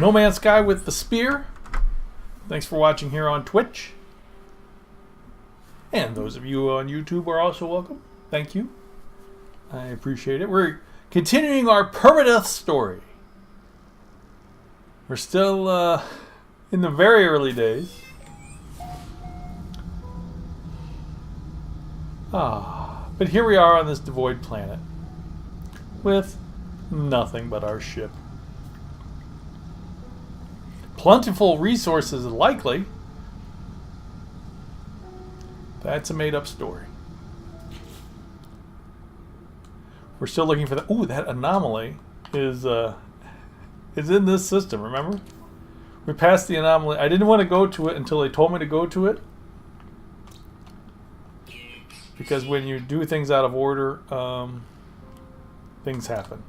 No Man's Sky with the Spear. Thanks for watching here on Twitch. And those of you on YouTube are also welcome. Thank you. I appreciate it. We're continuing our permadeath story. We're still in the very early days. But here we are on this devoid planet with nothing but our ship. Plentiful resources likely. That's a made-up story. We're still looking for that. Ooh, that anomaly is in this system, remember? We passed the anomaly. I didn't want to go to it until they told me to go to it. Because when you do things out of order, things happen.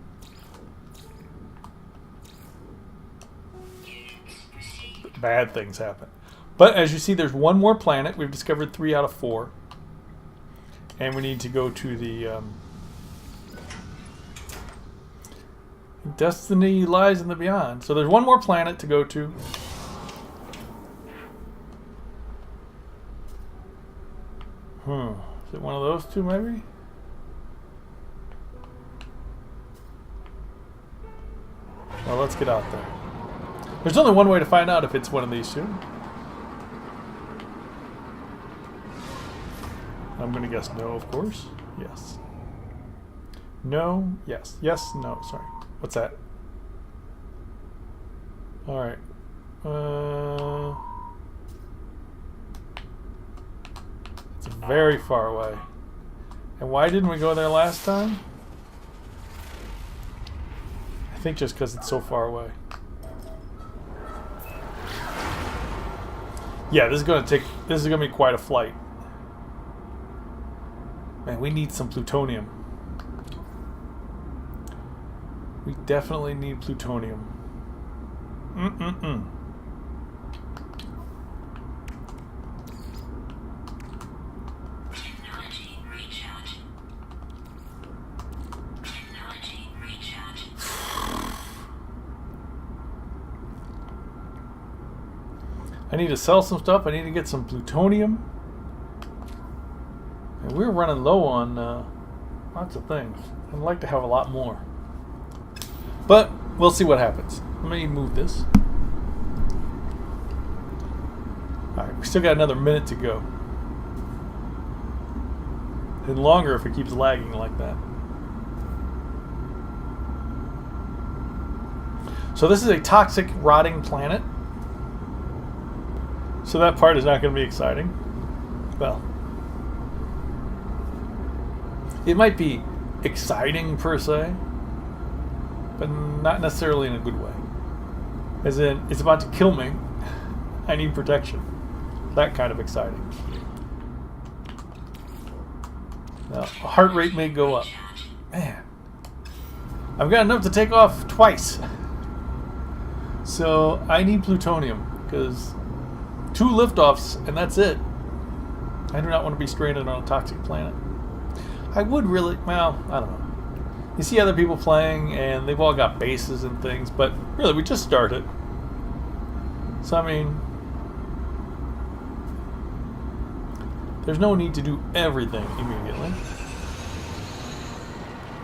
Bad things happen. But as you see, there's one more planet. We've discovered 3 out of 4. And we need to go to the... Destiny lies in the beyond. So there's one more planet to go to. Is it one of those two, maybe? Well, let's get out there. There's only one way to find out if it's one of these two. I'm going to guess no, of course. Yes. No. Yes. Yes. No. Sorry. What's that? Alright. It's very far away. And why didn't we go there last time? I think just because it's so far away. Yeah, this is going to be quite a flight. Man, we need some plutonium. We definitely need plutonium. Technology recharge. Technology recharge. I need to sell some stuff. I need to get some plutonium. And we're running low on lots of things. I'd like to have a lot more. But we'll see what happens. Let me move this. Alright, we still got another minute to go. And longer if it keeps lagging like that. So this is a toxic, rotting planet. So that part is not going to be exciting. Well, it might be exciting per se, but not necessarily in a good way. As in, it's about to kill me. I need protection. That kind of exciting. Now, heart rate may go up. Man, I've got enough to take off twice. So I need plutonium, because 2 liftoffs and that's it. I do not want to be stranded on a toxic planet. I would really, well, I don't know. You see other people playing and they've all got bases and things, but really we just started. So I mean, there's no need to do everything immediately.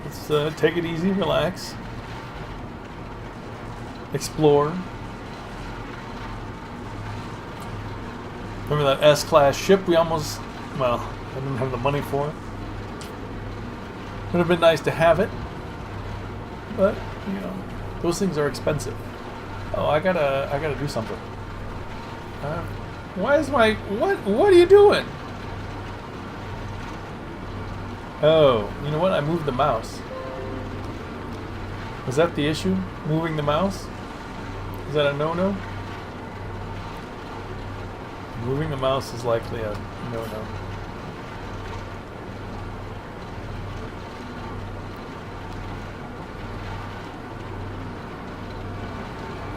Let's take it easy, relax, explore. Remember that S-class ship we almost, well, I didn't have the money for it. Would have been nice to have it, but you know, those things are expensive. Oh, I gotta do something. Why is my what are you doing? Oh, you know what? I moved the mouse. Was that the issue? Moving the mouse? Is that a no-no? Moving the mouse is likely a no-no.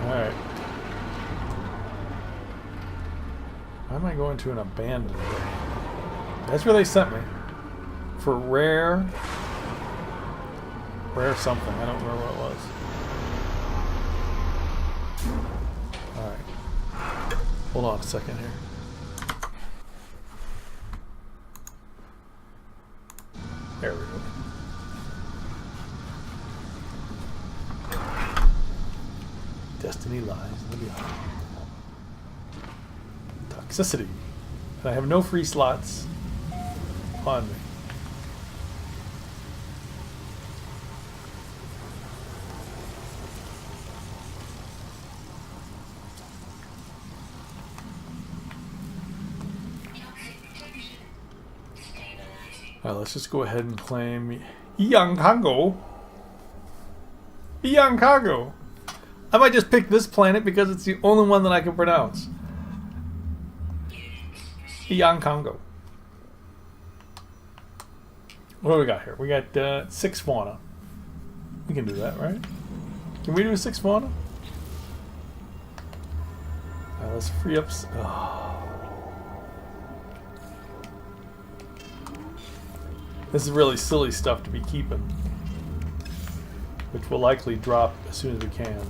Alright. Why am I going to an abandoned bay? That's where they sent me. For rare something. I don't remember what it was. Hold on a second here. There we go. Destiny lies in the beyond. Toxicity. And I have no free slots on me. Alright, let's just go ahead and claim Iankango. Iankango. I might just pick this planet because it's the only one that I can pronounce. Iankango. What do we got here? We got 6 fauna. We can do that, right? Can we do 6 fauna? Alright, let's free up. This is really silly stuff to be keeping, which will likely drop as soon as we can.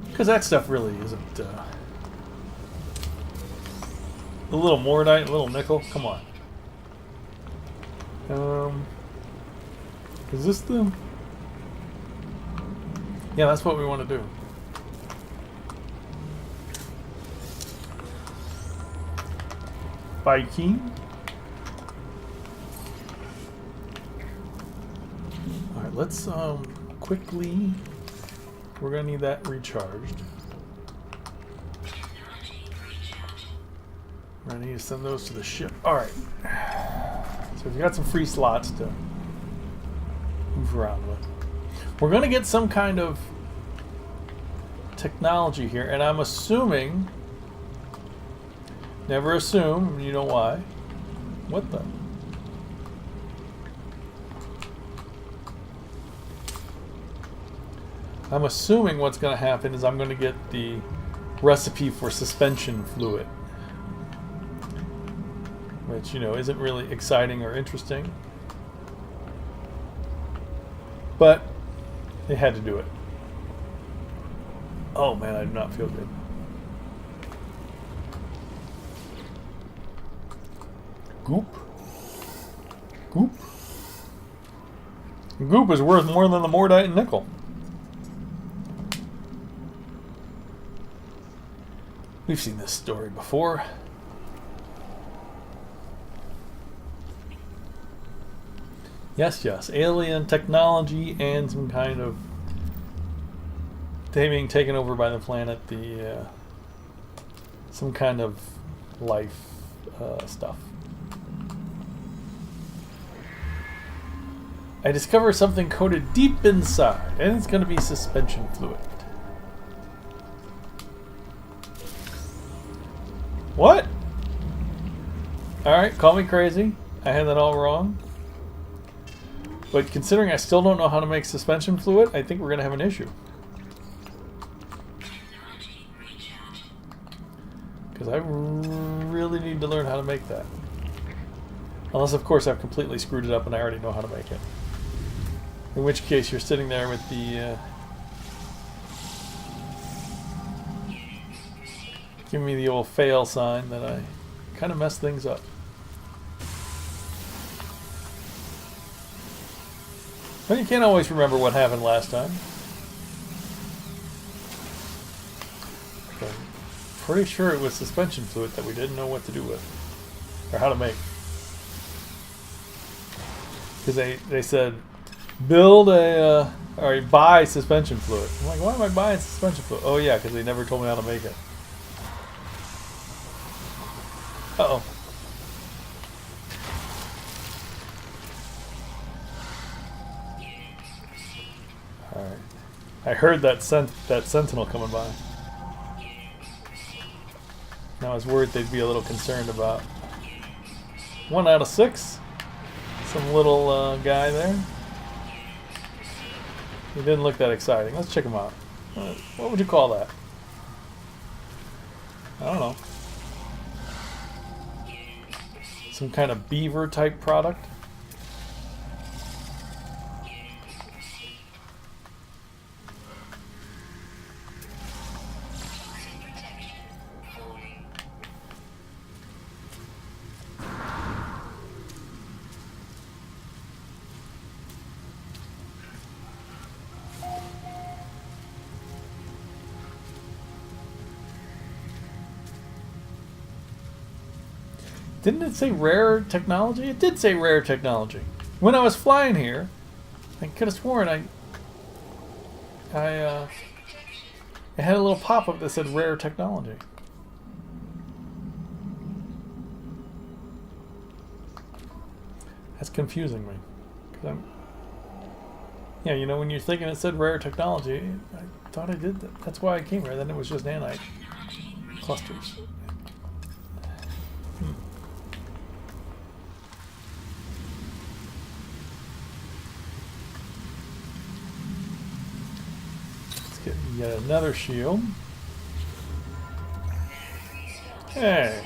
Because that stuff really isn't... a little Mordite, a little nickel, come on. Is this the... Yeah, that's what we want to do. Viking. Alright, let's quickly... We're gonna need that recharged. We're gonna need to send those to the ship. Alright. So we've got some free slots to move around with. We're gonna get some kind of technology here, and I'm assuming... Never assume, you know why. What the? I'm assuming what's going to happen is I'm going to get the recipe for suspension fluid. Which, you know, isn't really exciting or interesting. But they had to do it. Oh man, I do not feel good. Goop. Goop. Goop is worth more than the Mordite and nickel. We've seen this story before. Yes, yes. Alien technology and some kind of... They being taken over by the planet, some kind of life stuff. I discover something coated deep inside, and it's going to be suspension fluid. What? Alright, call me crazy. I had that all wrong. But considering I still don't know how to make suspension fluid, I think we're going to have an issue. Because I really need to learn how to make that. Unless, of course, I've completely screwed it up and I already know how to make it. In which case, you're sitting there with the... giving me the old fail sign that I kind of messed things up. But you can't always remember what happened last time. I'm pretty sure it was suspension fluid that we didn't know what to do with. Or how to make. Because they said, build a... or buy suspension fluid. I'm like, why am I buying suspension fluid? Oh yeah, because they never told me how to make it. Uh-oh. Alright. I heard that sentinel coming by. Now I was worried they'd be a little concerned about 1 out of 6. Some little guy there. He didn't look that exciting. Let's check him out. What would you call that? I don't know. Some kind of beaver type product. Didn't it say rare technology? It did say rare technology. When I was flying here, I could have sworn it had a little pop-up that said rare technology. That's confusing me. 'Cause yeah, you know, when you're thinking it said rare technology, I thought I did that. That's why I came here. Then it was just nanite clusters. Let's get yet another shield. Hey.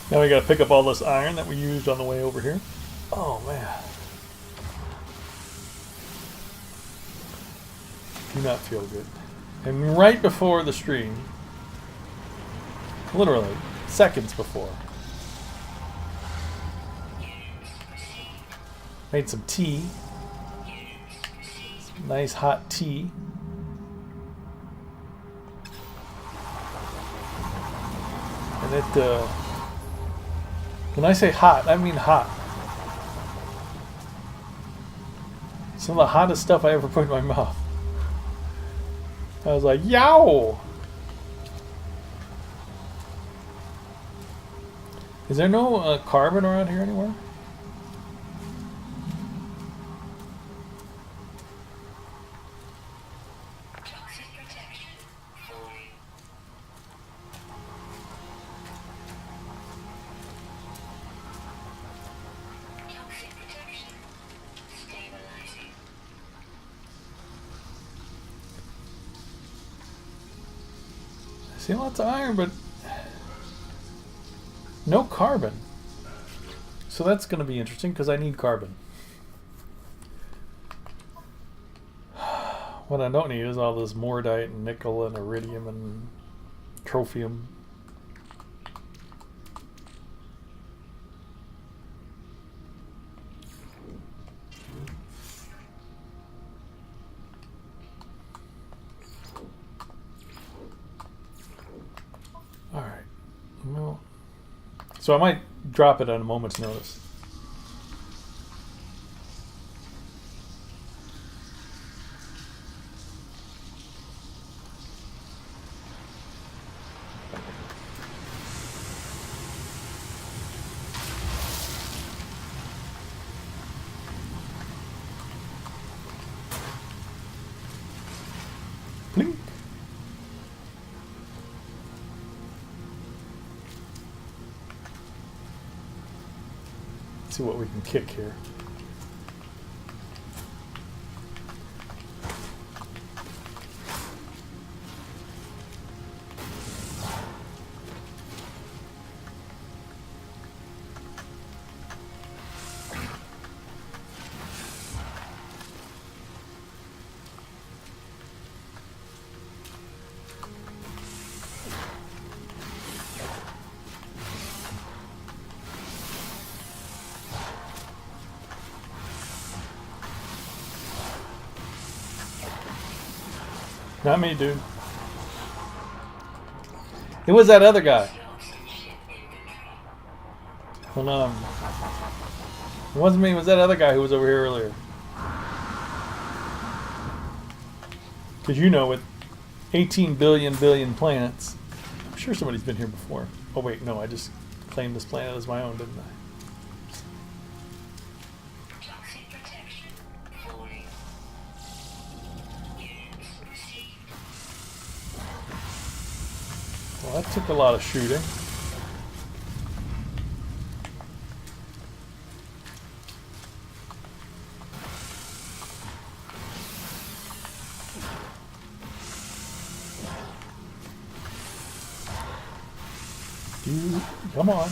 Now we gotta pick up all this iron that we used on the way over here. Oh man. Do not feel good. And right before the stream, literally seconds before, made some tea. Some nice hot tea. And it, when I say hot, I mean hot. Some of the hottest stuff I ever put in my mouth. I was like, yow! Is there no carbon around here anywhere? See lots of iron, but no carbon. So that's going to be interesting because I need carbon. What I don't need is all this mortite and nickel and iridium and trophium. Well, so I might drop it on a moment's notice. Blink. See what we can kick here. Not me, dude. It was that other guy. Hold on. It wasn't me, it was that other guy who was over here earlier. Because you know, with 18 billion planets, I'm sure somebody's been here before. Oh wait, no, I just claimed this planet as my own, didn't I? Well, that took a lot of shooting. Come on.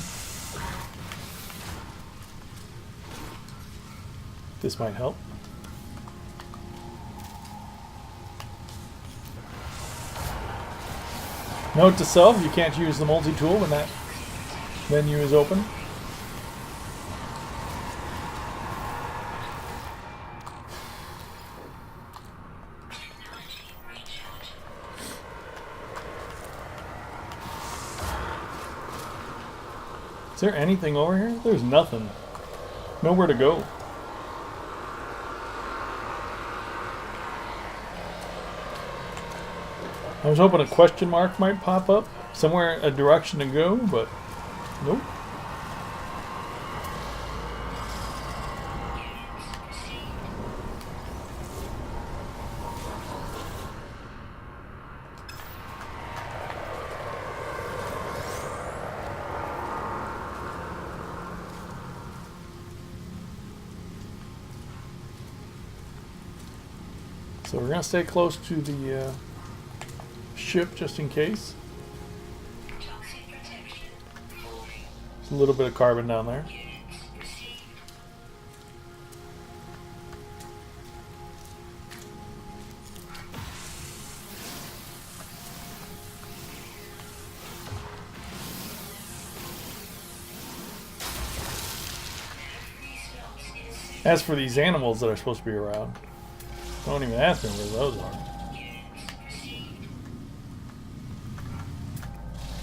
This might help. Note to self, you can't use the multi-tool when that menu is open. Is there anything over here? There's nothing. Nowhere to go. I was hoping a question mark might pop up. Somewhere a direction to go, but nope. So we're going to stay close to the ship just in case. There's a little bit of carbon down there. As for these animals that are supposed to be around, don't even ask me where those are.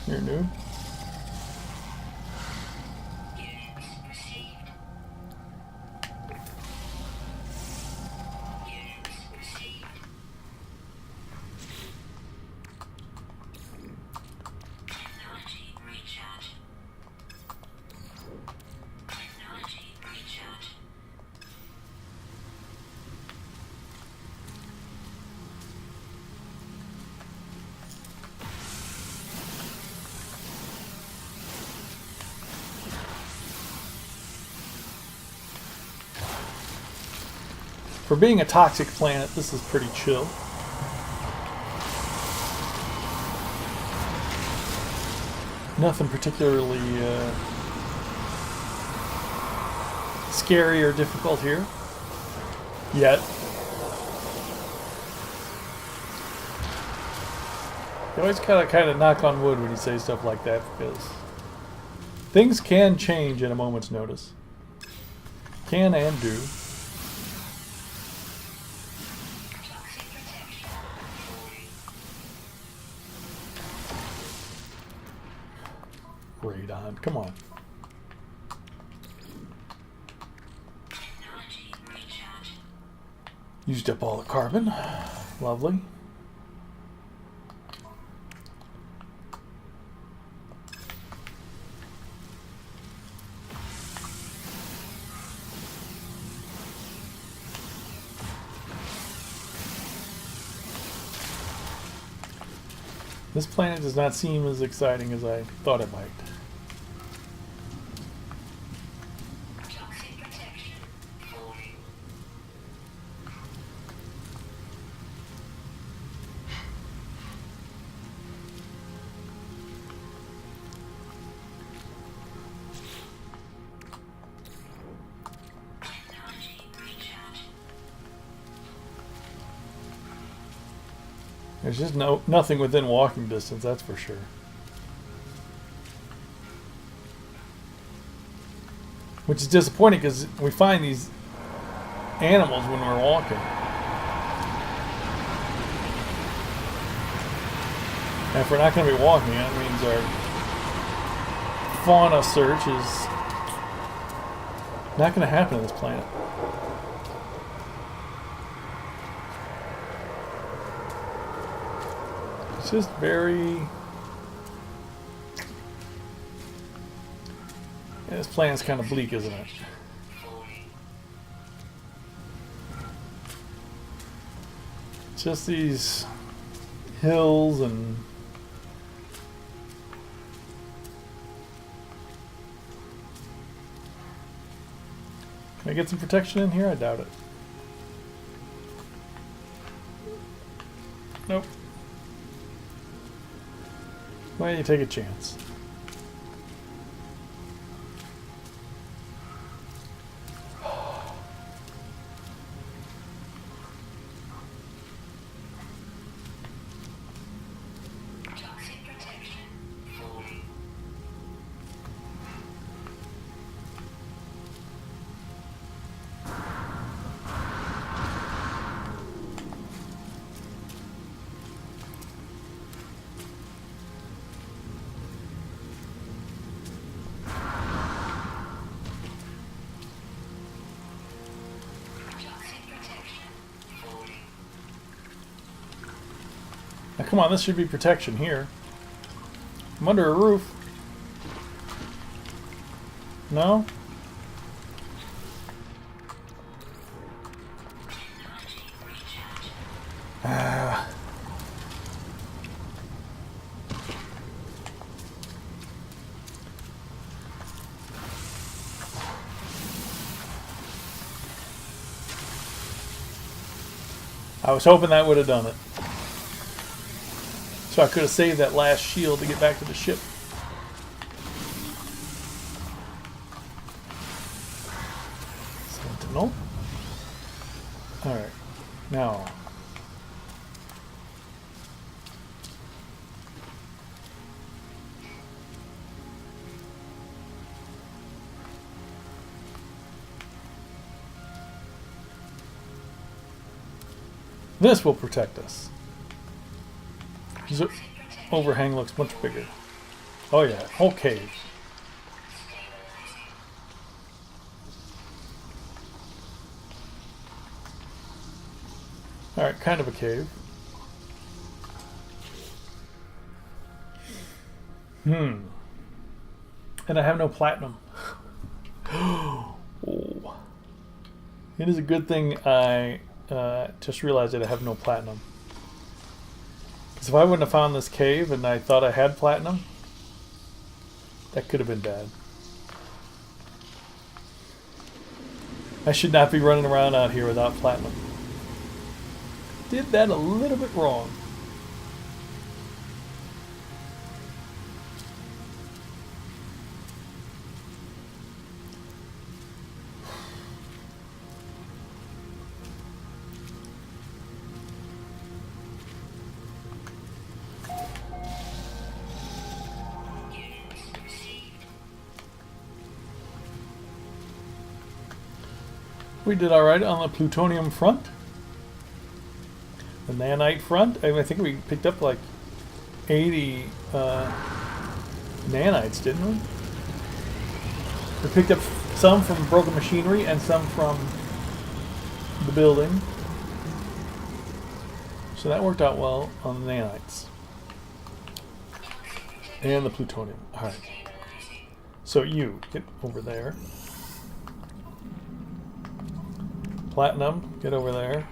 Here, noob. Technology recharge. Technology recharge. For being a toxic planet, this is pretty chill. Nothing particularly scary or difficult here. Yet. You always gotta kind of knock on wood when you say stuff like that, because things can change at a moment's notice. Can and do. Radon, come on. Technology recharge. Used up all the carbon. Lovely. This planet does not seem as exciting as I thought it might. Toxic protection. Falling. Technology recharge. There's just nothing within walking distance, that's for sure. Which is disappointing because we find these animals when we're walking. And if we're not going to be walking, that means our fauna search is not going to happen on this planet. It's just very... Yeah, this planet's kind of bleak, isn't it? It's just these hills and... Can I get some protection in here? I doubt it. Nope. Why don't you take a chance? Toxic protection. come on, this should be protection here. I'm under a roof. No? Ah. I was hoping that would have done it. So I could have saved that last shield to get back to the ship. Sentinel. Alright. Now. This will protect us. This overhang looks much bigger. Oh yeah, whole cave. Alright, kind of a cave. And I have no platinum. Oh. It is a good thing I just realized that I have no platinum. Because if I wouldn't have found this cave and I thought I had platinum, that could have been bad. I should not be running around out here without platinum. Did that a little bit wrong. We did alright on the plutonium front. The nanite front, I think we picked up like 80 nanites, didn't we? We picked up some from broken machinery and some from the building. So that worked out well on the nanites. And the plutonium. Alright. So you, get over there. Platinum, get over there.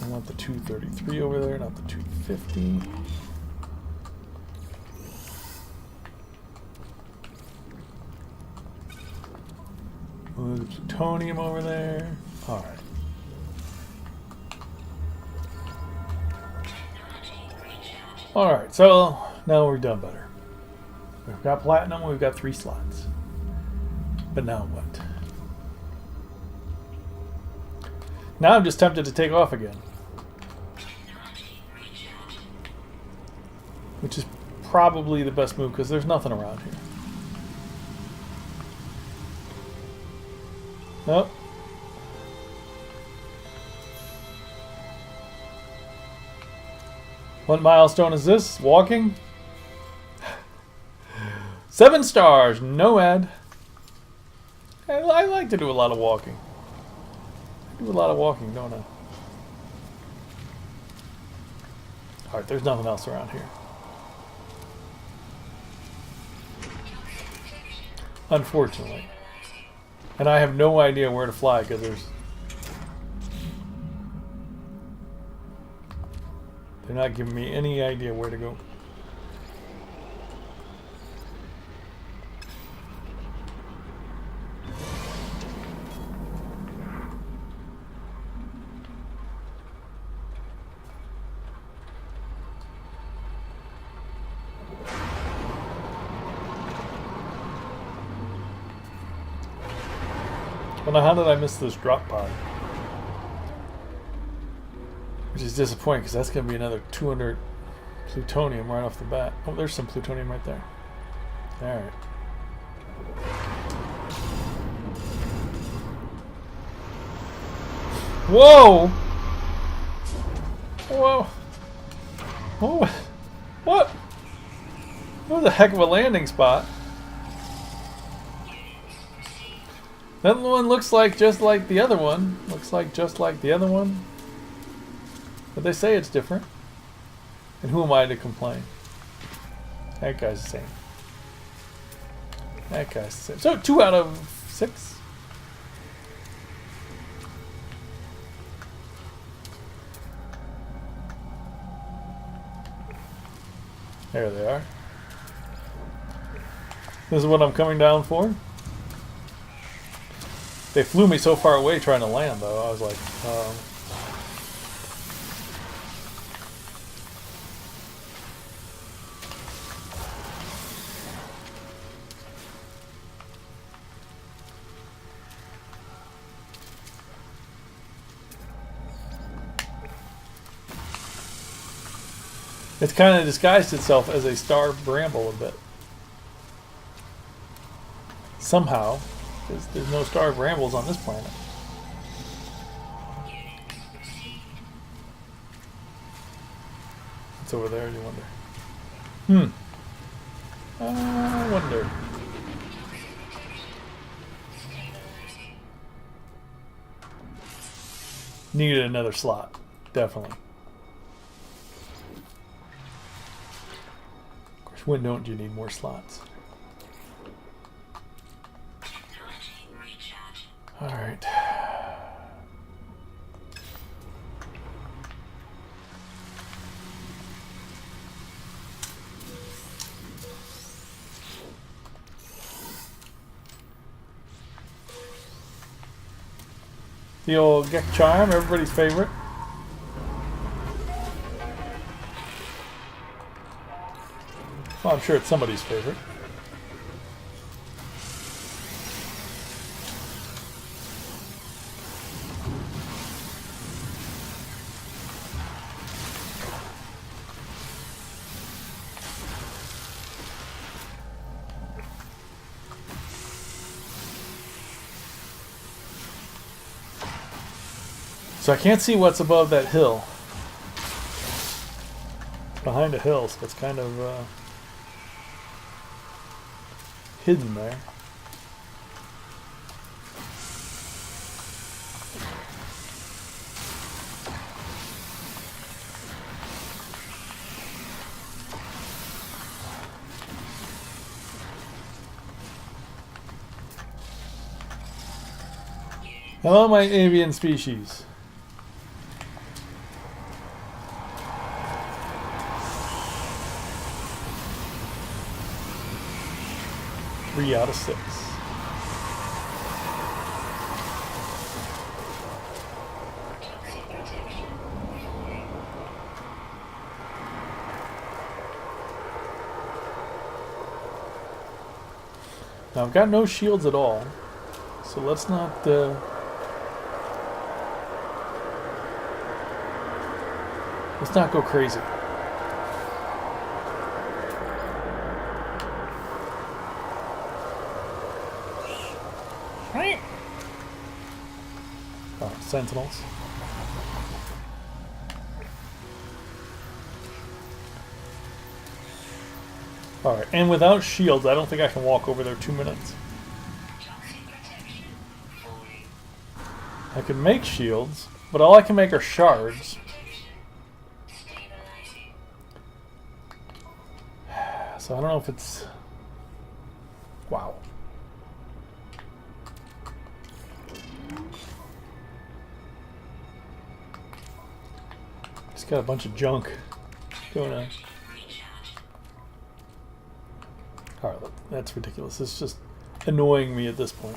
I want the 233 over there, not the 250. Move the plutonium over there. Alright. Alright, so now we're done better. We've got platinum, we've got 3 slots. But now what? Now I'm just tempted to take off again. Which is probably the best move because there's nothing around here. Nope. What milestone is this? Walking? 7 stars, no ad. I like to do a lot of walking. I do a lot of walking, don't I? Alright, there's nothing else around here. Unfortunately. And I have no idea where to fly because there's... They're not giving me any idea where to go. Well, how did I miss this drop pod? Which is disappointing because that's going to be another 200 plutonium right off the bat. Oh, there's some plutonium right there. Alright. Whoa! Whoa! Oh, what? That was a heck of a landing spot. That one looks like just like the other one. Looks like just like the other one. But they say it's different. And who am I to complain? That guy's the same. That guy's the same. So 2 out of 6. There they are. This is what I'm coming down for. They flew me so far away trying to land, though. I was like, it's kind of disguised itself as a star bramble a bit. Somehow, because there's no star brambles on this planet. It's over there, you wonder. I wonder. Needed another slot. Definitely. Of course, when don't you need more slots? Alright. The old Gek Charm, everybody's favorite. Well, I'm sure it's somebody's favorite. So I can't see what's above that hill. Behind a hill, so it's kind of hidden there. Hello, my avian species. Three out of 6. Now I've got no shields at all, so let's not go crazy. Oh, sentinels. Alright, and without shields, I don't think I can walk over there 2 minutes. I can make shields, but all I can make are shards. So I don't know if it's... Wow. It's got a bunch of junk going on. Alright, that's ridiculous. It's just annoying me at this point.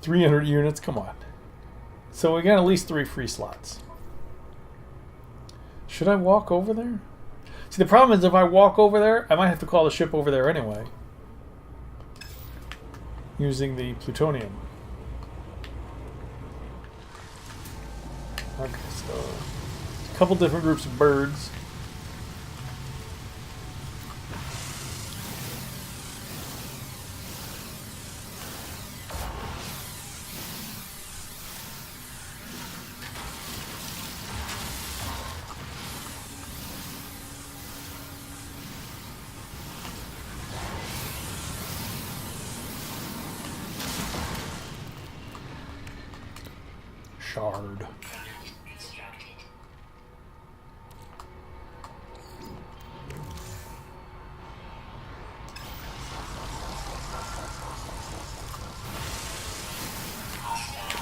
300 units? Come on. So we got at least 3 free slots. Should I walk over there? See, the problem is if I walk over there, I might have to call the ship over there anyway. Using the plutonium. Okay, so a couple different groups of birds. shard. Constructed.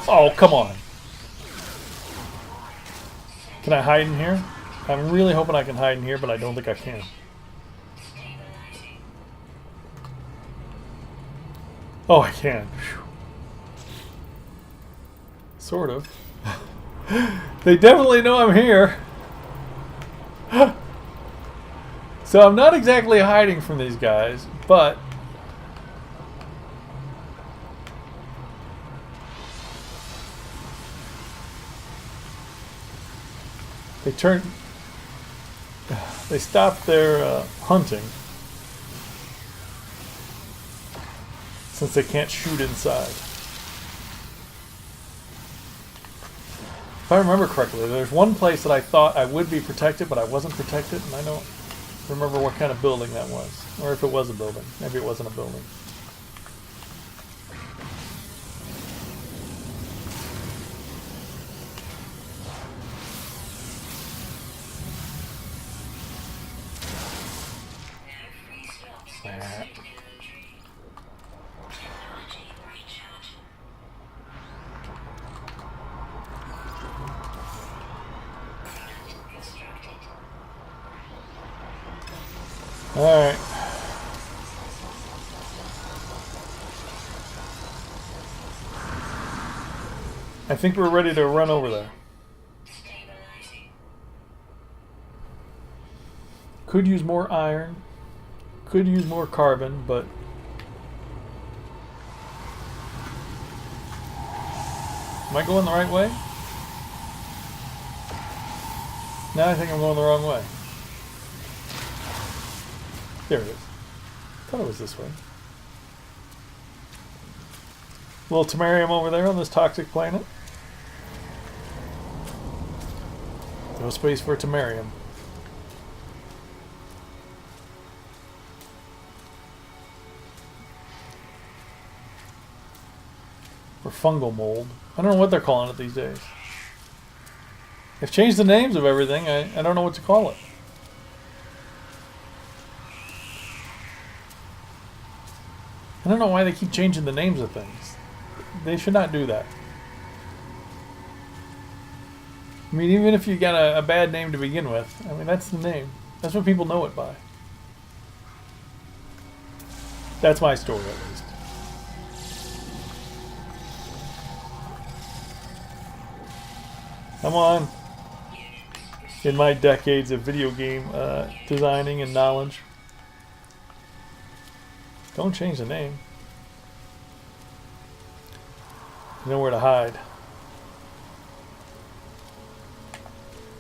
Oh, come on. Can I hide in here? I'm really hoping I can hide in here, but I don't think I can. Stabilizing. Oh, I can. Phew. Sort of. They definitely know I'm here. So I'm not exactly hiding from these guys, but they stopped their hunting since they can't shoot inside. If I remember correctly, there's one place that I thought I would be protected, but I wasn't protected, and I don't remember what kind of building that was, or if it was a building. Maybe it wasn't a building. Free slots inside inventory. Technology recharge. Constructed. Alright. I think we're ready to run over there. Stabilizing. Could use more iron. Could use more carbon, but am I going the right way? Now I think I'm going the wrong way. There it is. I thought it was this way. Little Temerium over there on this toxic planet. No space for Temerium. Or fungal mold. I don't know what they're calling it these days. They've changed the names of everything. I don't know what to call it. I don't know why they keep changing the names of things. They should not do that. I mean, even if you got a bad name to begin with, I mean, that's the name. That's what people know it by. That's my story, at least. Come on. In my decades of video game designing and knowledge. Don't change the name. Nowhere to hide.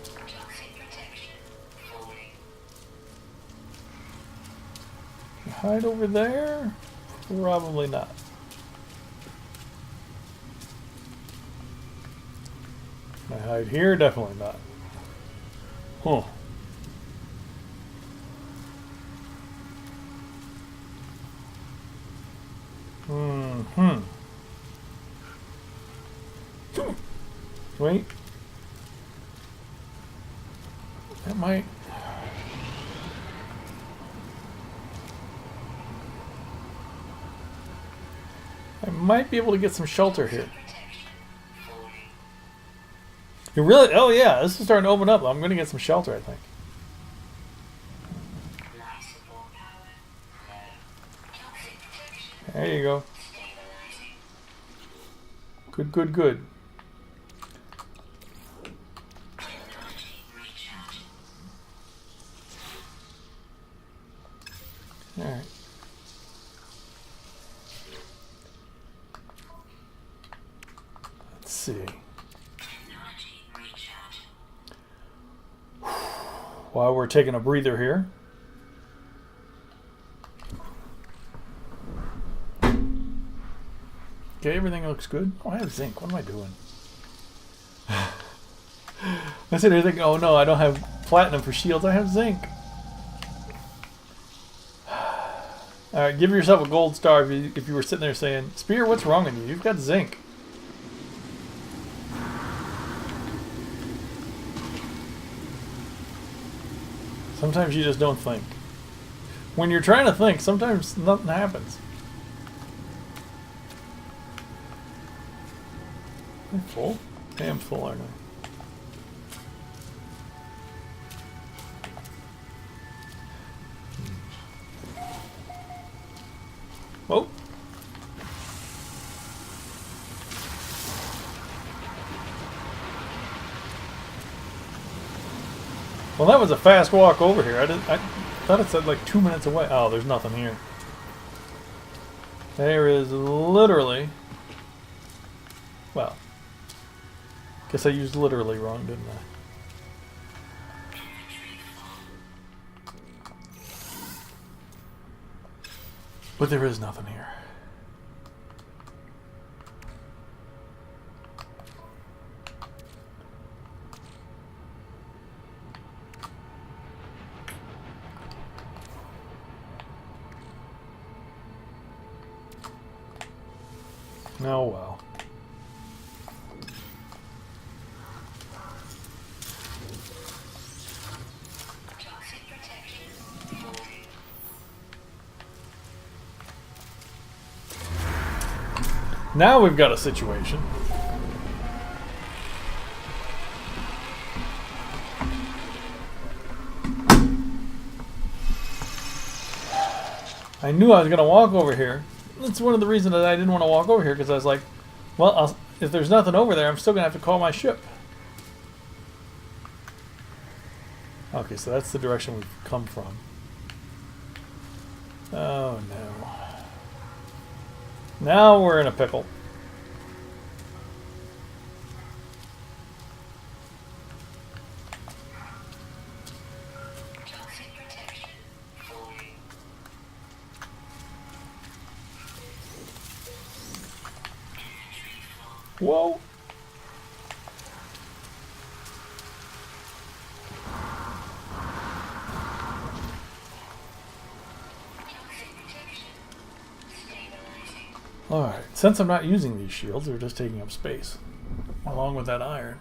Toxic protection. Falling. Hide over there? Probably not. I hide here? Definitely not. Huh. Hmm. Wait. That might... I might be able to get some shelter here. Protection. Falling. You really? Oh yeah, this is starting to open up. I'm going to get some shelter, I think. Life support power. Low. Toxic protection. There you go. Stabilizing. Good, good, good. Technology recharge. All right. Let's see. Technology recharge. While we're taking a breather here. Okay, everything looks good. Oh, I have zinc. What am I doing? I sit here thinking, oh no, I don't have platinum for shields. I have zinc. Alright, give yourself a gold star if you were sitting there saying, Spear, what's wrong with you? You've got zinc. Sometimes you just don't think. When you're trying to think, sometimes nothing happens. Am I full? I am full, aren't I? Oh. Well, that was a fast walk over here. I thought it said like 2 minutes away. Oh, there's nothing here. There is literally... Well, guess I used literally wrong, didn't I? But there is nothing here. Oh well. Toxic protection. Now we've got a situation. I knew I was going to walk over here. That's one of the reasons that I didn't want to walk over here, because I was like, well, if there's nothing over there, I'm still going to have to call my ship. Okay, so that's the direction we've come from. Oh, no. Now we're in a pickle. Toxic protection. Whoa. Toxic protection. Stabilizing. Alright, since I'm not using these shields, they're just taking up space. Along with that iron.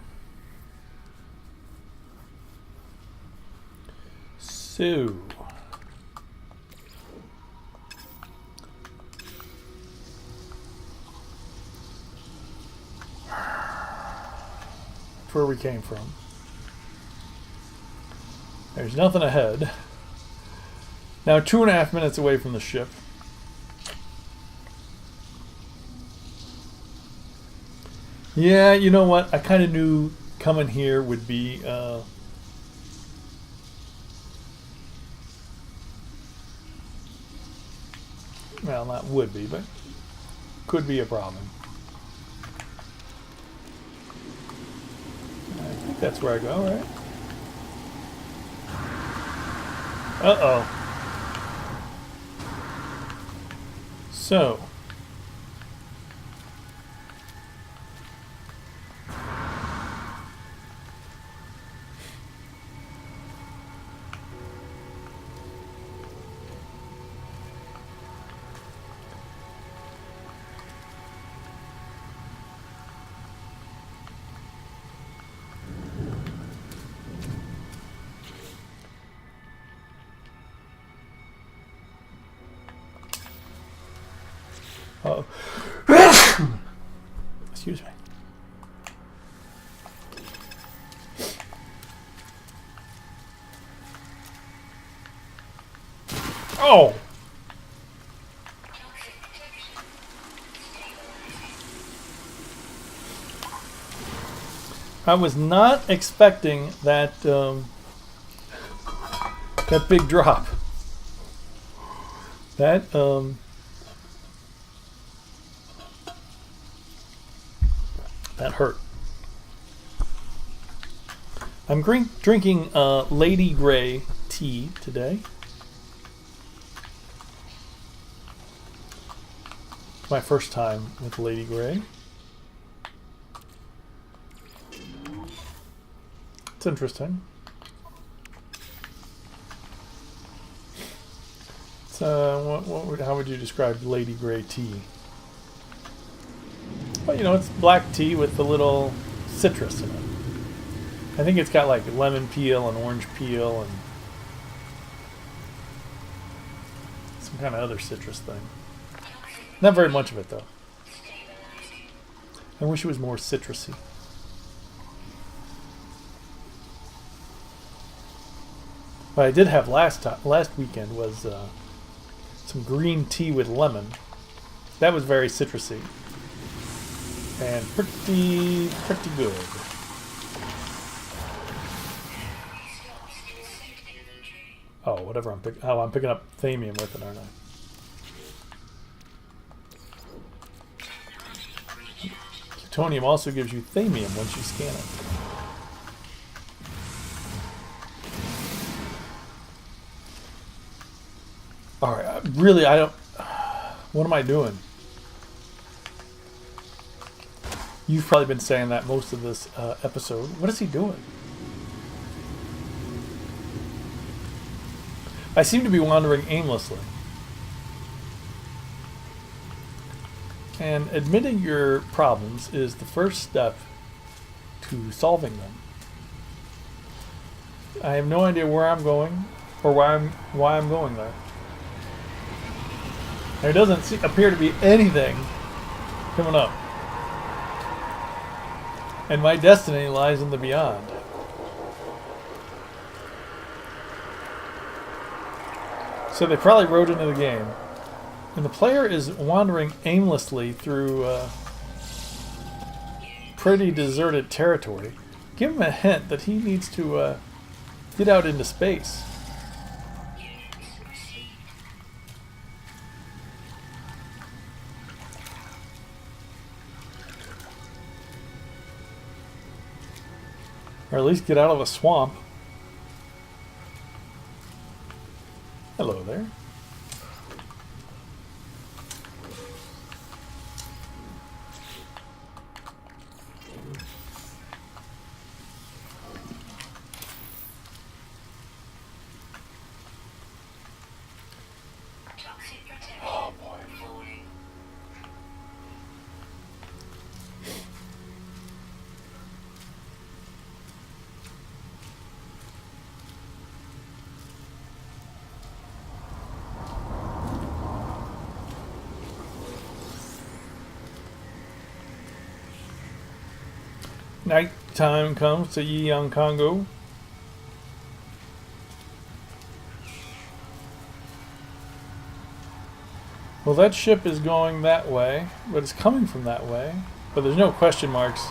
So... where we came from. There's nothing ahead. Now 2.5 minutes away from the ship. Yeah, you know what? I kind of knew coming here would be well, not would be, but could be a problem. I think that's where I go, right? Uh-oh. So. Uh-oh. Excuse me. Oh! Toxic protection. Stabilizing. I was not expecting that that big drop. That that hurt. I'm drinking Lady Grey tea today. It's my first time with Lady Grey. It's interesting. It's, how would you describe Lady Grey tea? Well, you know, it's black tea with a little citrus in it. I think it's got like lemon peel and orange peel and some kind of other citrus thing. Not very much of it, though. I wish it was more citrusy. What I did have last weekend was some green tea with lemon. That was very citrusy and pretty good. Oh, whatever I'm picking. Oh, I'm picking up thamium with it, aren't I? Plutonium also gives you thamium once you scan it. Alright, really, I don't... What am I doing? You've probably been saying that most of this episode. What is he doing? I seem to be wandering aimlessly. And admitting your problems is the first step to solving them. I have no idea where I'm going or why I'm going there. There doesn't appear to be anything coming up. And my destiny lies in the beyond. So they probably wrote into the game. And the player is wandering aimlessly through pretty deserted territory. Give him a hint that he needs to get out into space. Or at least get out of a swamp. Hello there. Oh boy. Night time comes to Yeon Congo. Well, that ship is going that way, but it's coming from that way. But there's no question marks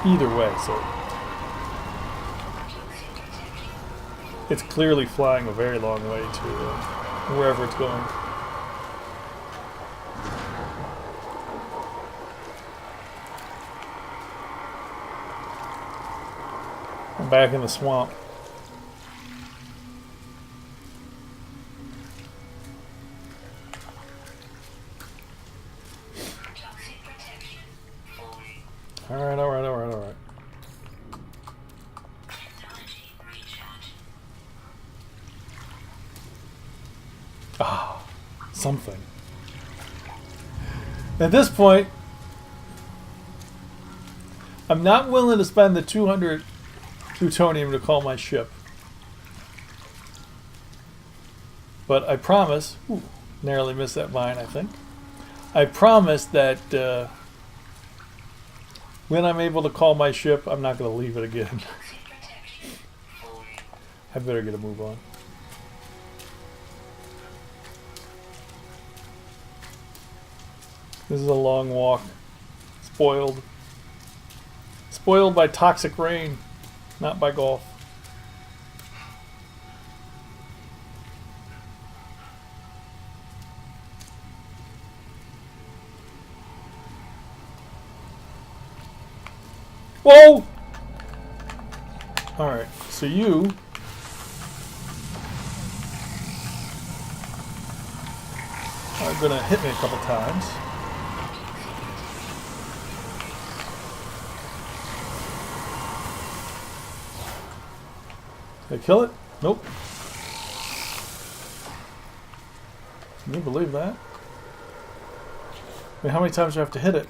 either way, so it's clearly flying a very long way to wherever it's going. I'm back in the swamp. Alright. Ah, something. At this point, I'm not willing to spend the 200 plutonium to call my ship. But I promise, narrowly missed that vine, I think. I promise that when I'm able to call my ship, I'm not going to leave it again. I better get a move on. This is a long walk. Spoiled. Spoiled by toxic rain, not by golf. Whoa! Alright, so you are going to hit me a couple times. Did I kill it? Nope. Can you believe that? I mean, how many times do I have to hit it?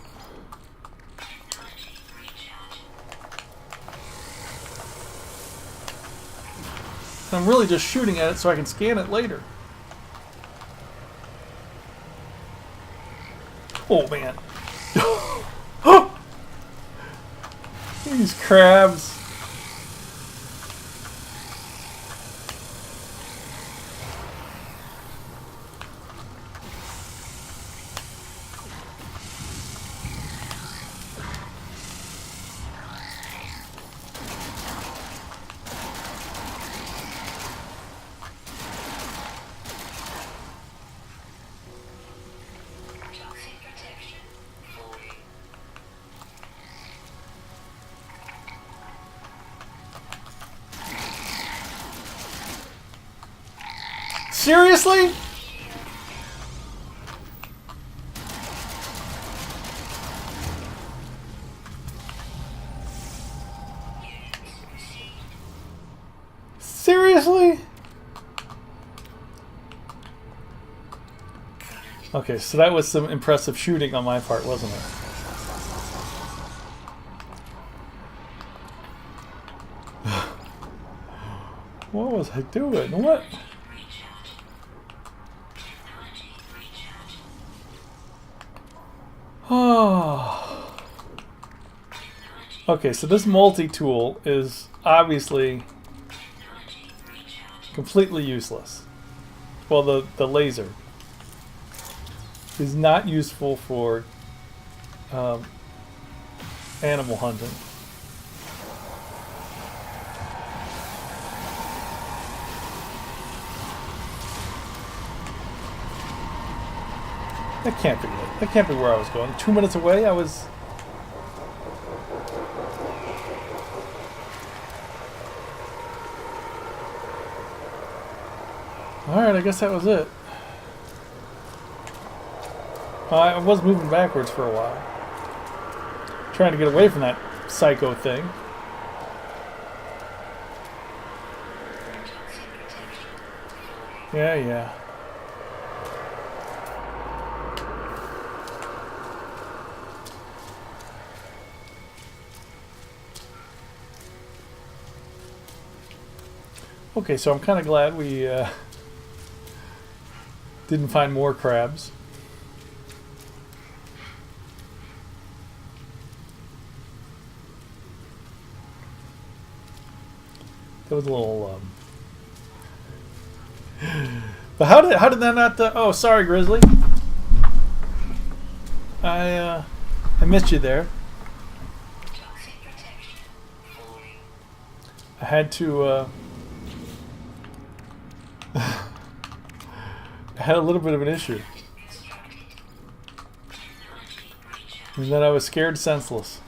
I'm really just shooting at it so I can scan it later. Oh man. These crabs. Toxic protection falling. Seriously? Seriously? Okay, so that was some impressive shooting on my part, wasn't it? What was I doing? What? Recharge. Technology recharge. Oh. Technology Okay, so this multi-tool is obviously technology recharge. completely useless. Well, the laser is not useful for animal hunting. That can't be it. That can't be where I was going. 2 minutes away, I was... Alright, I guess that was it. I was moving backwards for a while. Trying to get away from that psycho thing. Toxic protection falling. Yeah, yeah. Okay, so I'm kind of glad we didn't find more crabs. That was a little. But how did that not? Oh, sorry, Grizzly. I missed you there. Toxic protection falling. I had to. I had a little bit of an issue, Extracted. Technology recharge. and then I was scared senseless.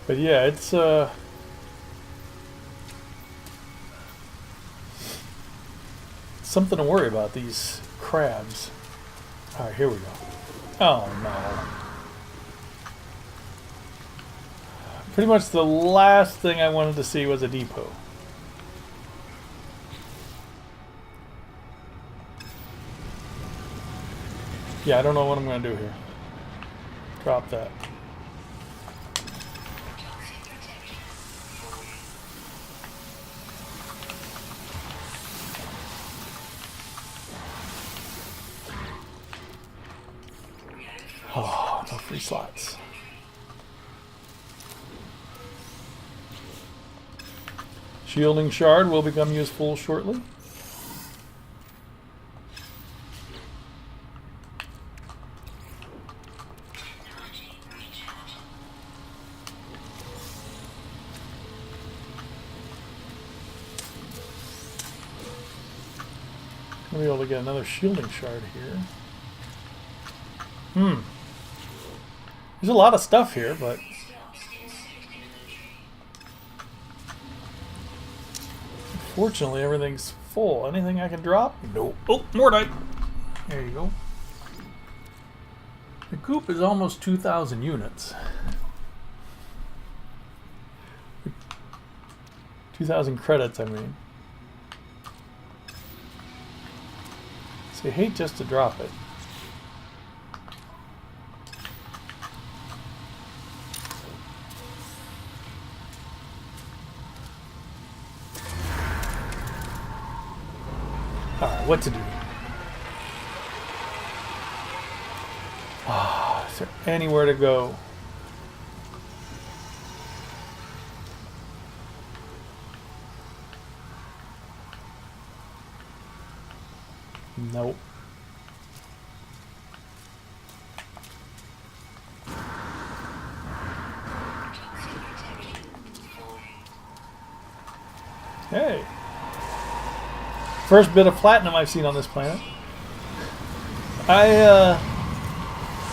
But yeah, it's something to worry about, these crabs. Alright, here we go. Oh no. Pretty much the last thing I wanted to see was a depot. Yeah, I don't know what I'm going to do here. Drop that. Toxic protection falling. Oh, no free slots. Shielding shard will become useful shortly. Technology recharge. I'll be able to get another shielding shard here. There's a lot of stuff here, but Stops insect inventory. fortunately everything's full. Anything I can drop? Nope. Oh, more die. There you go. The goop is almost 2,000 units. 2,000 credits, I mean. So you hate just to drop it. what to do. Ah, is there anywhere to go? Nope. Hey. First bit of platinum I've seen on this planet.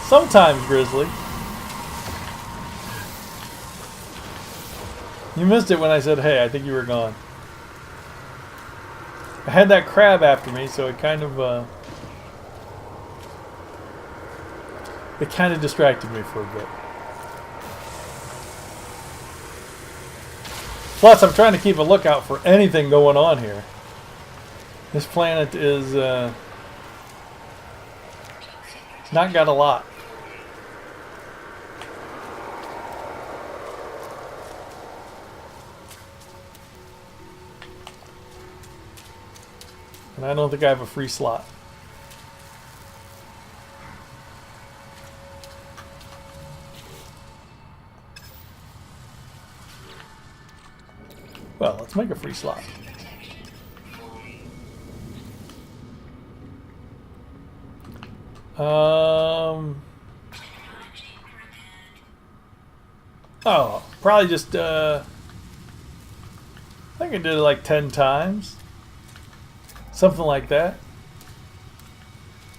Sometimes, Grizzly. You missed it when I said, hey, I think you were gone. I had that crab after me, so it kind of distracted me for a bit. Plus, I'm trying to keep a lookout for anything going on here. This planet is not got a lot. And I don't think I have a free slot. Well, let's make a free slot. Oh, probably just, I think I did it like 10 times. Something like that.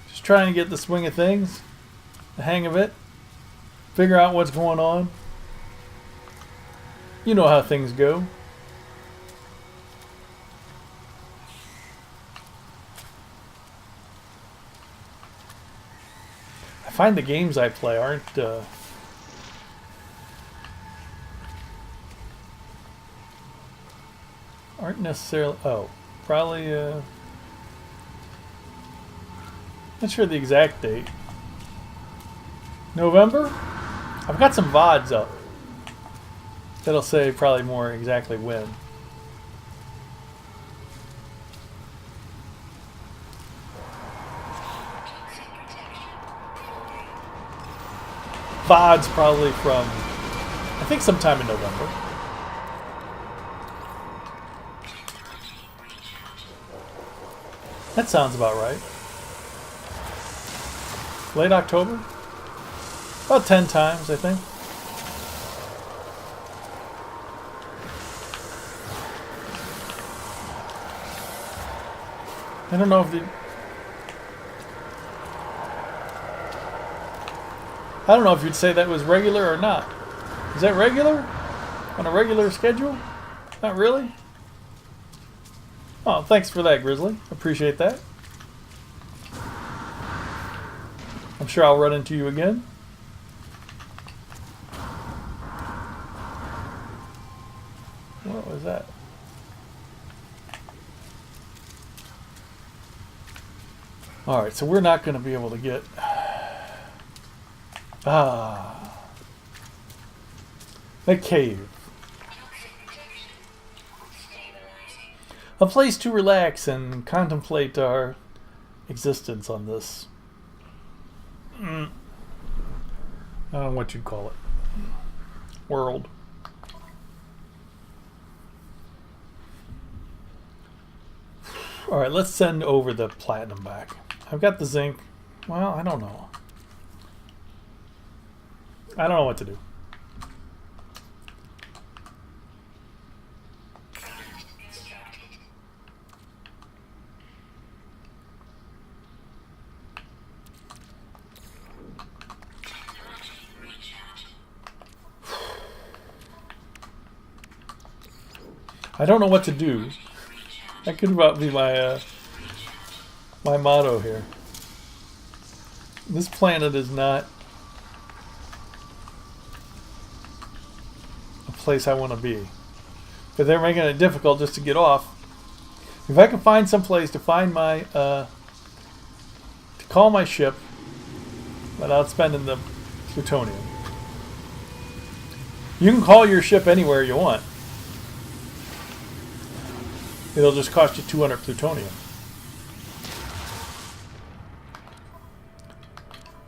Just trying to get the swing of things, the hang of it, figure out what's going on. You know how things go. I find the games I play aren't necessarily... Oh, probably... not sure the exact date. November? I've got some VODs up. That'll say probably more exactly when. VODs probably from, I think, sometime in November. That sounds about right. Late October? About 10 times, I think. I don't know if I don't know if you'd say that was regular or not. Is that regular? On a regular schedule? Not really? Oh, thanks for that, Grizzly. Appreciate that. I'm sure I'll run into you again. What was that? Alright, so we're not going to be able to get... the cave. A place to relax and contemplate our existence on this. I don't know what you'd call it. World. Alright, let's send over the platinum back. I've got the zinc. Well, I don't know. I don't know what to do. I don't know what to do. That could about be my my motto here. This planet is not a place I want to be. But they're making it difficult just to get off. If I can find some place to find my to call my ship without spending the plutonium. You can call your ship anywhere you want. It'll just cost you 200 plutonium.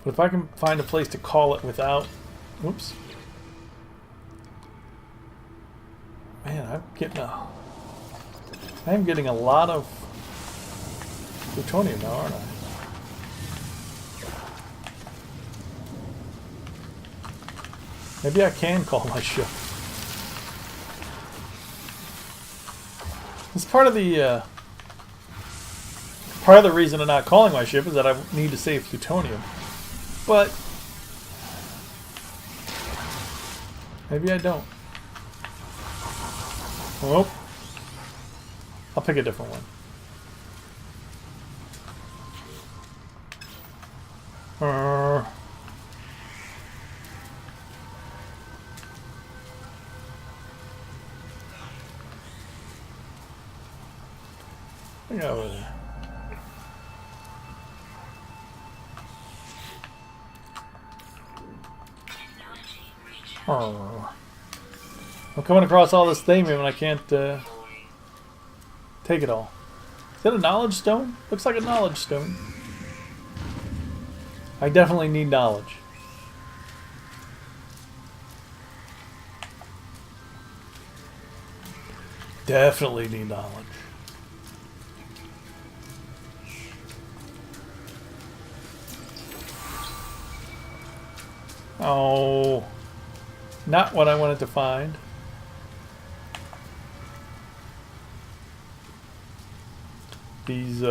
But if I can find a place to call it without... Whoops. Man, I'm getting a lot of plutonium now, aren't I? Maybe I can call my ship. It's part of the reason of not calling my ship is that I need to save plutonium. But maybe I don't. Oh, I'll pick a different one. Look over there. Oh. I'm coming across all this thamium and I can't take it all. Is that a knowledge stone? Looks like a knowledge stone. I definitely need knowledge. Definitely need knowledge. Oh, not what I wanted to find. These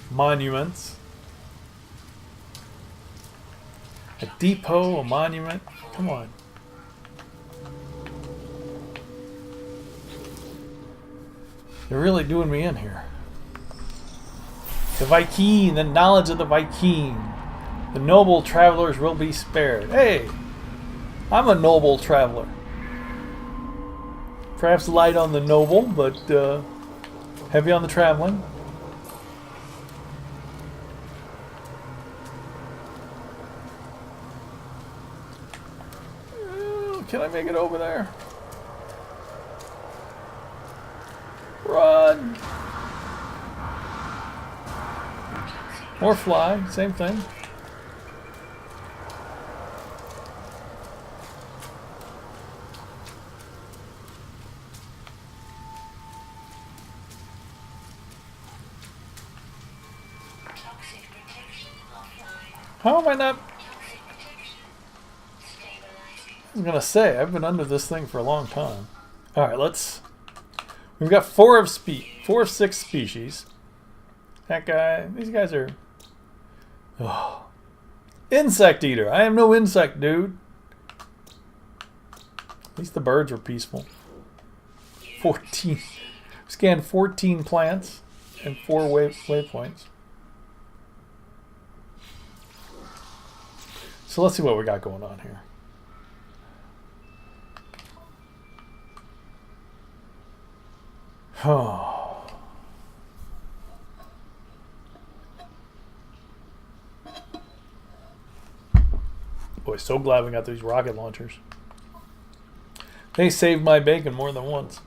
monuments. A depot, a monument. Come on. They're really doing me in here. The Viking, the knowledge of the Viking. The noble travelers will be spared. Hey, I'm a noble traveler. Perhaps light on the noble, but heavy on the traveling. Can I make it over there? Run! Or fly, same thing. How am I not? I was gonna say, I've been under this thing for a long time. Alright, we've got 4 of 6 species. That guy, these guys are... Oh. Insect eater. I am no insect, dude. At least the birds were peaceful. 14. Scanned 14 plants and 4 waypoints. So let's see what we got going on here. Oh. Boy, so glad we got these rocket launchers. They saved my bacon more than once.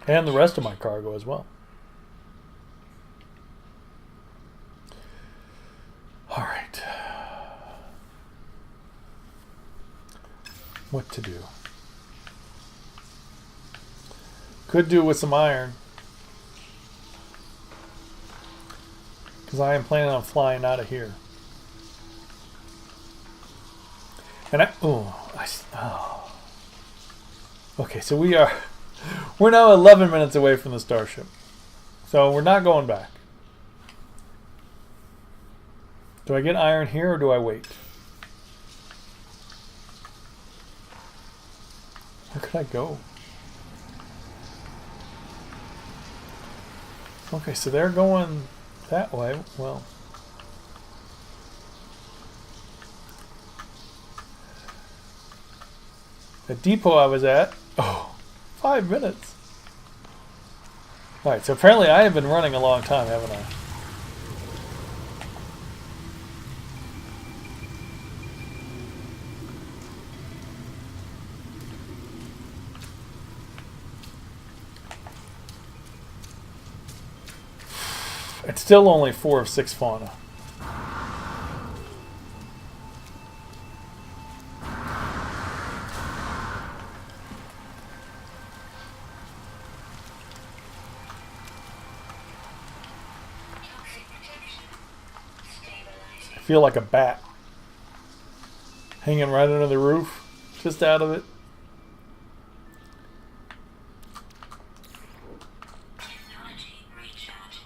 And the rest of my cargo as well. Alright. What to do? Could do with some iron. Because I am planning on flying out of here. And okay, so we're now 11 minutes away from the starship. So we're not going back. Do I get iron here or do I wait? Where could I go? Okay, so they're going that way. Well, the depot I was at, 5 minutes. Alright, so apparently I have been running a long time, haven't I? It's still only 4 of 6 fauna. feel like a bat hanging right under the roof, just out of it. Technology recharge.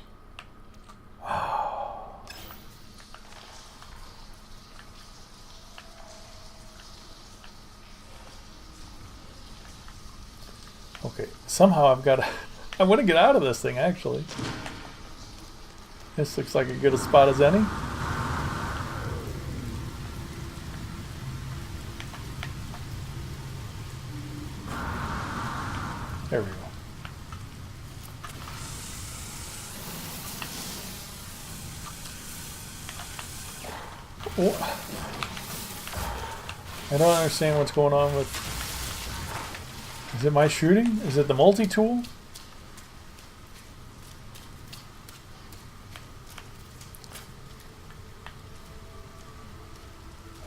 Okay, somehow I've got to... I want to get out of this thing, actually. This looks like as good a spot as any. There we go. Oh. I don't understand what's going on with... Is it my shooting? Is it the multi-tool?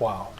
Wow.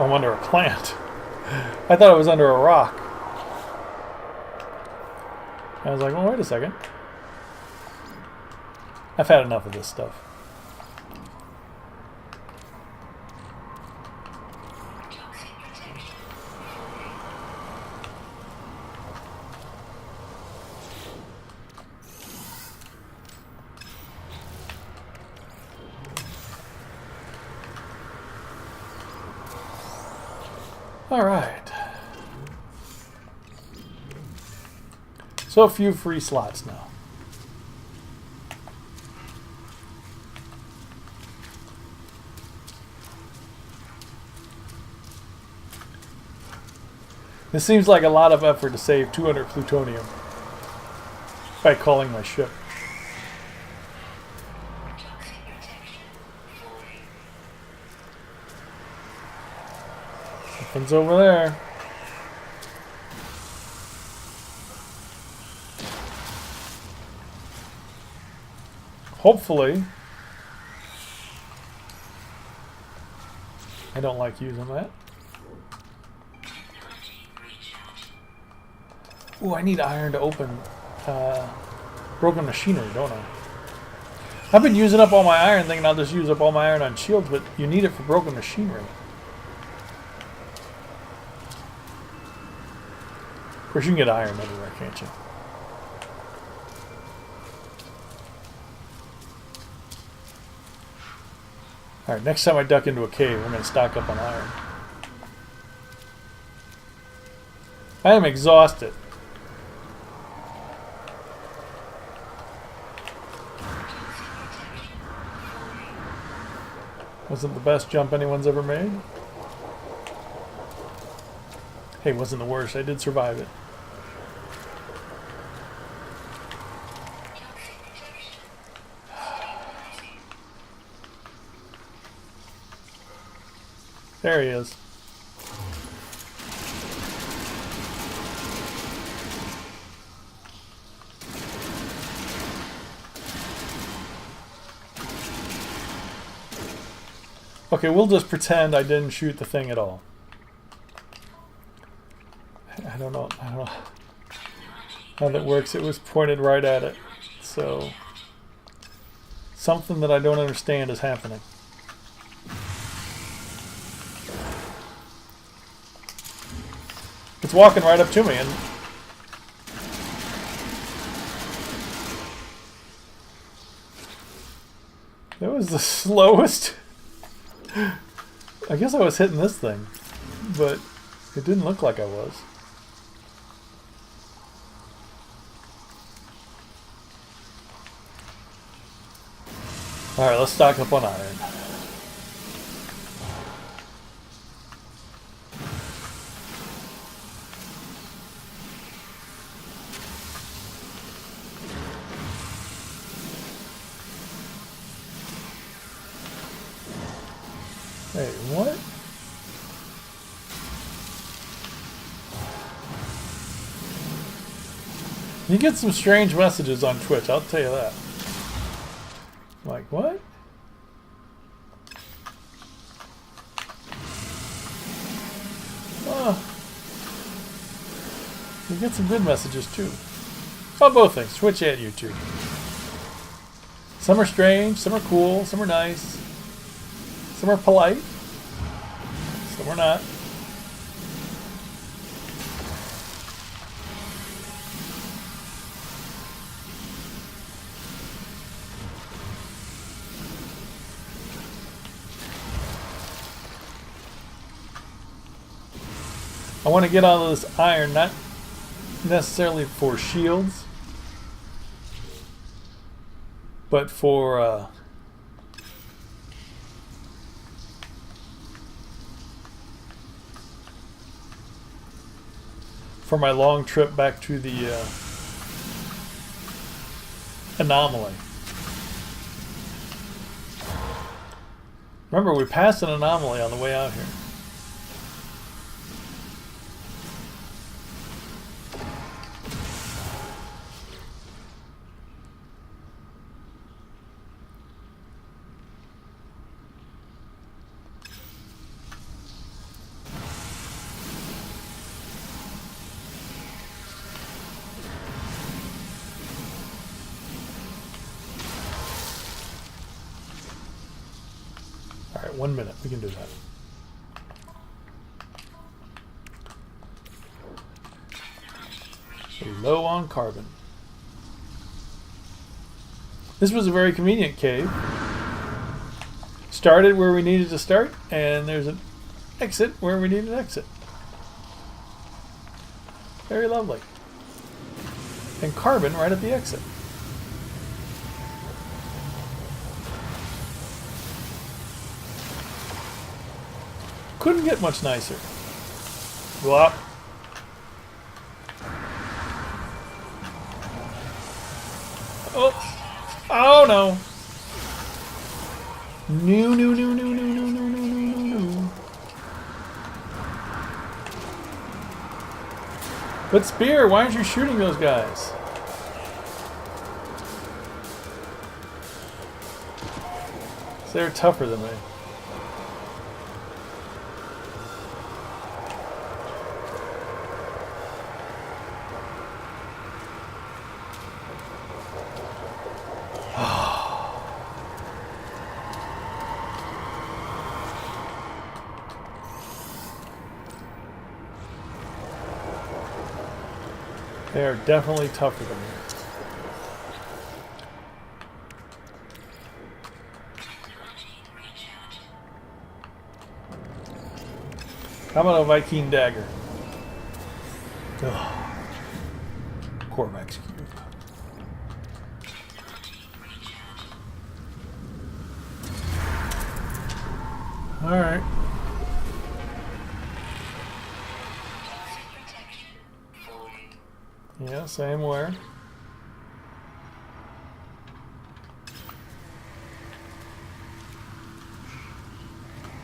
I'm under a plant. I thought I was under a rock. I was like, well, wait a second. I've had enough of this stuff. Toxic protection. All right. So a few free slots now. This seems like a lot of effort to save 200 plutonium by calling my ship. Toxic protection. Falling. Something's over there. Hopefully. I don't like using that. Technology recharge. Ooh, I need iron to open broken machinery, don't I? I've been using up all my iron thinking I'll just use up all my iron on shields, but you need it for broken machinery. Of course, you can get iron everywhere, can't you? Alright, next time I duck into a cave, I'm going to stock up on iron. I am exhausted. Wasn't the best jump anyone's ever made? Hey, wasn't the worst. I did survive it. Toxic protection. There he is. Okay, we'll just pretend I didn't shoot the thing at all. I don't know how that works. It was pointed right at it. So something that I don't understand is happening. It's walking right up to me and that was the slowest. I guess I was hitting this thing, but it didn't look like I was. Alright, let's stock up on iron. Hey, what? You get some strange messages on Twitch, I'll tell you that. Like, what? Oh. You get some good messages too. On both things, Twitch and YouTube. Some are strange, some are cool, some are nice. Some are polite. Some are not. I want to get all of this iron, not necessarily for shields, but for my long trip back to the anomaly. Remember, we passed an anomaly on the way out here. Alright, 1 minute. We can do that. Low on carbon. This was a very convenient cave. Started where we needed to start, and there's an exit where we need an exit. Very lovely. And carbon right at the exit. Couldn't get much nicer. Go up. Oh. Oh no. No, no, no, no, no, no, no, no, no, no. But Spear, why aren't you shooting those guys? They're tougher than me. They are definitely tougher than me. How about a Viking dagger? Ugh. Corvax cube. All right. Yeah, same where.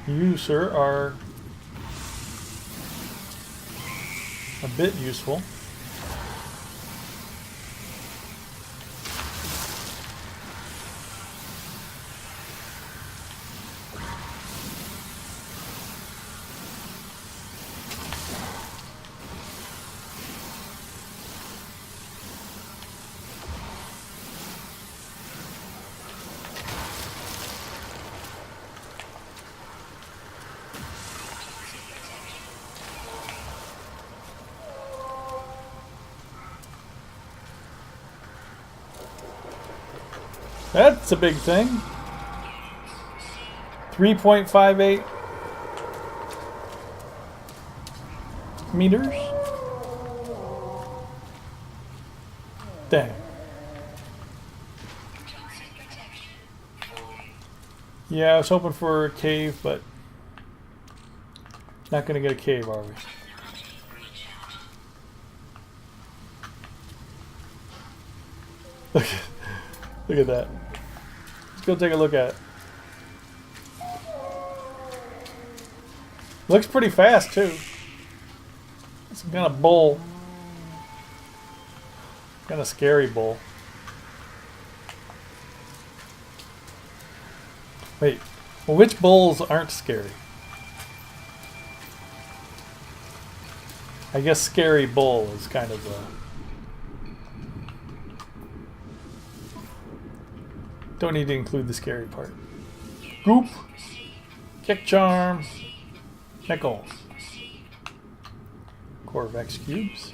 You, sir, are a bit useful. That's a big thing. 3.58 meters. Dang. Yeah, I was hoping for a cave, but not going to get a cave, are we? Look at that. Let's go take a look at it. Looks pretty fast too. Some kind of bull. Kind of scary bull. Wait, well, which bulls aren't scary? I guess scary bull is kind of a... Don't need to include the scary part. Goop, kick charm, nickel, Corvex cubes.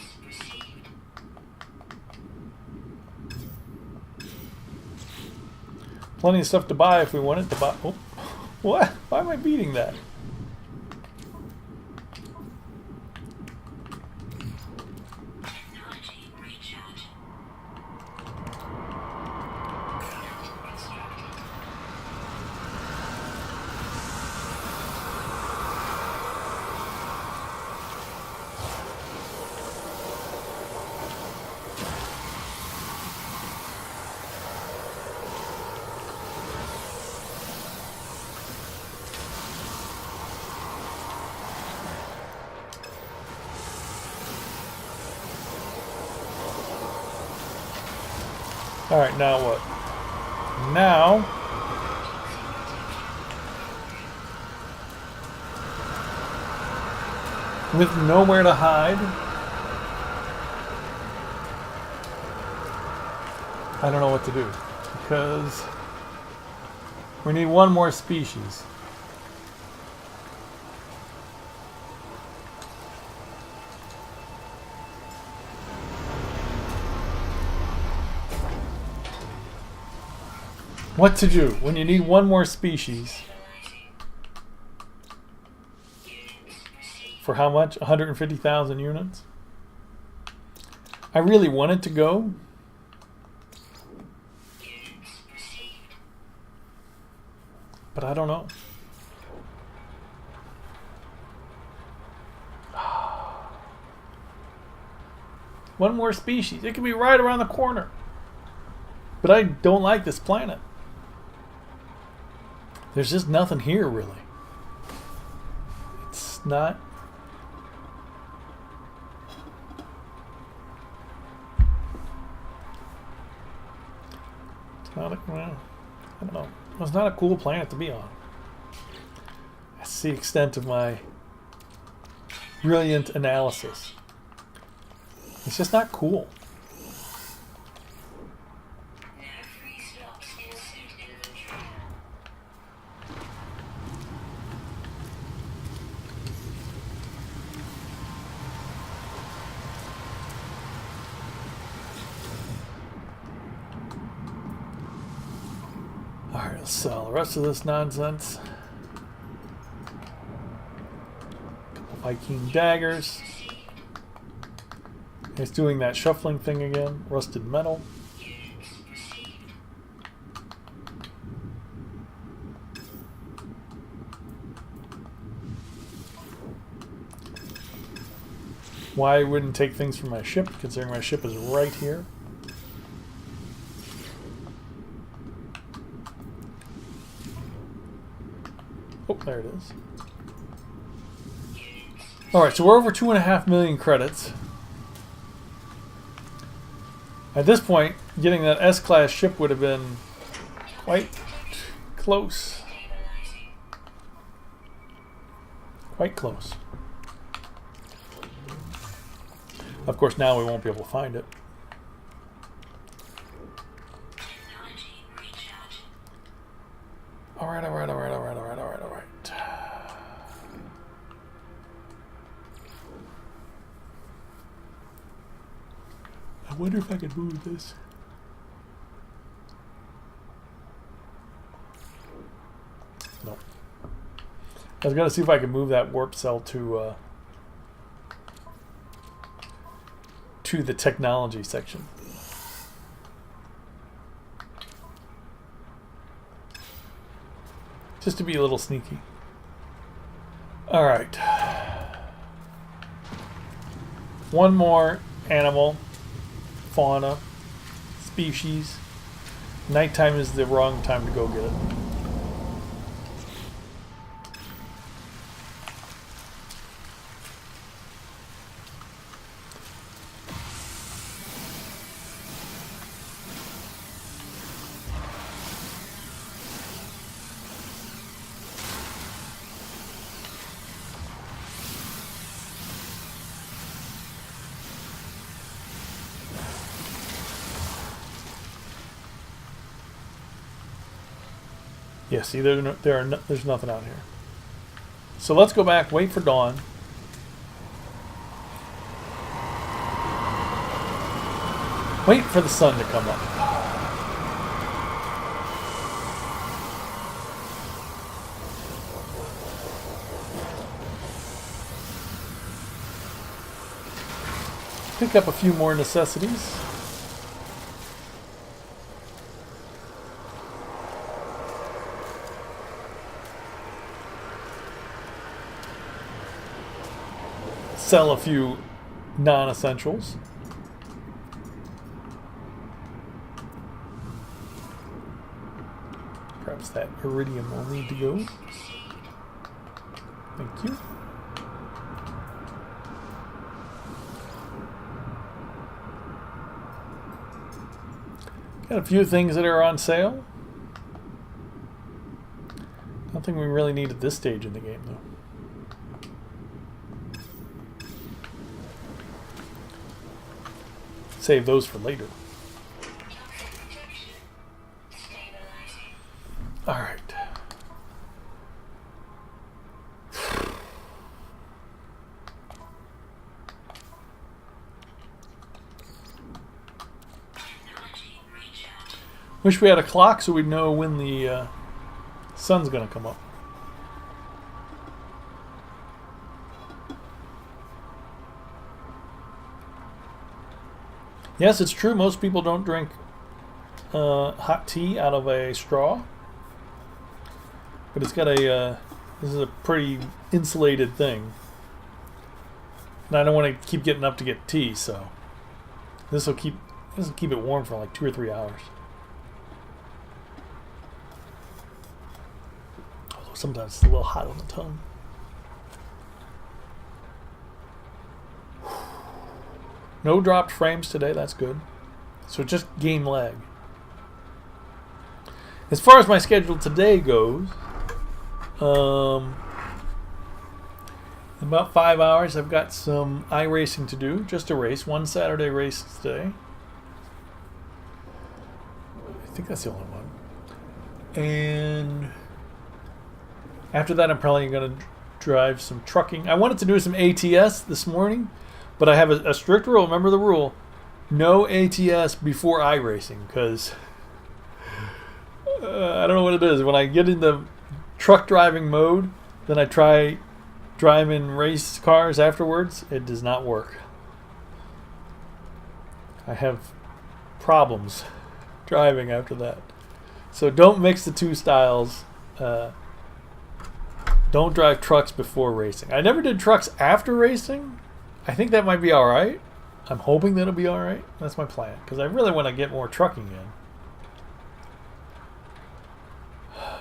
Plenty of stuff to buy if we wanted to buy. Oh, what? Why am I beating that? Alright, now what? Now... with nowhere to hide... I don't know what to do. Because... we need one more species. What to do when you need one more species? For how much? 150,000 units? I really wanted to go. But I don't know. One more species. It could be right around the corner. But I don't like this planet. There's just nothing here, really. It's not... It's not a... Well, I don't know. It's not a cool planet to be on. That's the extent of my brilliant analysis. It's just not cool. Alright, let's sell the rest of this nonsense. Couple Viking daggers. It's doing that shuffling thing again. Rusted metal. Why I wouldn't take things from my ship, considering my ship is right here. Oh, there it is. Alright, so we're over 2.5 million credits. At this point, getting that S-class ship would have been quite close. Quite close. Of course, now we won't be able to find it. Alright. I wonder if I could move this. Nope. I was gonna see if I could move that warp cell to the technology section. Just to be a little sneaky. Alright. One more animal, fauna, species. Nighttime is the wrong time to go get it. Yeah, see, there's nothing out here. So let's go back, wait for dawn. Wait for the sun to come up. Pick up a few more necessities. Sell a few non-essentials. Perhaps that iridium will need to go. Thank you. Got a few things that are on sale. Nothing we really need at this stage in the game, though. Save those for later. All right. Wish we had a clock so we'd know when the sun's going to come up. Yes, it's true. Most people don't drink hot tea out of a straw. But it's got a, this is a pretty insulated thing. And I don't want to keep getting up to get tea, so this will keep it warm for like 2 or 3 hours. Although sometimes it's a little hot on the tongue. No dropped frames today, that's good. So just game lag. As far as my schedule today goes, in about 5 hours I've got some iRacing to do, just a race, one Saturday race today. I think that's the only one. And after that I'm probably going to drive some trucking. I wanted to do some ATS this morning, but I have a strict rule. Remember the rule: no ATS before iRacing, because I don't know what it is. When I get in the truck driving mode, then I try driving race cars afterwards. It does not work. I have problems driving after that. So don't mix the two styles. Don't drive trucks before racing. I never did trucks after racing. I think that might be alright. I'm hoping that'll be alright. That's my plan, because I really want to get more trucking in.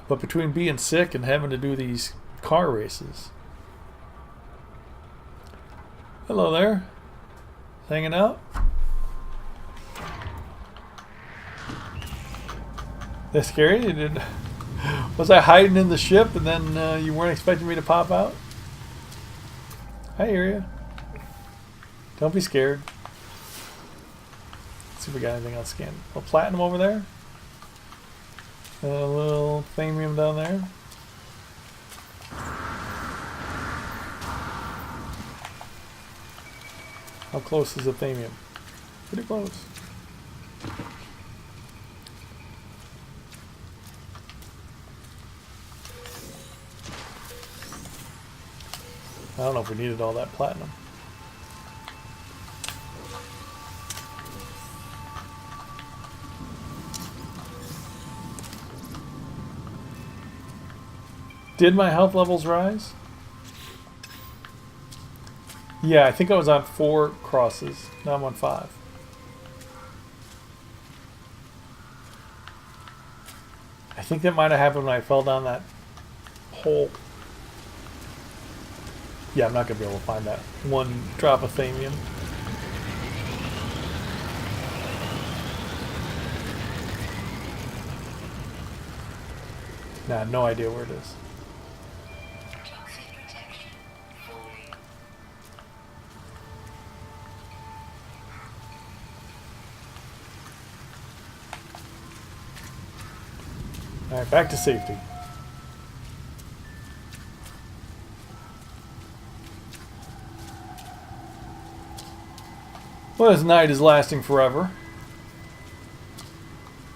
But between being sick and having to do these car races. Hello there. Hanging out? That's scary? You didn't... Was I hiding in the ship and then you weren't expecting me to pop out? I hear you. Don't be scared. Let's see if we got anything else scanned. A little platinum over there. A little thamium down there. How close is the thamium? Pretty close. I don't know if we needed all that platinum. Did my health levels rise? Yeah, I think I was on 4 crosses. Now I'm on 5. I think that might have happened when I fell down that hole. Yeah, I'm not going to be able to find that one drop of thamium. Nah, no idea where it is. Alright, back to safety. Well, this night is lasting forever.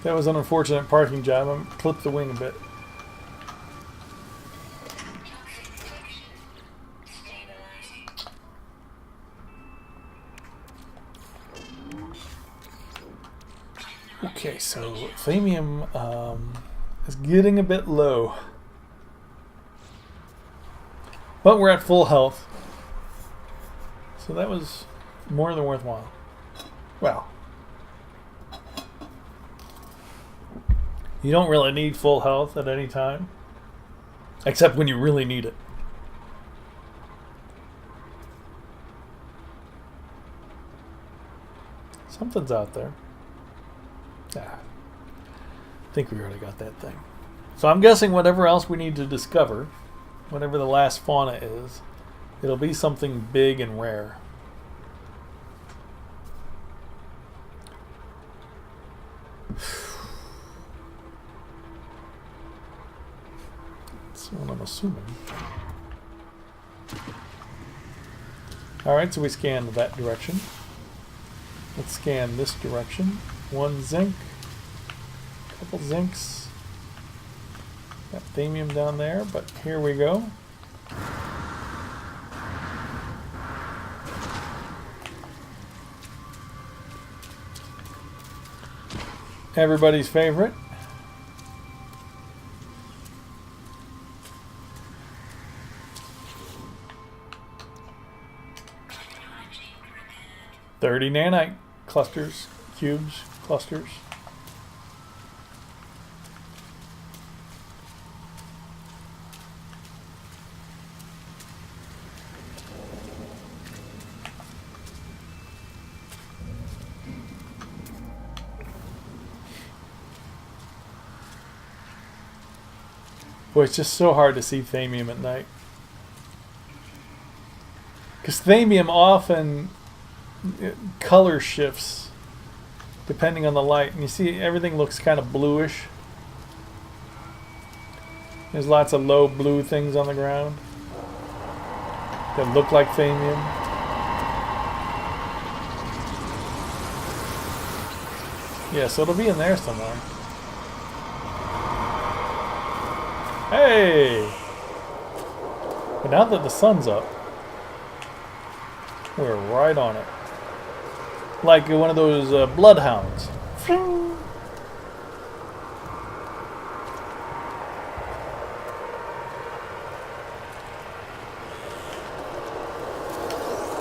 That was an unfortunate parking job. I'm clipped the wing a bit. Toxic detection. Stabilizing. Okay, so Thamium is getting a bit low. But we're at full health. So that was more than worthwhile. Well, you don't really need full health at any time. Except when you really need it. Something's out there. Ah, I think we already got that thing. So I'm guessing whatever else we need to discover, whatever the last fauna is, it'll be something big and rare. That's what I'm assuming. Alright, so we scanned that direction. Let's scan this direction. 1 zinc, couple zincs. Got thamium down there, but here we go. Everybody's favorite. Technology prepared. 30 nanite clusters, cubes, clusters. Boy, it's just so hard to see thamium at night. Because thamium often color shifts depending on the light. And you see everything looks kind of bluish. There's lots of low blue things on the ground that look like thamium. Yeah, so it'll be in there somewhere. Hey! But now that the sun's up, we're right on it. Like one of those bloodhounds.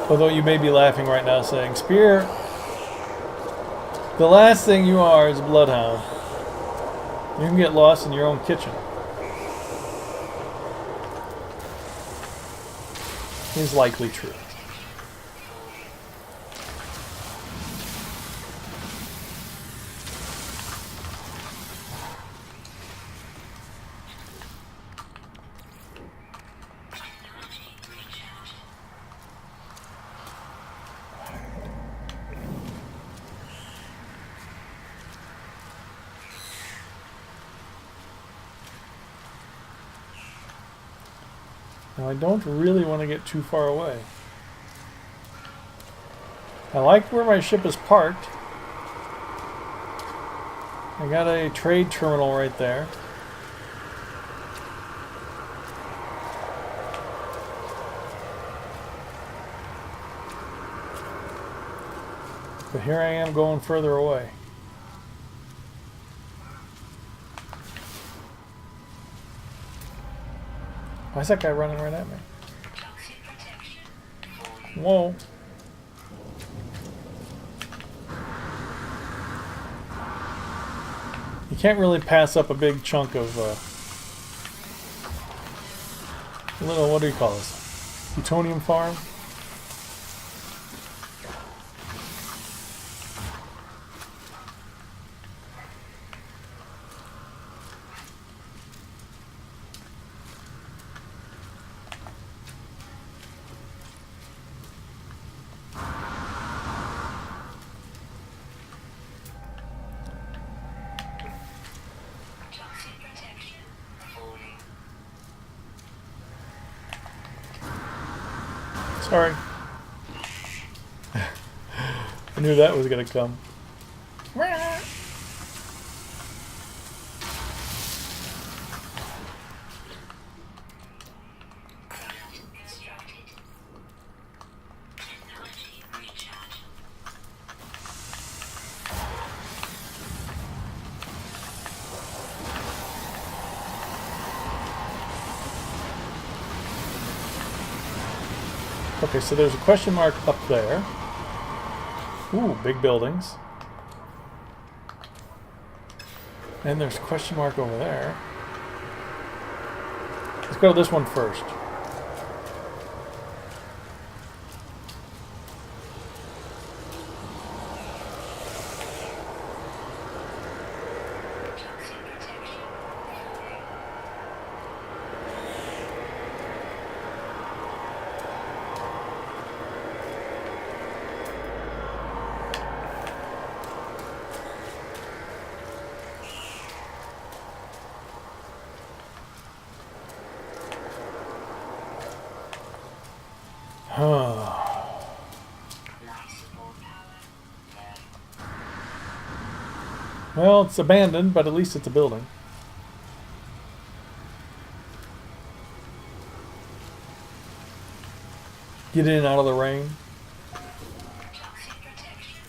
Although you may be laughing right now saying, Spear, the last thing you are is a bloodhound. You can get lost in your own kitchen. Is likely true. Technology recharged. Now I don't really want to get too far away. I like where my ship is parked. I got a trade terminal right there. But here I am going further away. Why's that guy running right at me? Toxic protection. Whoa. You can't really pass up a big chunk of little, what do you call this? Plutonium farm? Toxic protection. Falling. Sorry. I knew that was gonna come. Instructed. Technology recharge. Okay, so there's a question mark up there. Ooh, big buildings. And there's a question mark over there. Let's go to this one first. Toxic protection. Life support power. Well, it's abandoned, but at least it's a building. Get in and out of the rain. Toxic protection.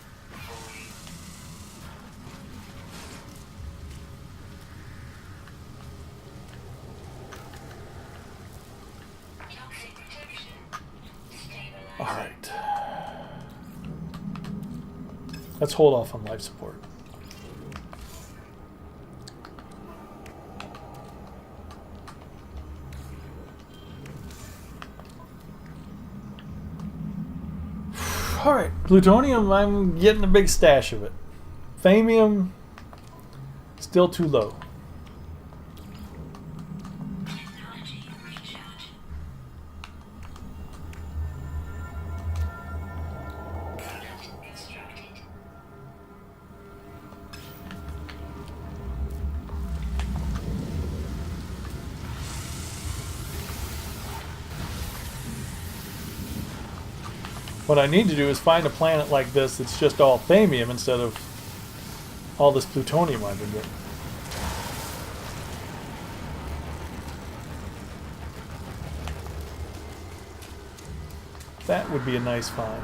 Toxic protection. Stabilizing. All right. Let's hold off on life support. All right, plutonium, I'm getting a big stash of it. Thamium, still too low. Technology recharge. Product instructed. What I need to do is find a planet like this that's just all thamium instead of all this plutonium I've been getting. That would be a nice find.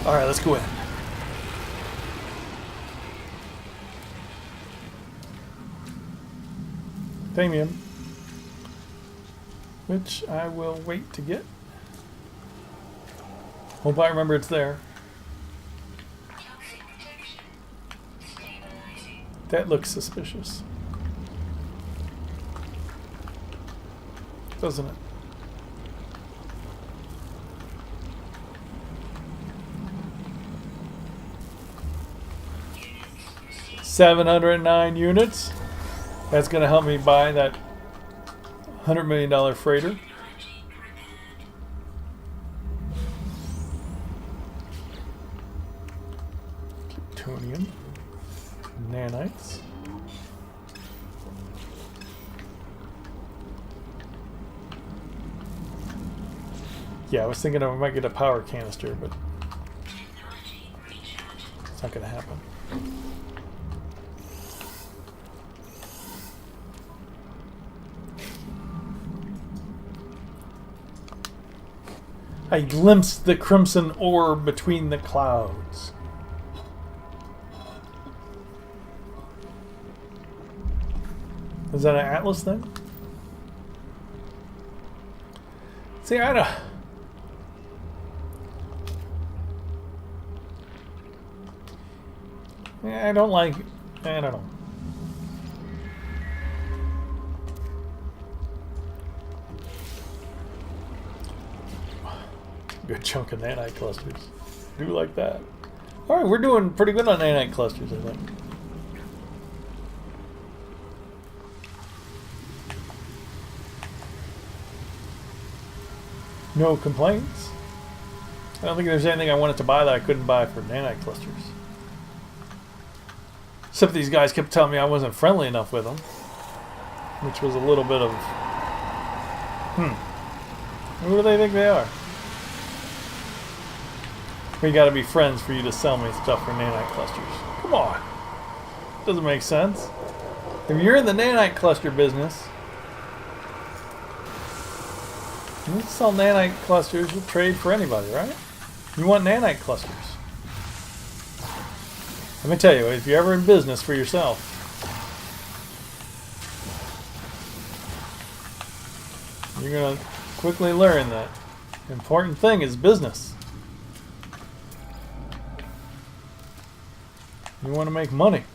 All right, let's go in. Thamium, which I will wait to get. Hope I remember it's there. Toxic protection. Stabilizing. That looks suspicious, doesn't it? Units received. 709 units. That's going to help me buy that $100 million freighter. Technology prepared. Plutonium. Nanites. Yeah, I was thinking I might get a power canister, but Technology recharge. it's not going to happen. I glimpsed the crimson orb between the clouds. Is that an Atlas thing? See, I don't like. I don't know. Good chunk of nanite clusters. Do like that. All right, we're doing pretty good on nanite clusters, I think. No complaints. I don't think there's anything I wanted to buy that I couldn't buy for nanite clusters. Except these guys kept telling me I wasn't friendly enough with them. Which was a little bit of... Who do they think they are? We gotta be friends for you to sell me stuff for nanite clusters. Come on. Doesn't make sense. If you're in the nanite cluster business, you sell nanite clusters, you'll trade for anybody, right? You want nanite clusters. Let me tell you, if you're ever in business for yourself, you're going to quickly learn that the important thing is business. You want to make money.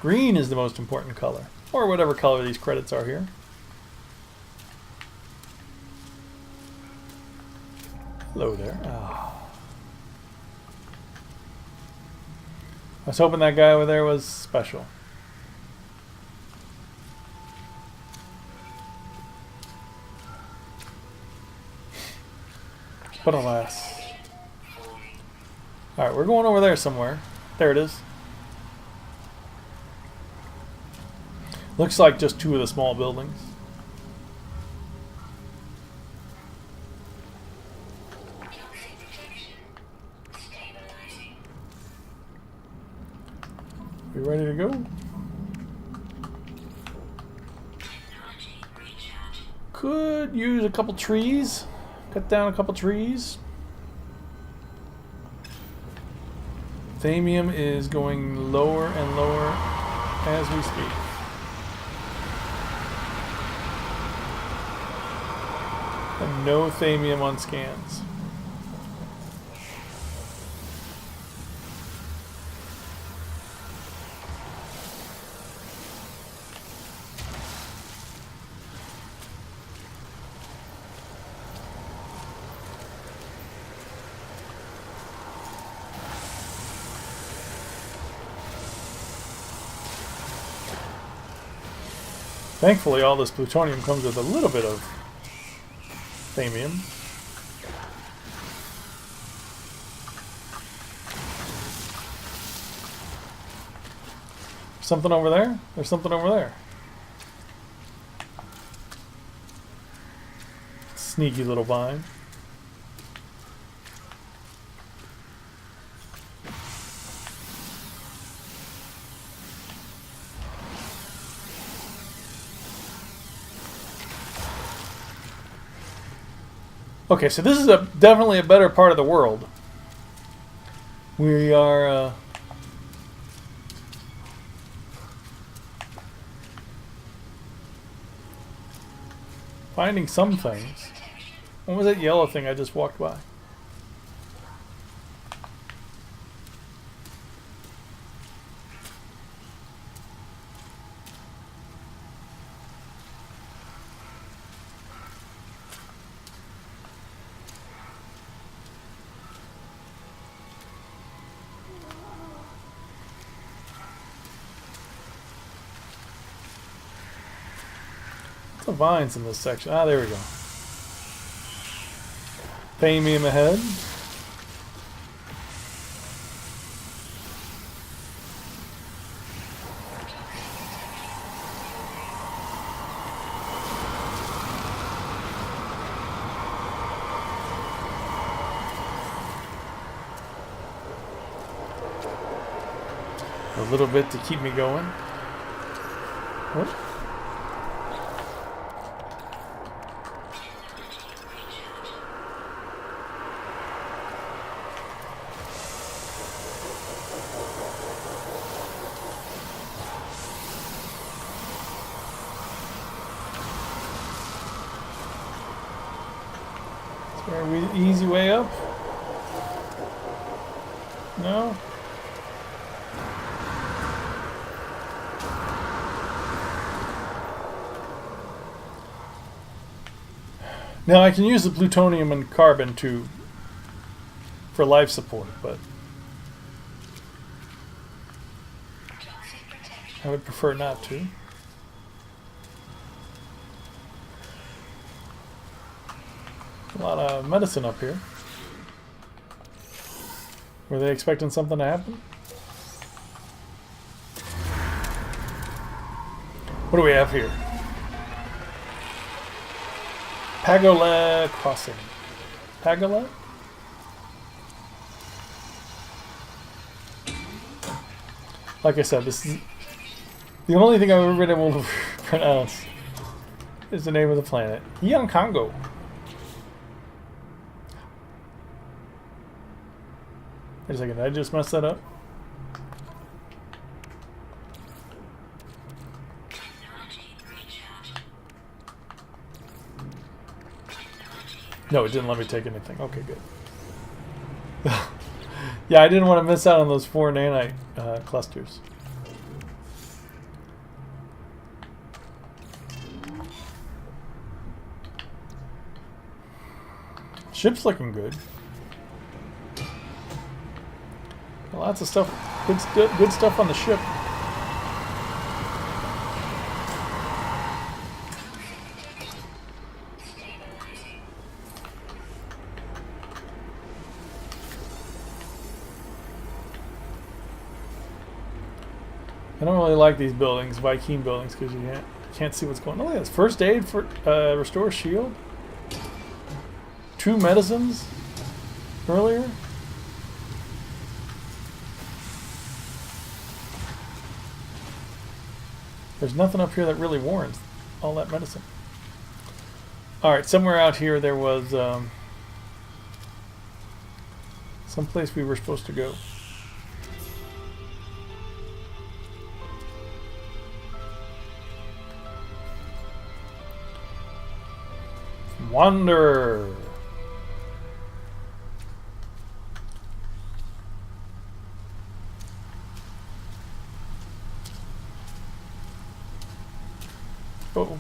Green is the most important color, or whatever color these credits are here. Hello there. Oh. I was hoping that guy over there was special. But alas. Alright, we're going over there somewhere. There it is. Looks like just two of the small buildings. We ready to go? Could use a couple trees. Cut down a couple trees. Thamium is going lower and lower as we speak. And no thamium on scans. Thankfully, all this plutonium comes with a little bit of thamium. Something over there? There's something over there. Sneaky little vine. Okay, so this is definitely a better part of the world. We are finding some things. What was that yellow thing I just walked by? The vines in this section. Ah, there we go. Thamium ahead. A little bit to keep me going. What? Easy way up? No? Now I can use the plutonium and carbon for life support, but I would prefer not to. A lot of medicine up here. Were they expecting something to happen? What do we have here? Pagola Crossing. Pagola? Like I said, this is the only thing I've ever been able to pronounce is the name of the planet. Young Congo. Wait a second, did I just mess that up? No, it didn't let me take anything. Okay, good. Yeah, I didn't want to miss out on those 4 nanite clusters. Ship's looking good. Lots of stuff, good stuff on the ship. I don't really like these buildings, Viking buildings, because you can't see what's going on. Oh, yeah, it's first aid for restore shield. 2 medicines earlier. There's nothing up here that really warrants all that medicine. Alright, somewhere out here there was some place we were supposed to go. Wander. Oh.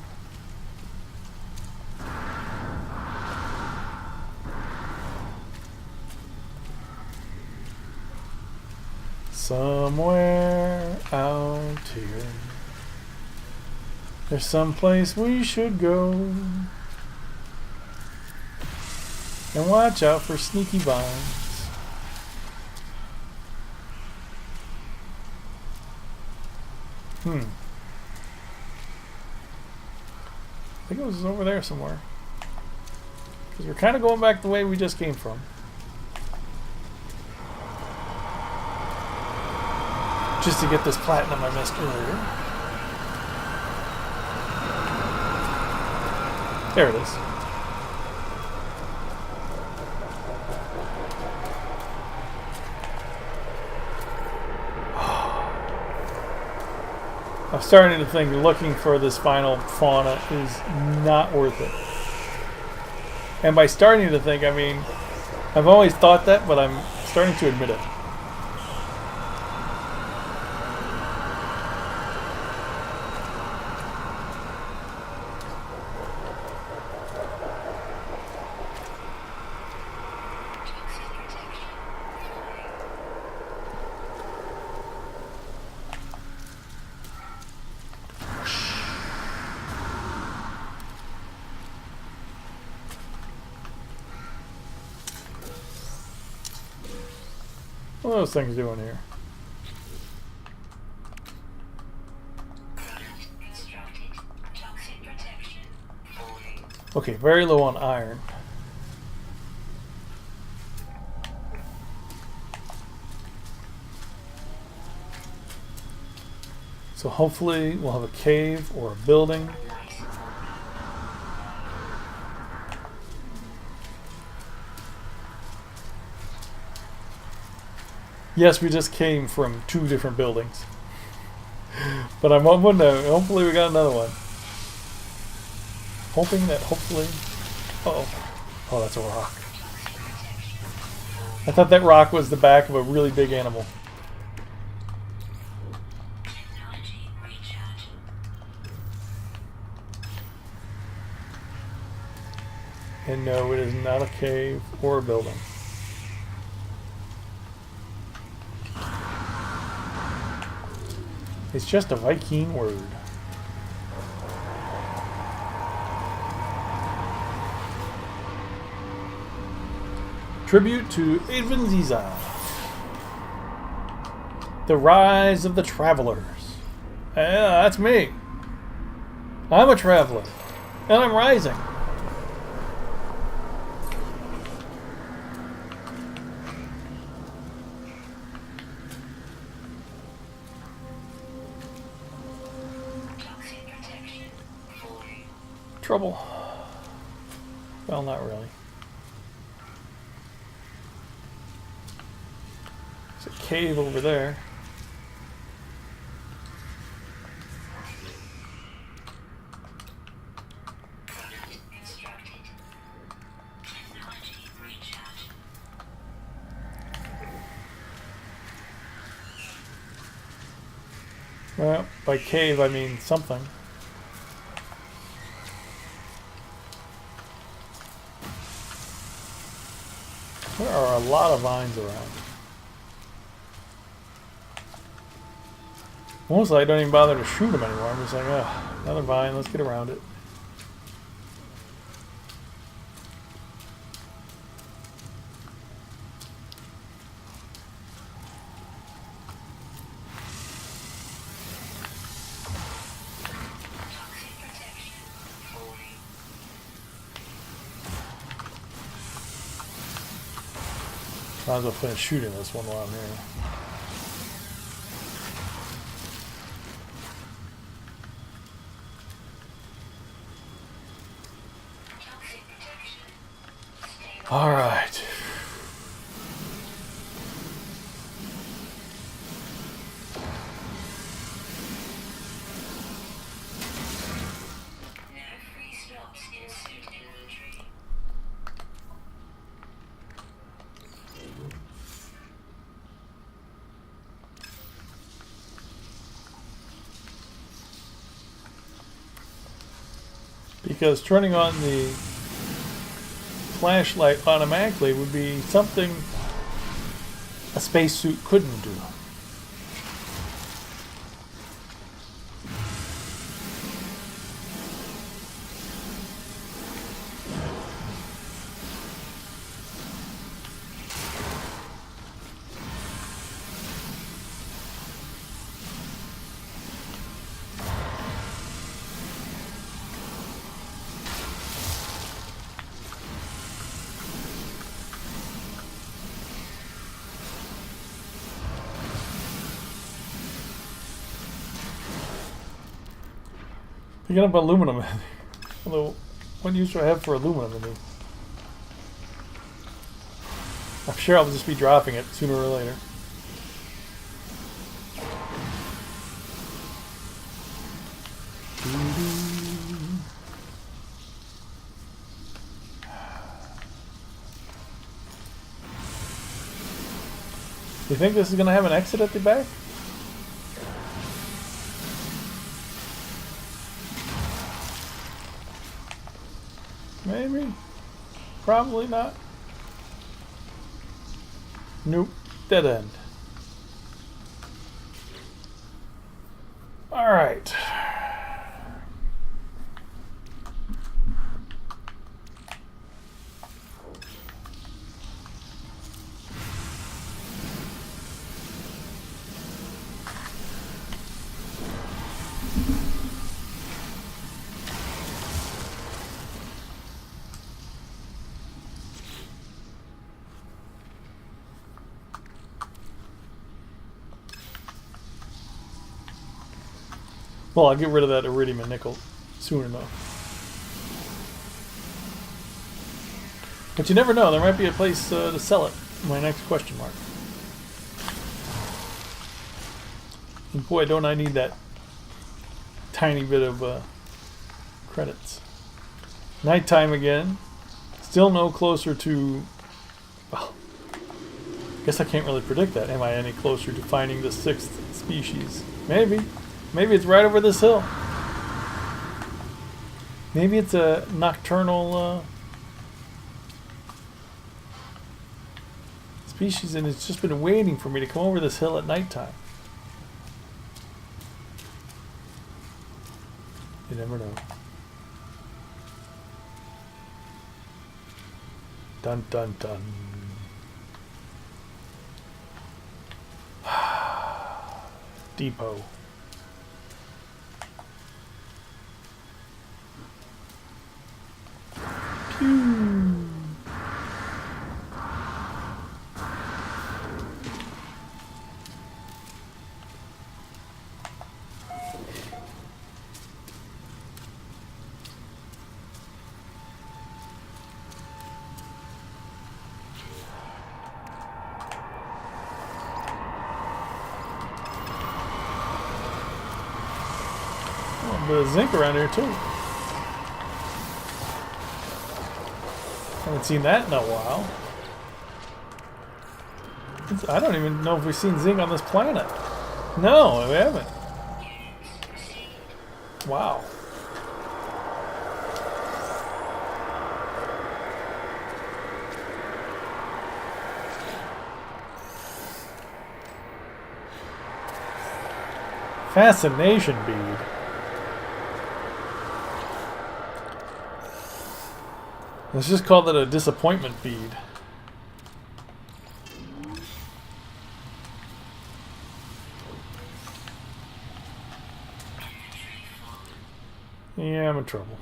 Somewhere out here, there's some place we should go. And watch out for sneaky vines. I think it was over there somewhere. Because we're kind of going back the way we just came from. Just to get this platinum I missed earlier. There it is. I'm starting to think looking for this final fauna is not worth it. And by starting to think, I mean, I've always thought that, but I'm starting to admit it. What are those things doing here? Okay, very low on iron. So hopefully we'll have a cave or a building. Yes, we just came from 2 different buildings. But I'm hoping to, hopefully we got another one. Hoping that hopefully... Uh-oh. Oh, that's a rock. I thought that rock was the back of a really big animal. And no, it is not a cave or a building. It's just a Viking word. Tribute to Edwin Ziza. The Rise of the Travelers. Yeah, that's me. I'm a traveler. And I'm rising. Toxic protection fully. Trouble. Well, not really. There's a cave over there. Product constructed. Technology reach out. Well, by cave I mean something. There are a lot of vines around. Almost like I don't even bother to shoot them anymore. I'm just like, oh, another vine, let's get around it. Toxic protection fully. Might as well finish shooting this one while I'm here. Toxic protection stable. All right. No free slots in suit inventory. Because turning on the flashlight automatically would be something a spacesuit couldn't do. Picking up aluminum. Although, what use do I have for aluminum in these? I'm sure I'll just be dropping it sooner or later. You think this is going to have an exit at the back? Maybe. Probably not. Nope. Dead end. Alright. Well, I'll get rid of that iridium and nickel soon enough. But you never know, there might be a place to sell it. My next question mark. And boy, don't I need that tiny bit of credits. Nighttime again. Still no closer to... Well, I guess I can't really predict that. Am I any closer to finding the sixth species? Maybe. Maybe it's right over this hill. Maybe it's a nocturnal species and it's just been waiting for me to come over this hill at nighttime. You never know. Dun dun dun. depot. Pew. A bit of zinc around here too. Haven't seen that in a while. I don't even know if we've seen zinc on this planet. No, we haven't. Wow. Fascination bead. Let's just call that a disappointment bead. Yeah, I'm in trouble.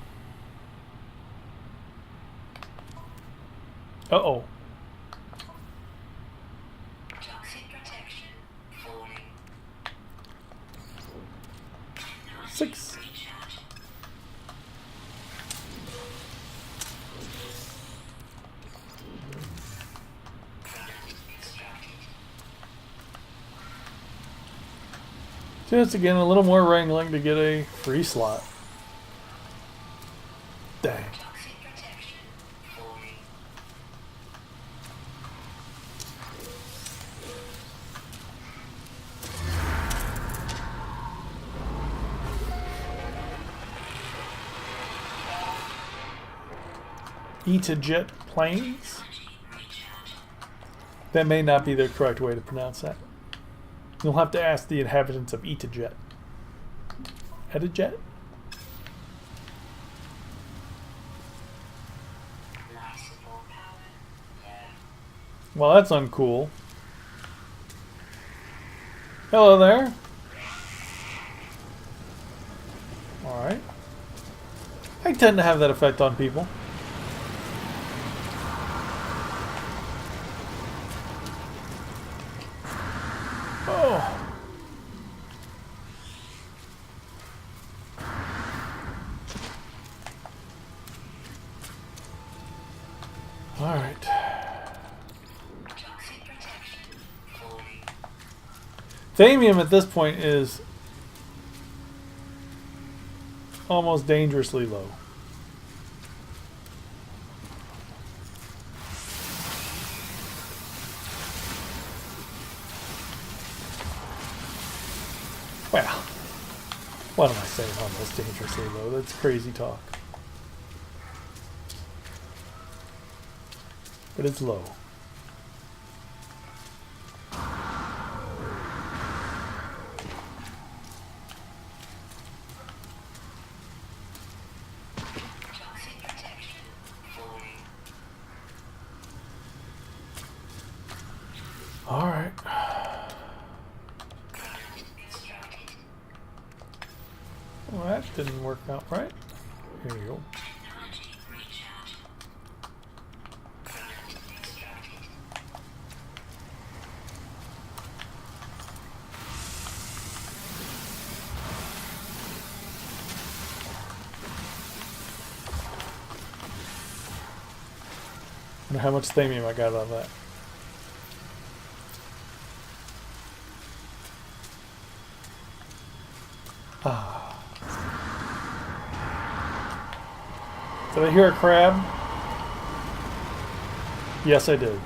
Uh-oh. Toxic protection falling. 6. Recharge. Product extracted. Just again, a little more wrangling to get a free slot. Dang. Toxic protection falling. Etajet planes? Recharge. That may not be the correct way to pronounce that. You'll have to ask the inhabitants of Etajet. Etajet? Life support power. Yeah. Well, that's uncool. Hello there. Alright. I tend to have that effect on people. Oh. Alright. Toxic protection falling. Thamium at this point is almost dangerously low. Well, what am I saying almost dangerously low? That's crazy talk. But it's low. Toxic protection falling. Alright. Product extracted. Well, that didn't work out right. Here we go. Technology recharge. Product extracted. Wonder how much thamium I got out of that. Ah. Did I hear a crab? Yes, I did.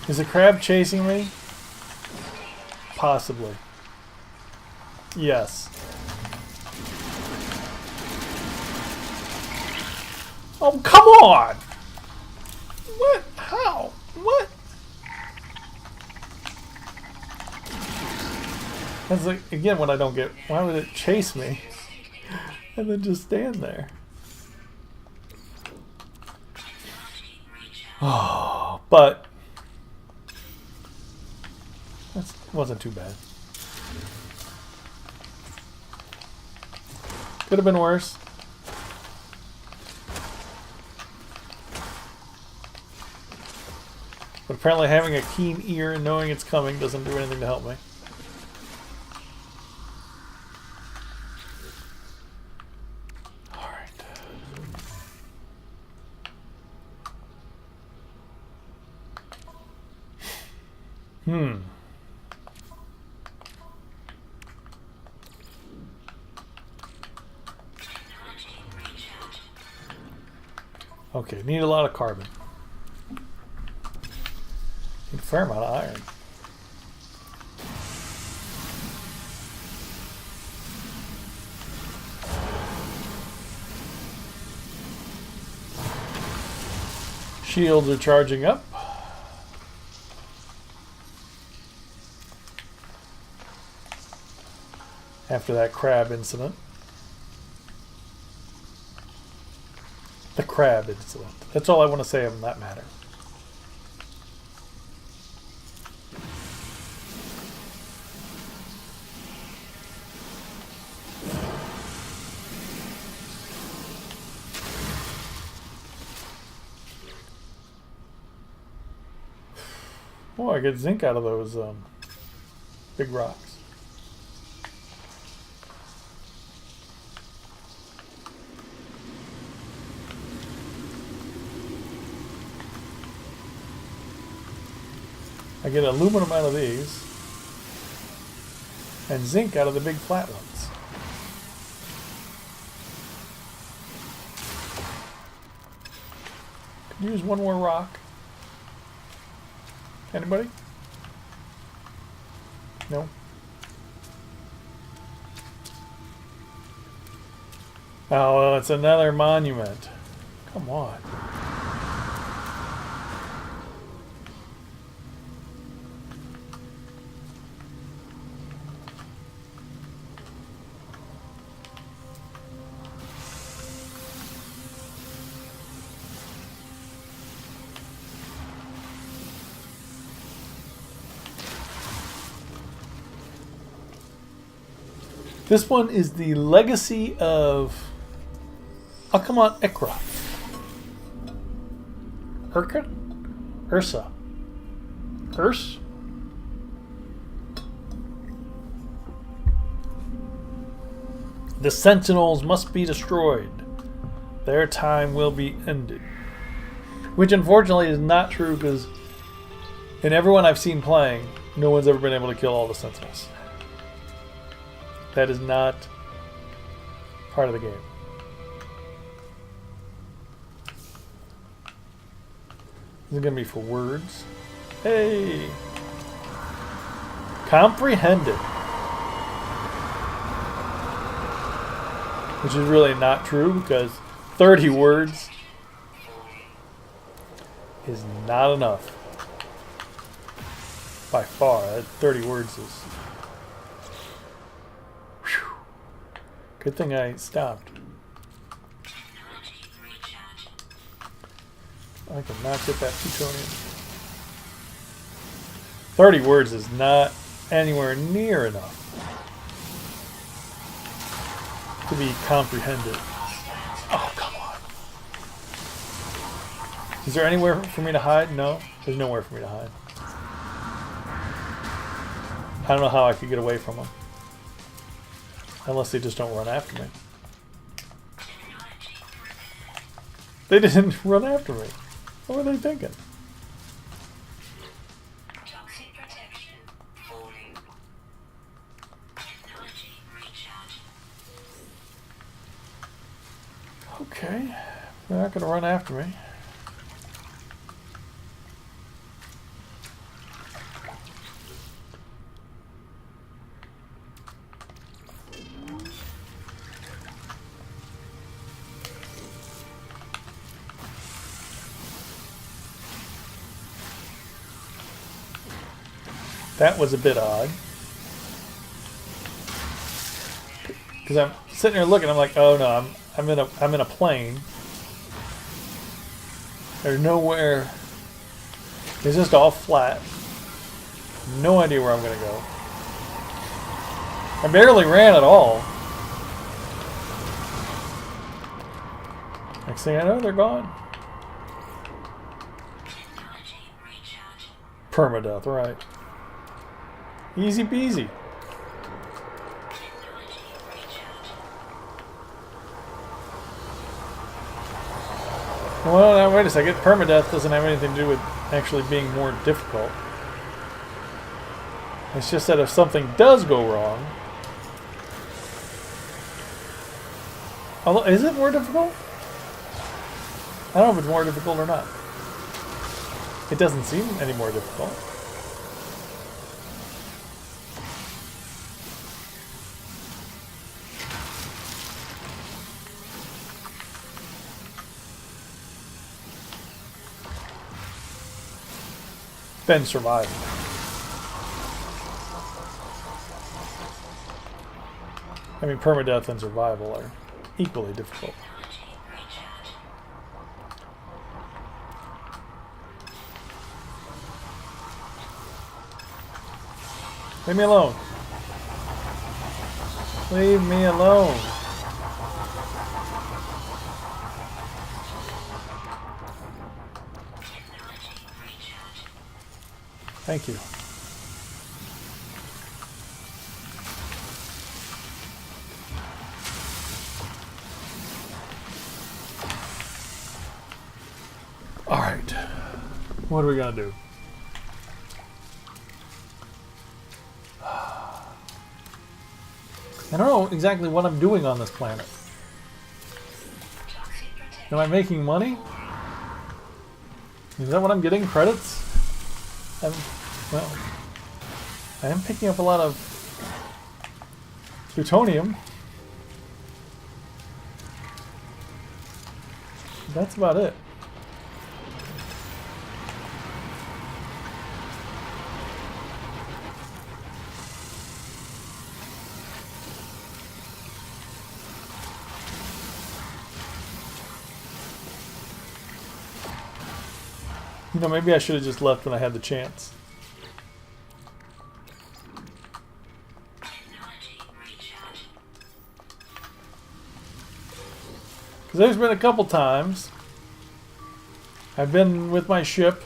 Is a crab chasing me? Possibly. Yes. Oh, come on! What? How? What? That's like, again, what I don't get. Why would it chase me and then just stand there? Oh, but Wasn't too bad. Could have been worse. But apparently having a keen ear and knowing it's coming doesn't do anything to help me. Alright. Okay, need a lot of carbon. Need a fair amount of iron. Shields are charging up. After that crab incident. The crab incident. That's all I want to say on that matter. Oh, I get zinc out of those big rocks. I get aluminum out of these, and zinc out of the big flat ones. Could use one more rock. Anybody? No? Oh, well, it's another monument. Come on. This one is the legacy of Akamot Ekra. Urka? Ursa. Urs? The Sentinels must be destroyed. Their time will be ended. Which unfortunately is not true because in everyone I've seen playing, no one's ever been able to kill all the Sentinels. That is not part of the game. This is going to be for words. Hey! Comprehended. Which is really not true because 30 words is not enough. By far, that 30 words is... Good thing I stopped. I cannot get that plutonium. 30 words is not anywhere near enough to be comprehended. Oh, come on. Is there anywhere for me to hide? No, there's nowhere for me to hide. I don't know how I could get away from them. Unless they just don't run after me. They didn't run after me. What were they thinking? Toxic protection falling. Technology recharge. Okay. They're not going to run after me. That was a bit odd. Because I'm sitting there looking, I'm like, oh no, I'm in a plane. There's nowhere. It's just all flat. No idea where I'm going to go. I barely ran at all. Next thing I know, they're gone. Permadeath, right. Easy peasy. Well, now wait a second. Permadeath doesn't have anything to do with actually being more difficult. It's just that if something does go wrong... Although, is it more difficult? I don't know if it's more difficult or not. It doesn't seem any more difficult. Then survive. I mean, permadeath and survival are equally difficult. Leave me alone. Leave me alone. Thank you. All right. What are we gonna do? I don't know exactly what I'm doing on this planet. Am I making money? Is that what I'm getting? Credits? Well, I am picking up a lot of plutonium. That's about it. You know, maybe I should have just left when I had the chance. Because there's been a couple times I've been with my ship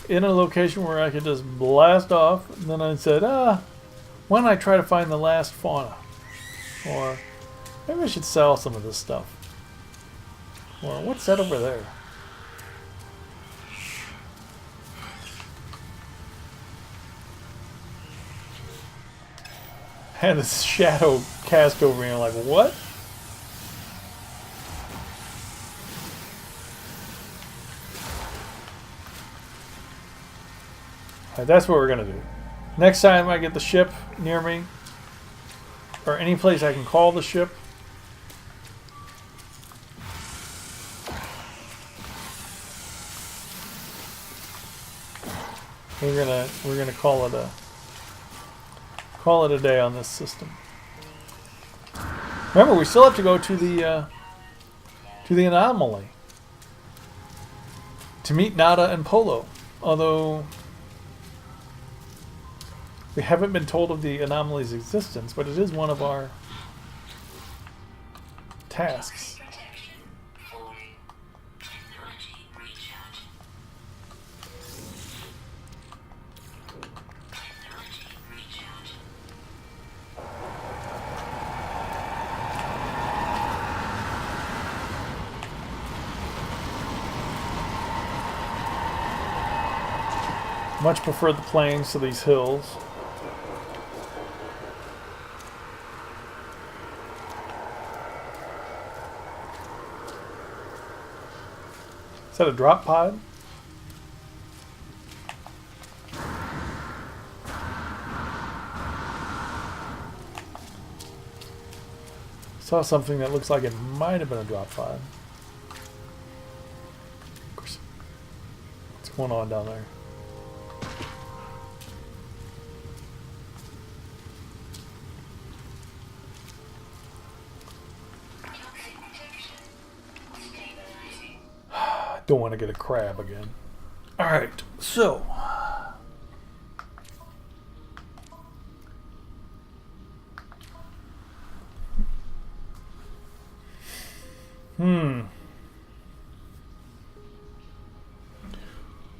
in a location where I could just blast off, and then I said, why don't I try to find the last fauna? Or maybe I should sell some of this stuff. Or what's that over there? Had this shadow cast over me, and I'm like, what? Alright, that's what we're gonna do. Next time I get the ship near me, or any place I can call the ship, we're gonna call it a day on this system. Remember, we still have to go to the anomaly to meet Nada and Polo. Although we haven't been told of the anomaly's existence, but it is one of our tasks. Much prefer the plains to these hills. Is that a drop pod? Saw something that looks like it might have been a drop pod. Of course. What's going on down there? Don't want to get a crab again. Alright, so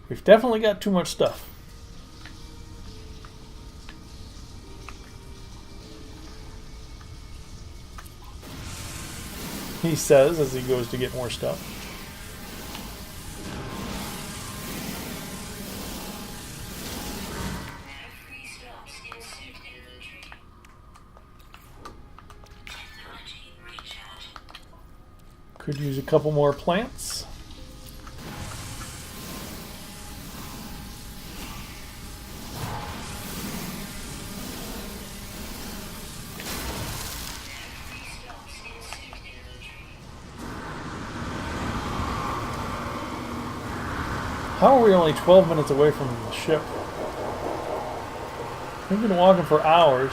We've definitely got too much stuff. He says as he goes to get more stuff. Free stops insert inventory. Technology recharge. Could use a couple more plants. Free stops insert inventory. How are we only 12 minutes away from the ship? We've been walking for hours.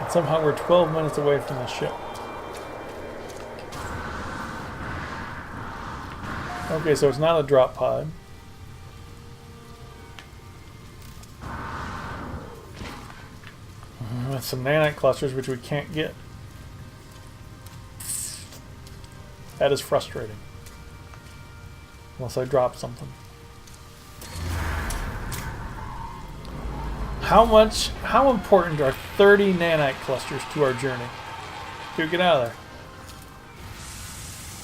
And somehow we're 12 minutes away from the ship. Okay, so it's not a drop pod. With some nanite clusters, which we can't get. That is frustrating. Unless I drop something. How important are 30 nanite clusters to our journey? Dude, get out of there.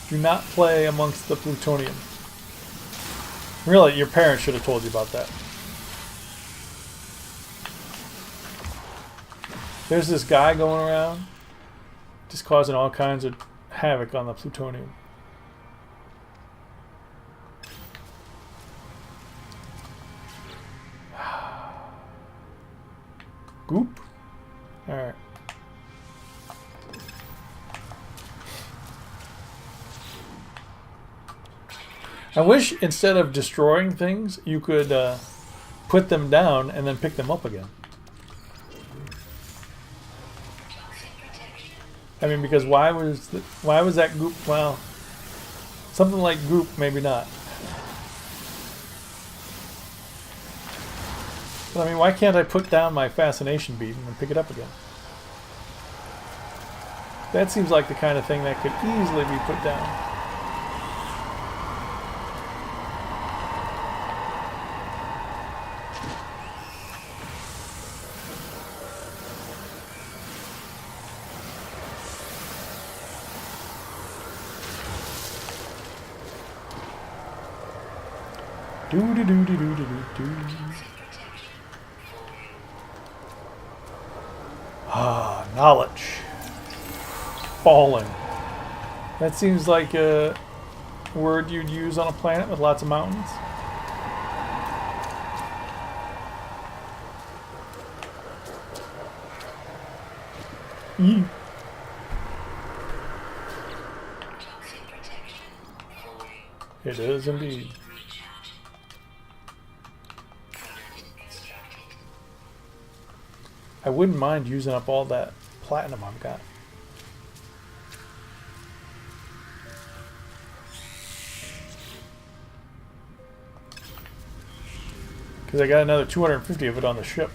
Do not play amongst the plutonium. Really, your parents should have told you about that. There's this guy going around just causing all kinds of havoc on the plutonium. Goop. Alright. I wish instead of destroying things, you could put them down and then pick them up again. I mean, because why was that goop? Well, something like goop, maybe not. But I mean, why can't I put down my fascination bead and then pick it up again? That seems like the kind of thing that could easily be put down. Ah, knowledge. Falling. That seems like a word you'd use on a planet with lots of mountains. It is indeed. I wouldn't mind using up all that platinum I've got. Because I got another 250 of it on the ship.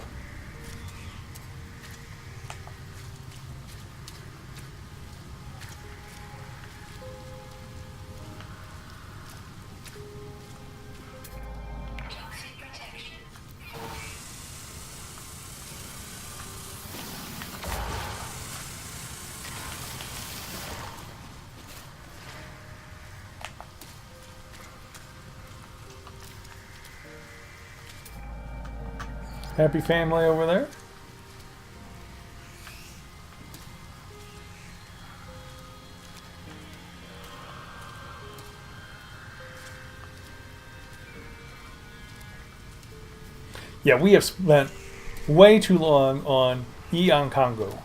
Happy family over there. Yeah, we have spent way too long on Eon Congo.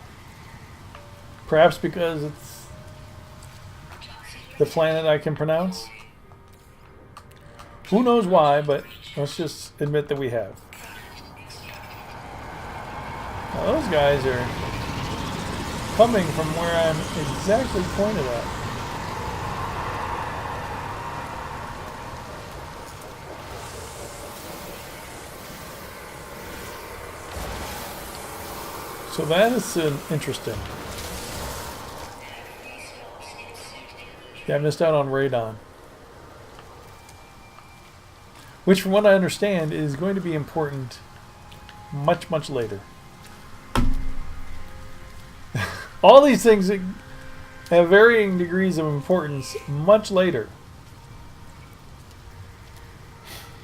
Perhaps because it's the planet I can pronounce. Who knows why, but let's just admit that we have. Now those guys are coming from where I'm exactly pointed at. So that is interesting. Yeah, I missed out on radon. Which, from what I understand, is going to be important much, much later. All these things have varying degrees of importance much later.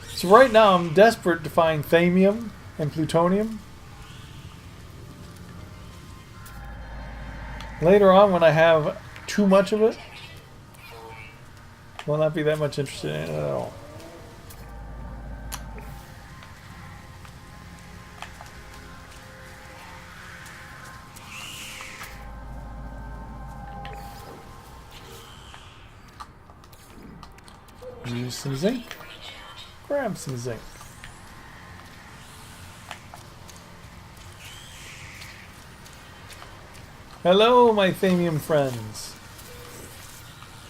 So right now I'm desperate to find thamium and plutonium. Later on, when I have too much of it, will not be that much interested in it at all. Use some zinc. Grab some zinc. Hello, my thamium friends.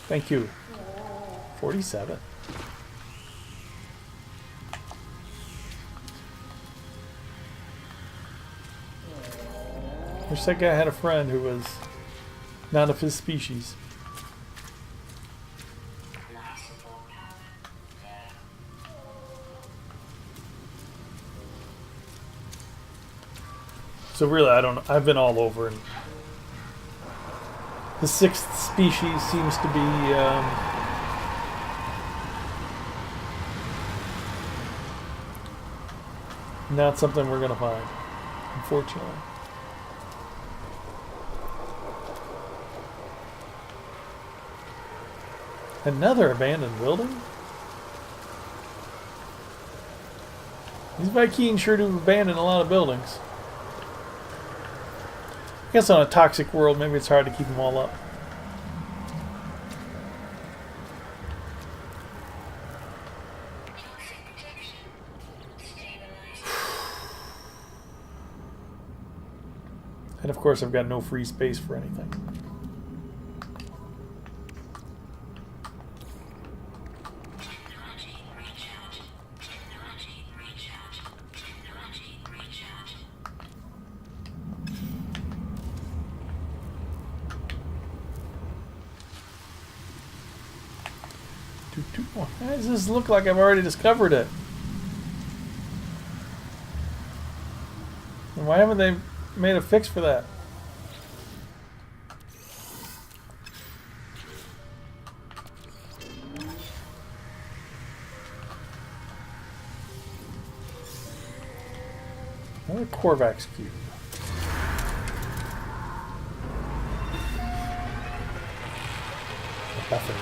Thank you. 47. Wish that guy had a friend who was not of his species. So really, I don't know. I've been all over, and the sixth species seems to be not something we're gonna find, unfortunately. Another abandoned building? These Vikings sure do abandon a lot of buildings. I guess on a toxic world, maybe it's hard to keep them all up. And of course, I've got no free space for anything. Why does this look like I've already discovered it? And why haven't they made a fix for that? Another Korvax cube. The buffers.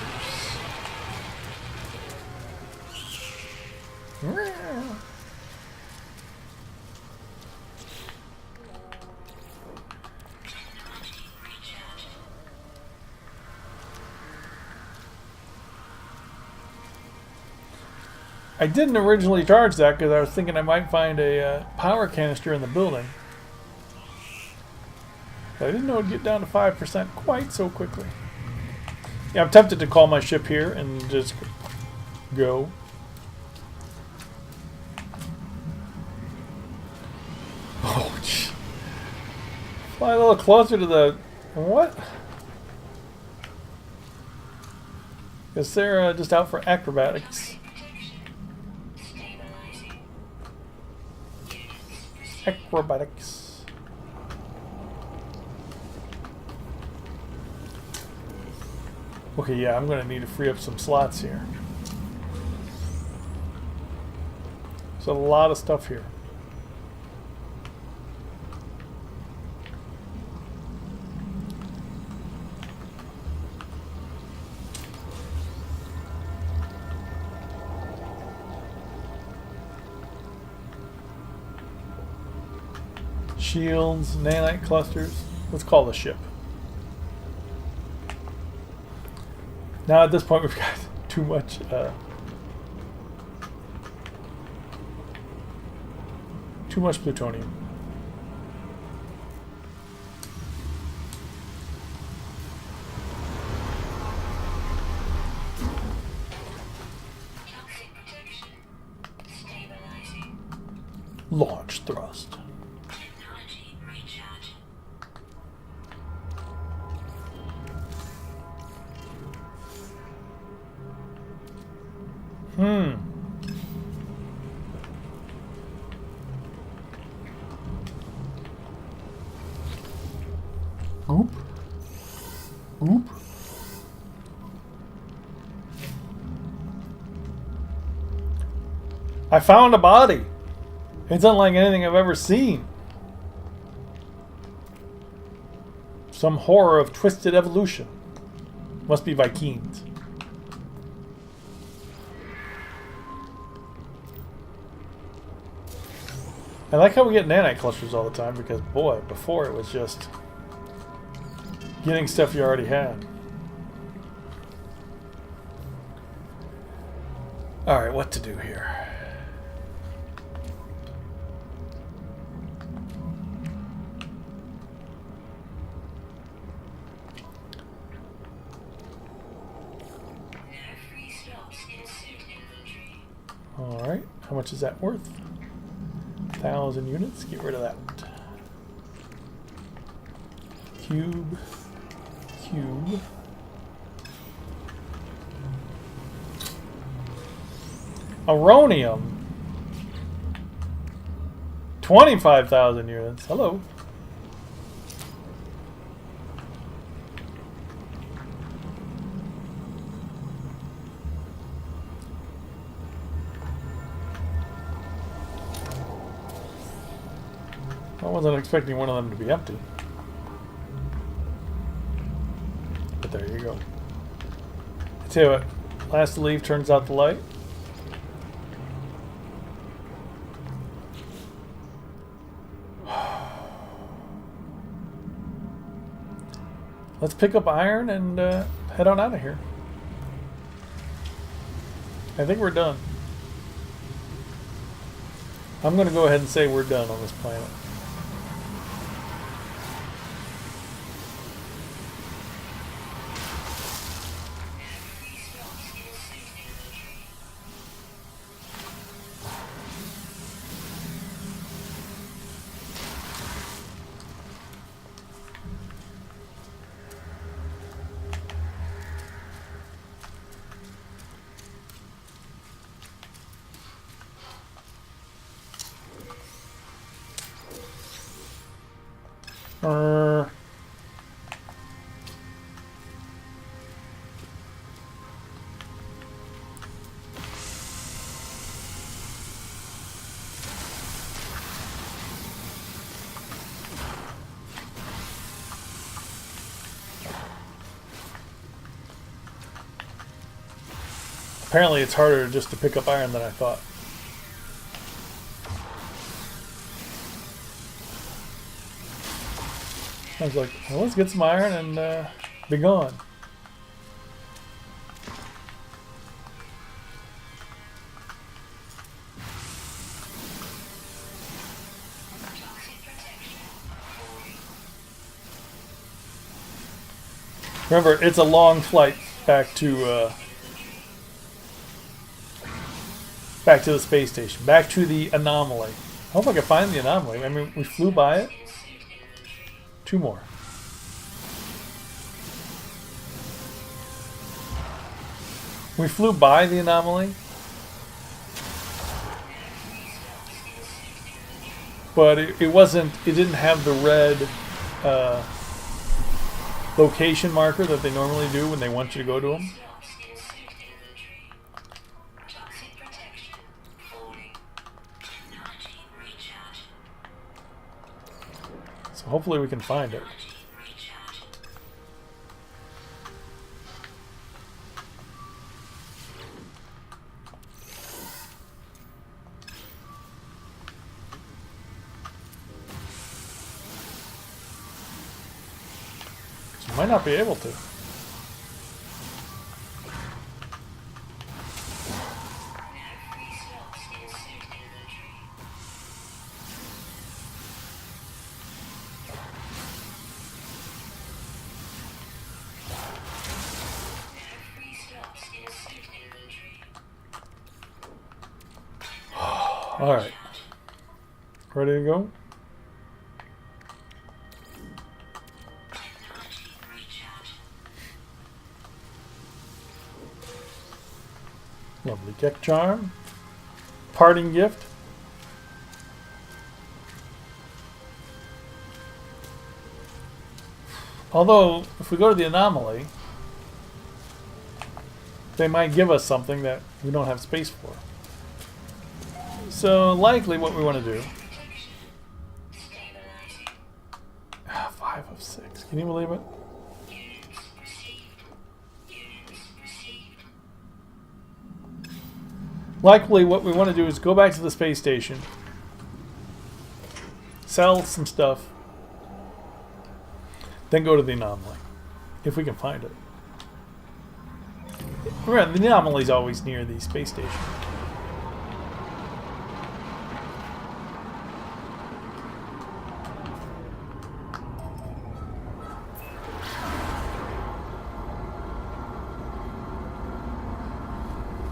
I didn't originally charge that because I was thinking I might find a power canister in the building. But I didn't know it'd get down to 5% quite so quickly. Yeah, I'm tempted to call my ship here and just go. Oh, geez. Fly a little closer to the... What? Because they're just out for acrobatics. Acrobatics. Okay, yeah, I'm going to need to free up some slots here. There's a lot of stuff here. Shields, nanite clusters. Let's call the ship. Now at this point we've got too much plutonium. Launch thrust. Oop. Oop. I found a body. It's unlike anything I've ever seen. Some horror of twisted evolution. Must be Vikings. I like how we get nanite clusters all the time because, boy, before it was just getting stuff you already had. Alright, what to do here? Alright, how much is that worth? 1,000 units. Get rid of that. Cube. Cube. Aronium. 25,000 units. Hello. I wasn't expecting one of them to be empty. But there you go. I tell you what, last to leave turns out the light. Let's pick up iron and head on out of here. I think we're done. I'm going to go ahead and say we're done on this planet. Apparently it's harder just to pick up iron than I thought. I was like, well, let's get some iron and be gone. Remember, it's a long flight back to the space station, back to the anomaly. I hope I can find the anomaly. I mean, we flew by it. 2 more. We flew by the anomaly, but it wasn't. It didn't have the red location marker that they normally do when they want you to go to them. So hopefully we can find it. You might not be able to. All right, ready to go? Lovely deck charm. Parting gift. Although, if we go to the anomaly, they might give us something that we don't have space for. So, likely what we want to do... 5 of 6. Can you believe it? Likely what we want to do is go back to the space station, sell some stuff, then go to the anomaly, if we can find it. Remember, the anomaly is always near the space station.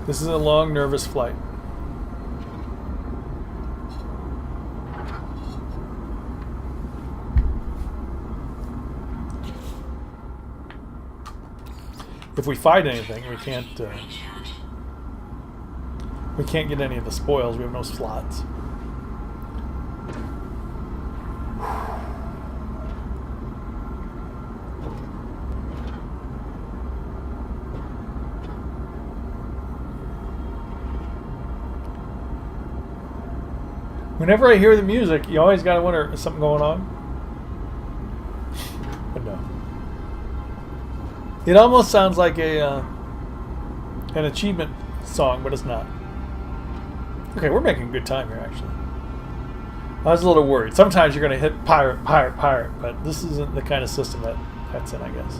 This is a long, nervous flight. If we find anything, we can't get any of the spoils. We have no slots. Whenever I hear the music, you always gotta wonder, is something going on? But no. It almost sounds like an achievement song, but it's not. Okay, we're making good time here, actually. I was a little worried. Sometimes you're gonna hit pirate, but this isn't the kind of system that's in, I guess.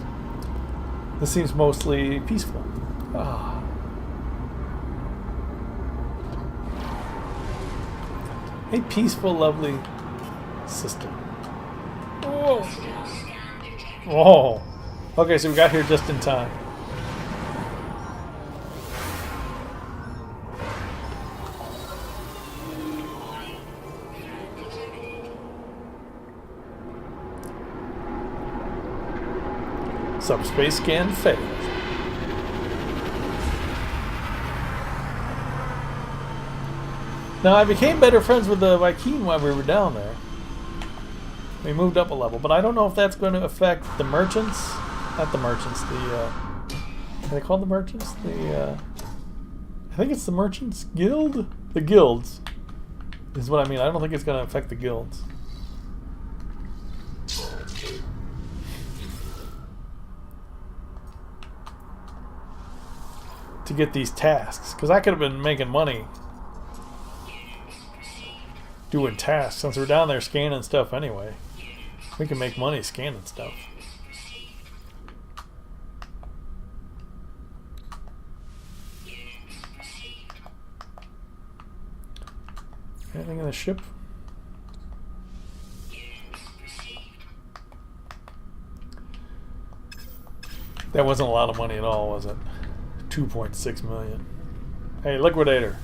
This seems mostly peaceful. Ah. A peaceful, lovely system. Whoa. Whoa. Okay, so we got here just in time. Subspace scan failed. Now, I became better friends with the Viking while we were down there. We moved up a level, but I don't know if that's going to affect the merchants. Not the merchants, are they called the merchants? I think it's the merchants guild? The guilds is what I mean. I don't think it's going to affect the guilds. To get these tasks, because I could have been making money doing tasks. Since we're down there scanning stuff anyway, we can make money scanning stuff. Anything in the ship? That wasn't a lot of money at all, was it? 2.6 million. Hey, Liquidator.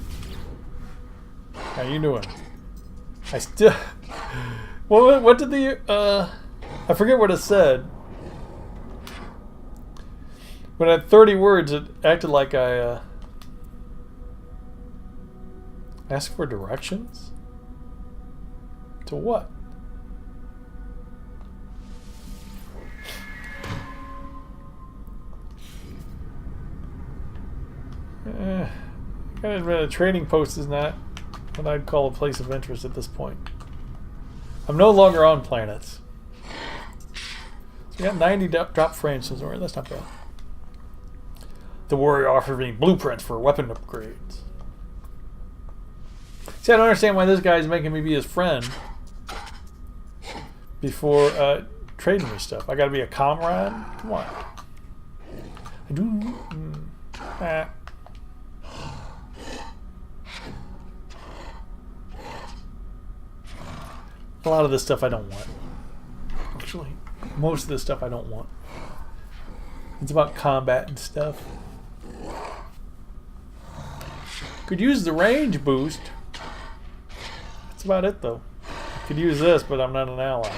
How you doing? I still... What did the... I forget what it said. But at 30 words, it acted like I... asked for directions? To what? Gotta admit, a trading post is not what I'd call a place of interest at this point. I'm no longer on planets. So we got 90 drop frames. Alright, that's not bad. The warrior offered me blueprints for weapon upgrades. See, I don't understand why this guy's making me be his friend before trading me stuff. I gotta be a comrade? Come on. I do... A lot of this stuff I don't want. Actually, most of this stuff I don't want. It's about combat and stuff. Could use the range boost. That's about it, though. Could use this, but I'm not an ally.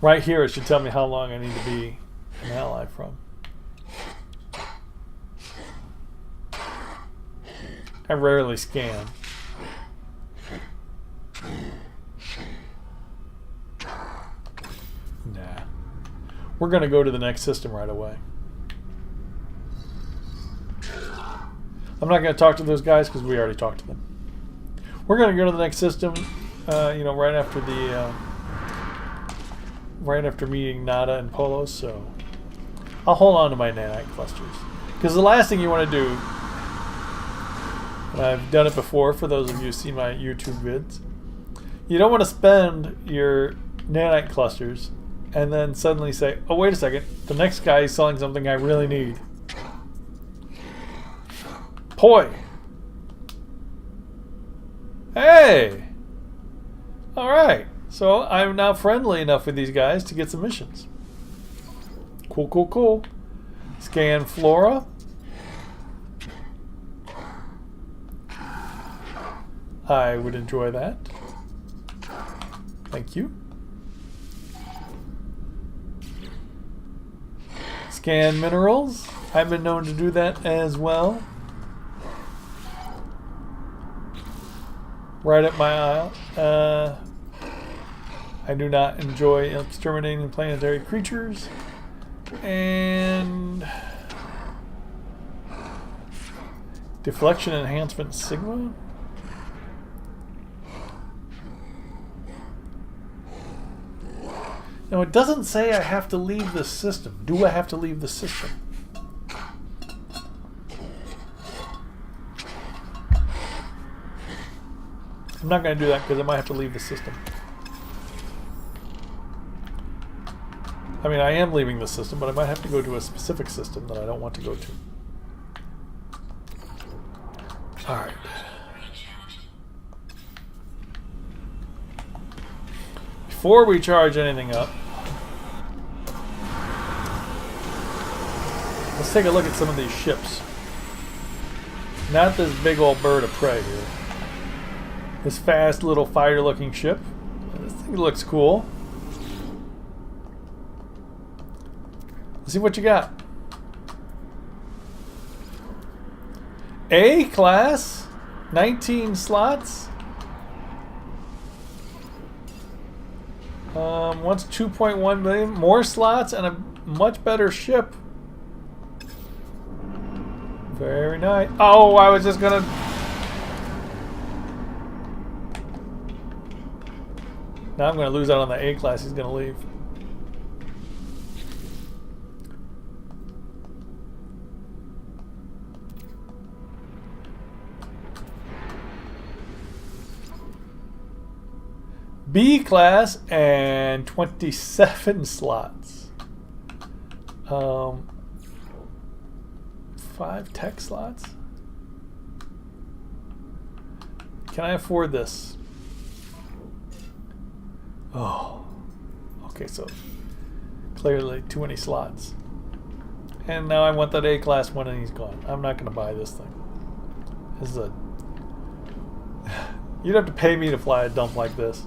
Right here, it should tell me how long I need to be an ally from. I rarely scan. we're going to go to the next system right away. I'm not going to talk to those guys because we already talked to them. We're going to go to the next system, you know, right after the right after meeting Nada and Polo. So I'll hold on to my nanite clusters because the last thing you want to do, and I've done it before for those of you who've seen my YouTube vids, you don't want to spend your nanite clusters and then suddenly say, oh, wait a second, the next guy is selling something I really need. Poi! Hey! Alright, so I'm now friendly enough with these guys to get some missions. Cool, cool, cool. Scan flora. I would enjoy that. Thank you. Scan minerals. I've been known to do that as well. Right up my aisle. I do not enjoy exterminating planetary creatures. And deflection enhancement sigma. Now it doesn't say I have to leave the system. Do I have to leave the system? I'm not going to do that because I might have to leave the system. I mean, I am leaving the system, but I might have to go to a specific system that I don't want to go to. Alright. Before we charge anything up, let's take a look at some of these ships. Not this big old bird of prey here. This fast little fighter looking ship. This thing looks cool. Let's see what you got. A class, 19 slots. Wants 2.1 million more slots and a much better ship. Very nice. Oh, I was just gonna. Now I'm gonna lose out on the A class. He's gonna leave. B class and 27 slots. 5 tech slots. Can I afford this? Oh. Okay, so clearly too many slots. And now I want that A class one and he's gone. I'm not gonna buy this thing. This is a you'd have to pay me to fly a dump like this.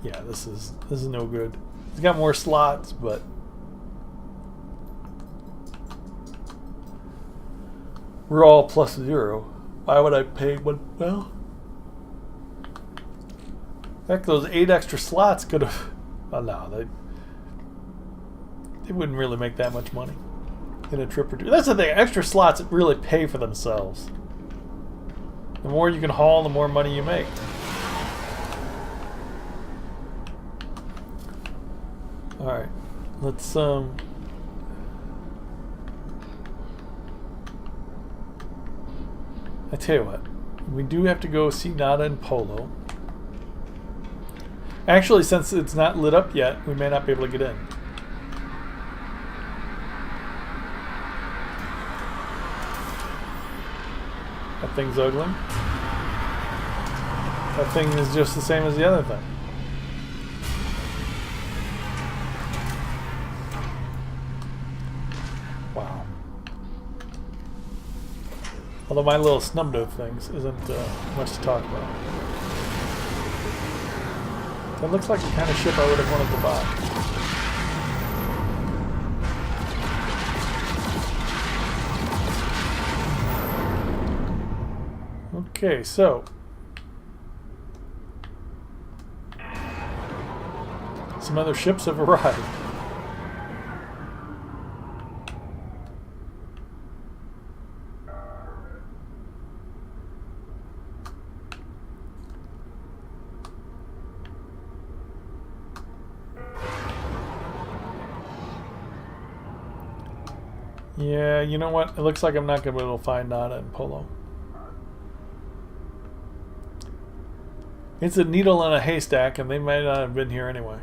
Yeah, this is no good. It's got more slots, but we're all +0. Why would I pay one? Well, heck, those 8 extra slots could have. Oh no, they wouldn't really make that much money in a trip or two. That's the thing. Extra slots really pay for themselves. The more you can haul, the more money you make. Alright, let's I tell you what, we do have to go see Nada and Polo. Actually, since it's not lit up yet, we may not be able to get in. That thing's ugly. That thing is just the same as the other thing. Although my little snubdove things isn't much to talk about. That looks like the kind of ship I would have wanted to buy. Okay, so some other ships have arrived. Yeah, you know what? It looks like I'm not going to be able to find Nada and Polo. It's a needle in a haystack, and they might not have been here anyway.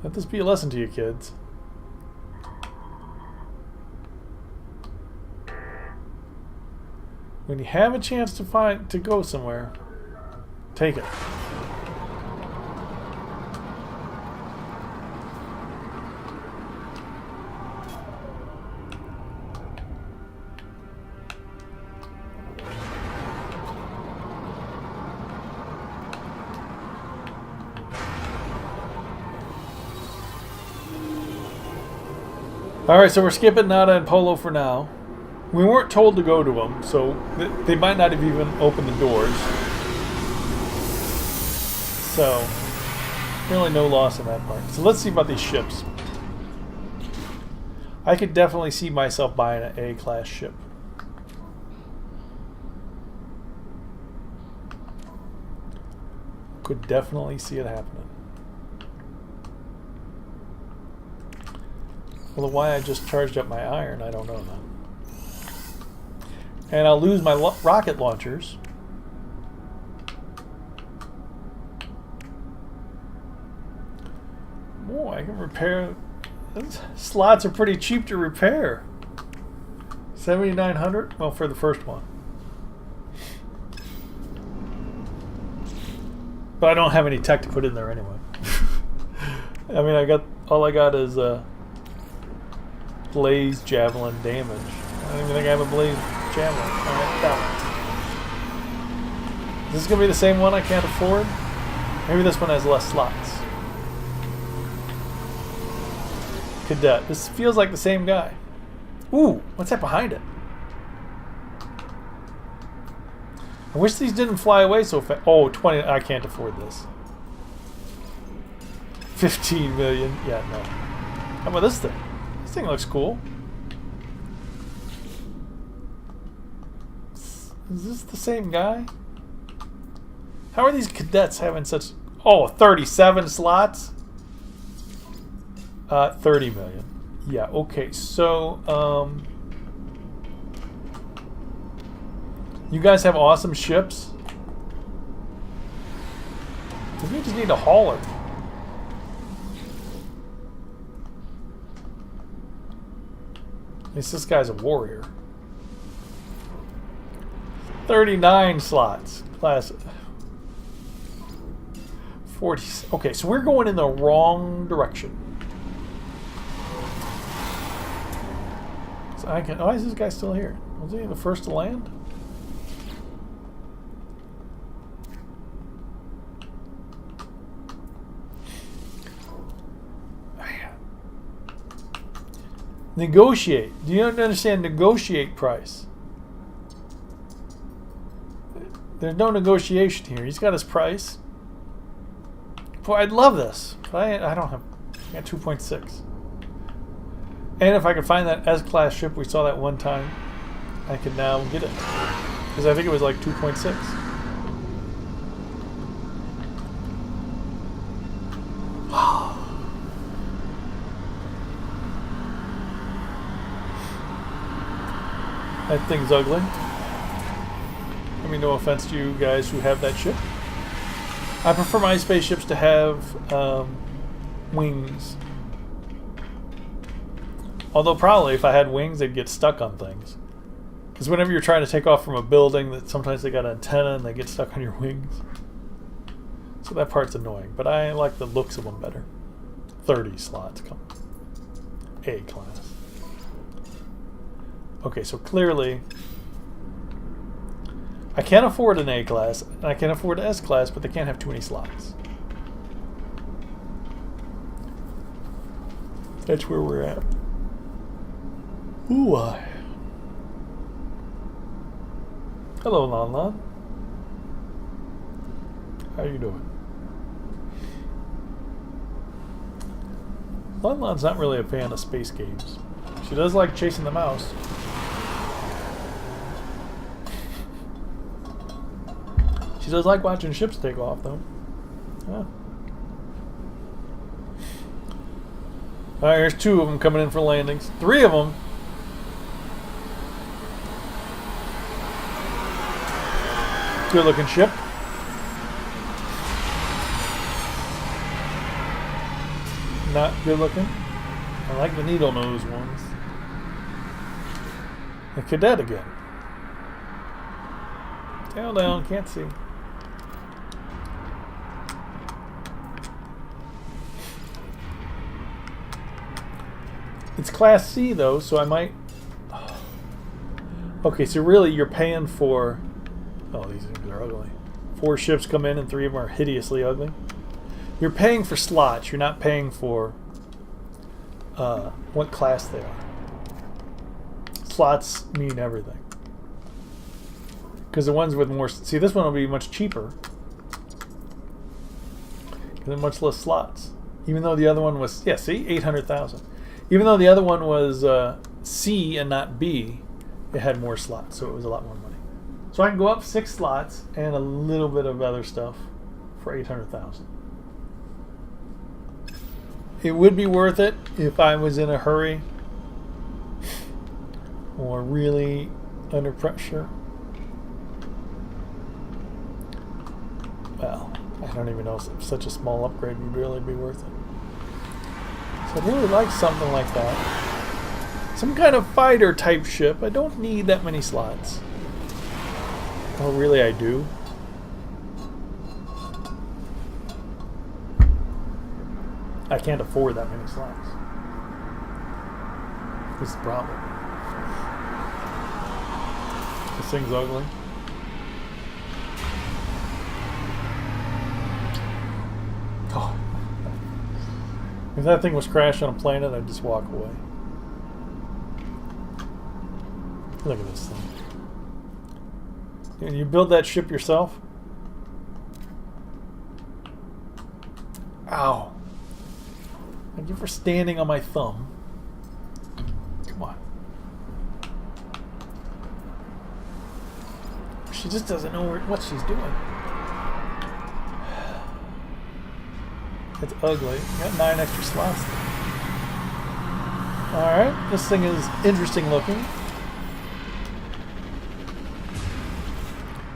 Let this be a lesson to you, kids. When you have a chance to go somewhere, take it. Alright, so we're skipping Nada and Polo for now. We weren't told to go to them, so they might not have even opened the doors. So, really no loss in that part. So let's see about these ships. I could definitely see myself buying an A-class ship. Could definitely see it happening. Well, why I just charged up my iron, I don't know now. And I'll lose my rocket launchers. Oh, I can repair. Those slots are pretty cheap to repair. 7,900? Well, for the first one. But I don't have any tech to put in there anyway. I mean, all I got is blaze javelin damage. I don't even think I have a blaze javelin. Alright, that one. Is this gonna be the same one I can't afford? Maybe this one has less slots. Cadet. This feels like the same guy. Ooh, what's that behind it? I wish these didn't fly away so fast. Oh, 20. I can't afford this. 15 million. Yeah, no. How about this thing? This thing looks cool. Is this the same guy? How are these cadets having such... Oh, 37 slots? 30 million. Yeah, okay. So, you guys have awesome ships. We just need a hauler. At least this guy's a warrior. 39 slots. Class 40. Okay, so we're going in the wrong direction. So why is this guy still here? Was he the first to land? Negotiate. Do you understand negotiate price? There's no negotiation here. He's got his price. Boy, I'd love this. But I don't have... I got 2.6. And if I could find that S-class ship we saw that one time, I could now get it. Because I think it was like 2.6. That thing's ugly. I mean, no offense to you guys who have that ship. I prefer my spaceships to have wings. Although probably if I had wings, they'd get stuck on things. Because whenever you're trying to take off from a building, that sometimes they got an antenna and they get stuck on your wings. So that part's annoying. But I like the looks of them better. 30 slots. Come on. A-class. Okay, so clearly I can't afford an A-class and I can't afford an S-class, but they can't have too many slots. That's where we're at. Ooh, Hello, Lon Lon. How you doing? Lon Lon's not really a fan of space games. She does like chasing the mouse. She does like watching ships take off, though. Yeah. Alright, here's 2 of them coming in for landings. 3 of them. Good looking ship. Not good looking. I like the needle nose ones. The cadet again. Tail down, can't see. It's Class C though, so I might... Okay, so really you're paying for... Oh, these things are ugly. 4 ships come in and 3 of them are hideously ugly. You're paying for slots, you're not paying for what class they are. Slots mean everything. Because the ones with more... See, this one will be much cheaper. Because there are much less slots. Even though the other one was... Yeah, see? 800,000. Even though the other one was C and not B, it had more slots, so it was a lot more money. So I can go up 6 slots and a little bit of other stuff for 800,000. It would be worth it if I was in a hurry or really under pressure. Well, I don't even know if such a small upgrade would really be worth it. So I'd really like something like that. Some kind of fighter type ship. I don't need that many slots. Oh, really I do? I can't afford that many slots. This is the problem. This thing's ugly. Oh. If that thing was crashed on a planet, I'd just walk away. Look at this thing. Can you build that ship yourself? Ow. Thank you for standing on my thumb. Come on. She just doesn't know what she's doing. It's ugly. Got 9 extra slots there. Alright, this thing is interesting looking.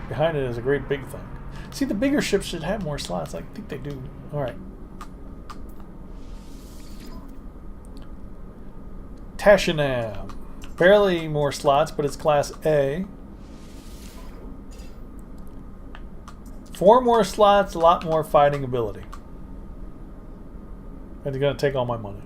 Behind it is a great big thing. See, the bigger ships should have more slots. I think they do. Alright. Tashinam. Barely more slots, but it's Class A. 4 more slots, a lot more fighting ability. And it's going to take all my money.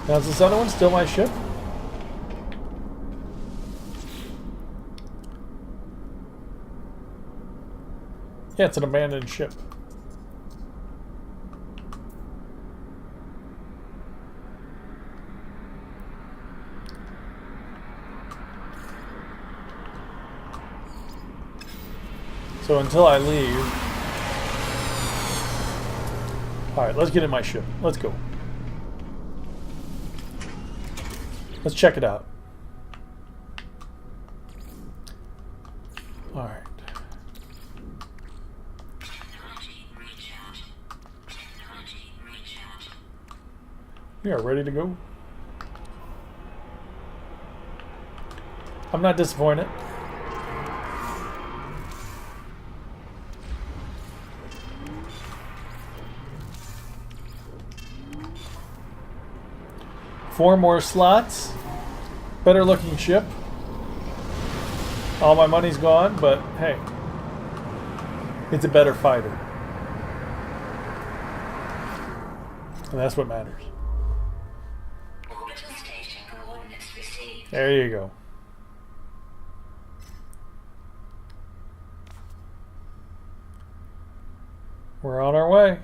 Now, is this other one still my ship? Yeah, it's an abandoned ship. So until I leave... Alright, let's get in my ship. Let's go. Let's check it out. Alright. We are ready to go. I'm not disappointed. Four more slots. Better looking ship. All my money's gone, but hey, it's a better fighter. And that's what matters. Orbital station There you go. We're on our way.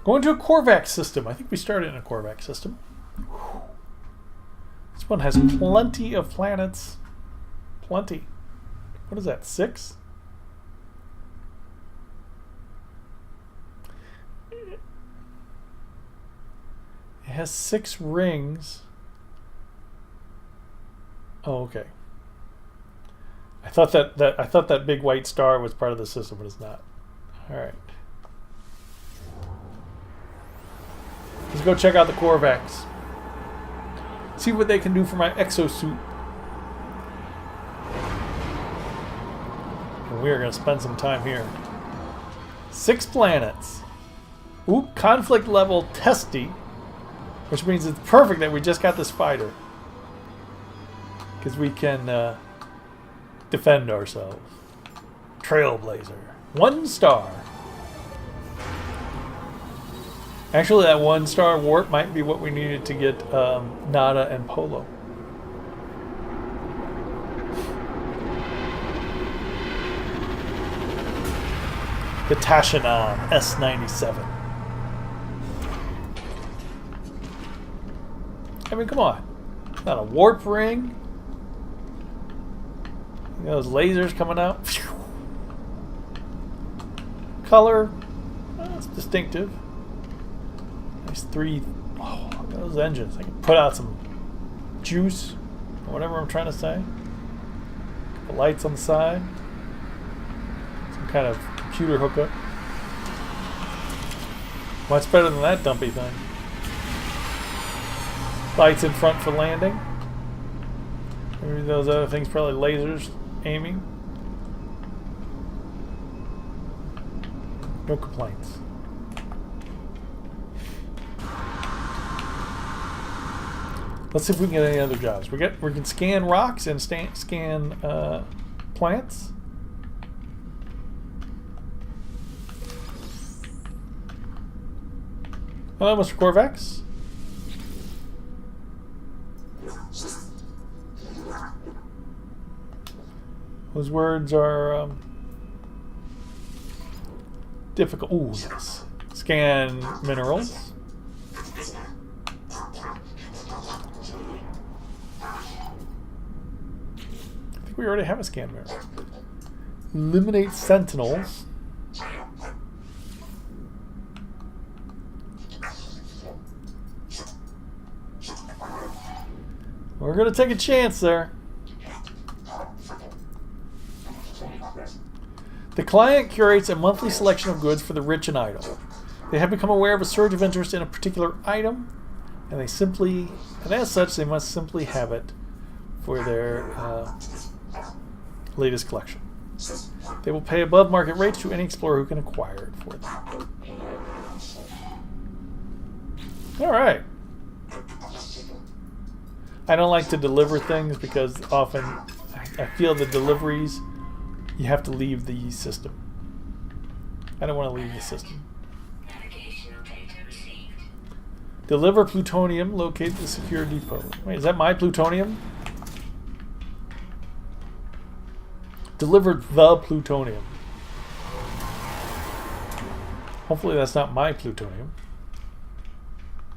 Going to a Korvax system. I think we started in a Korvax system. This one has plenty of planets. Plenty. What is that, 6? It has 6 rings. Oh, okay. I thought that big white star was part of the system, but it's not. All right. Let's go check out the Korvax. See what they can do for my exosuit. And we are going to spend some time here. 6 planets. Ooh, conflict level testy. Which means it's perfect that we just got this fighter. Because we can defend ourselves. Trailblazer. 1 star. Actually, that 1-star warp might be what we needed to get Nada and Polo. The Tashanon S97. I mean, come on. Not a warp ring. You know, those lasers coming out. Color. That's distinctive. Nice 3. Oh, look at those engines. I can put out some juice or whatever I'm trying to say. The lights on the side. Some kind of computer hookup. Much better than that dumpy thing. Lights in front for landing. Maybe those other things, probably lasers aiming. No complaints. Let's see if we can get any other jobs. We can scan rocks and scan plants. Hello, Mr. Korvax. Those words are difficult. Ooh, yes. Scan minerals. I think we already have a scan mineral. Eliminate sentinels. We're going to take a chance there. The client curates a monthly selection of goods for the rich and idle. They have become aware of a surge of interest in a particular item, and as such, they must simply have it for their latest collection. They will pay above market rates to any explorer who can acquire it for them. All right. I don't like to deliver things because often I feel the deliveries, you have to leave the system. I don't want to leave the system. Deliver plutonium, locate the secure depot. Wait, is that my plutonium? Delivered the plutonium. Hopefully that's not my plutonium.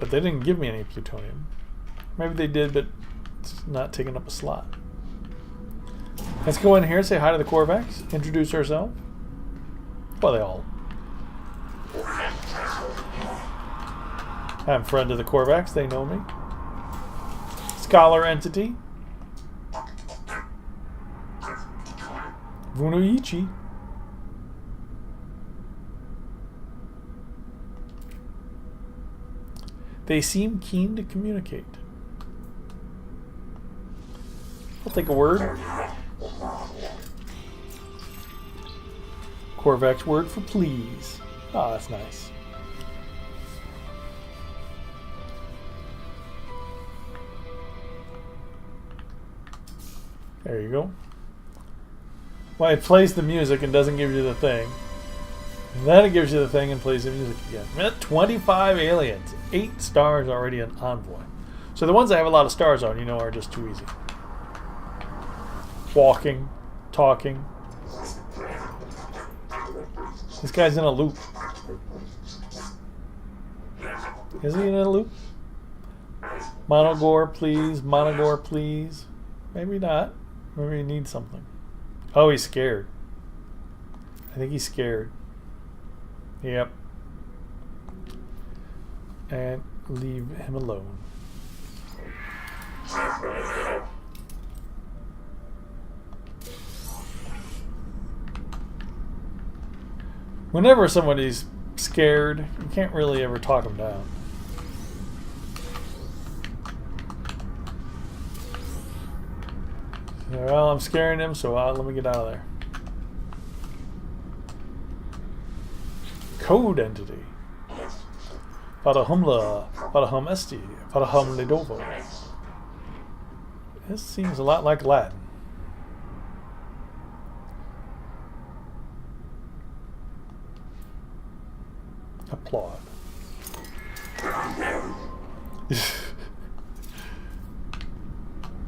But they didn't give me any plutonium. Maybe they did, but it's not taking up a slot. Let's go in here and say hi to the Korvax. Introduce ourselves. Well, they all. I'm a friend of the Korvax. They know me. Scholar entity. Vunoichi. They seem keen to communicate. I'll take a word. Korvax word for please. Ah, that's nice. There you go. Well, it plays the music and doesn't give you the thing. And then it gives you the thing and plays the music again. 25 aliens. 8 stars already in Envoy. So the ones that have a lot of stars on, you know, are just too easy. Walking, talking. This guy's in a loop. Is he in a loop? Monogore, please. Monogore, please. Maybe not. Maybe he needs something. Oh, he's scared. I think he's scared. Yep. And leave him alone. Whenever somebody's scared, you can't really ever talk them down. Well, I'm scaring him, so let me get out of there. Code entity. Padahumla, Padahum Esti, Padahum Lidovo. This seems a lot like Latin. Applaud.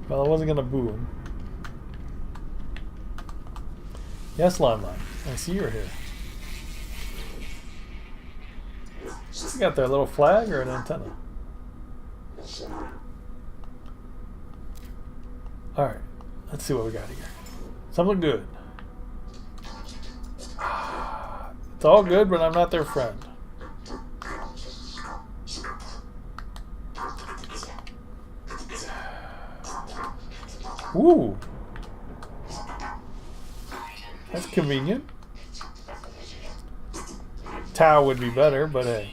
Well, I wasn't gonna boo him. Yes, Limelight. I see you're here. You got their little flag or an antenna? Alright, let's see what we got here. Something good. It's all good, but I'm not their friend. Ooh. That's convenient. Tau would be better, but hey.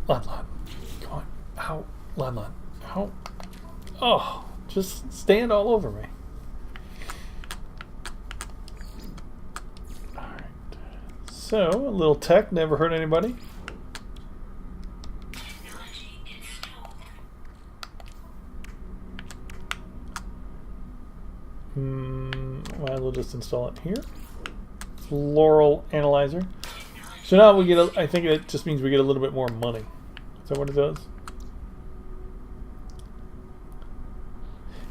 Lan. Come on. Ow. Lan. Ow. Oh, just stand all over me. Alright. So, a little tech, never hurt anybody. Might as well just install it here. Floral analyzer. So now we get I think it just means we get a little bit more money. Is that what it does?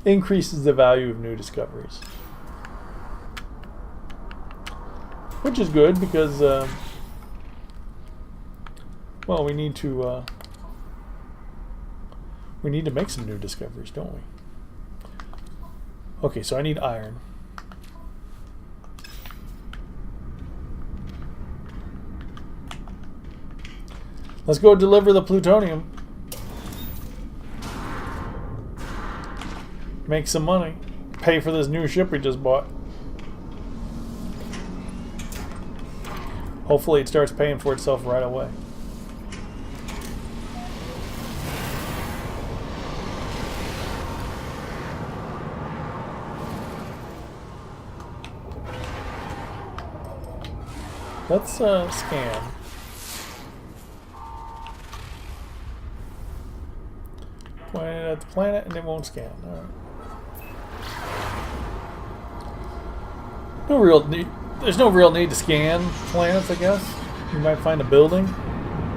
Increases the value of new discoveries. Which is good because, well, we need to make some new discoveries, don't we? Okay, so I need iron. Let's go deliver the plutonium. Make some money. Pay for this new ship we just bought. Hopefully it starts paying for itself right away. Let's scan. Point it at the planet and it won't scan. All right. No real need. There's no real need to scan planets, I guess. You might find a building,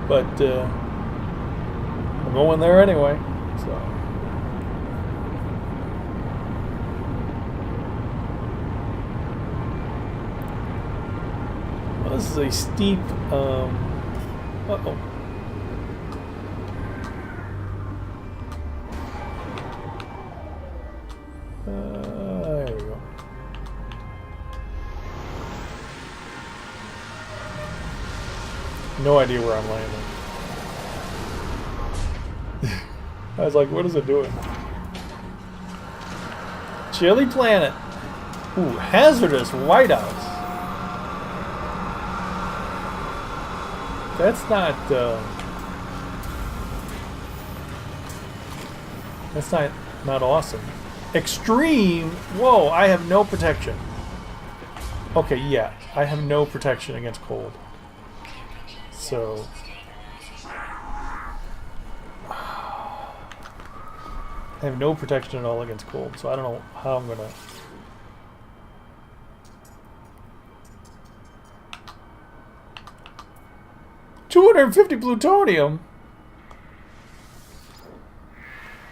but I'm going there anyway. So. This is a steep, uh-oh. There we go. No idea where I'm landing. I was like, what is it doing? Chilly planet. Ooh, hazardous whiteouts. That's not awesome. Extreme. Whoa, I have no protection. Okay, yeah, I have no protection against cold. So I have no protection at all against cold. So I don't know how I'm gonna 250 plutonium?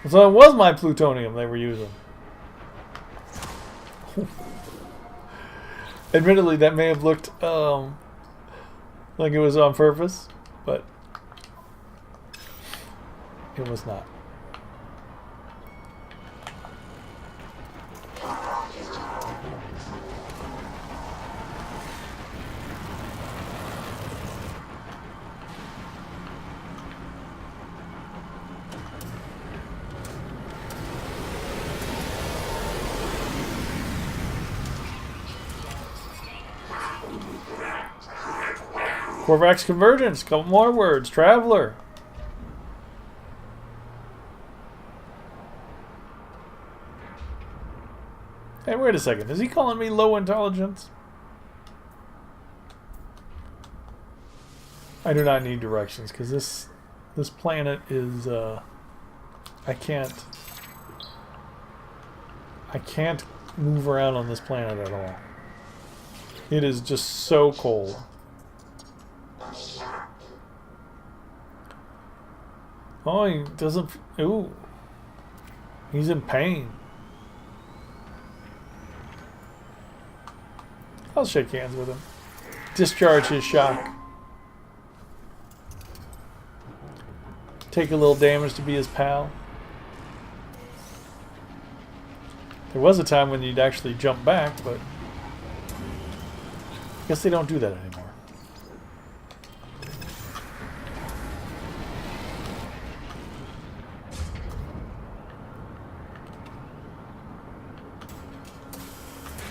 So it was my plutonium they were using. Admittedly, that may have looked like it was on purpose, but it was not. Corvax convergence. Couple more words. Traveler. Hey, wait a second. Is he calling me low intelligence? I do not need directions because this planet is I can't move around on this planet at all. It is just so cold. Oh, he doesn't. Ooh, he's in pain. I'll shake hands with him. Discharge his shock. Take a little damage to be his pal. There was a time when you'd actually jump back, but I guess they don't do that anymore.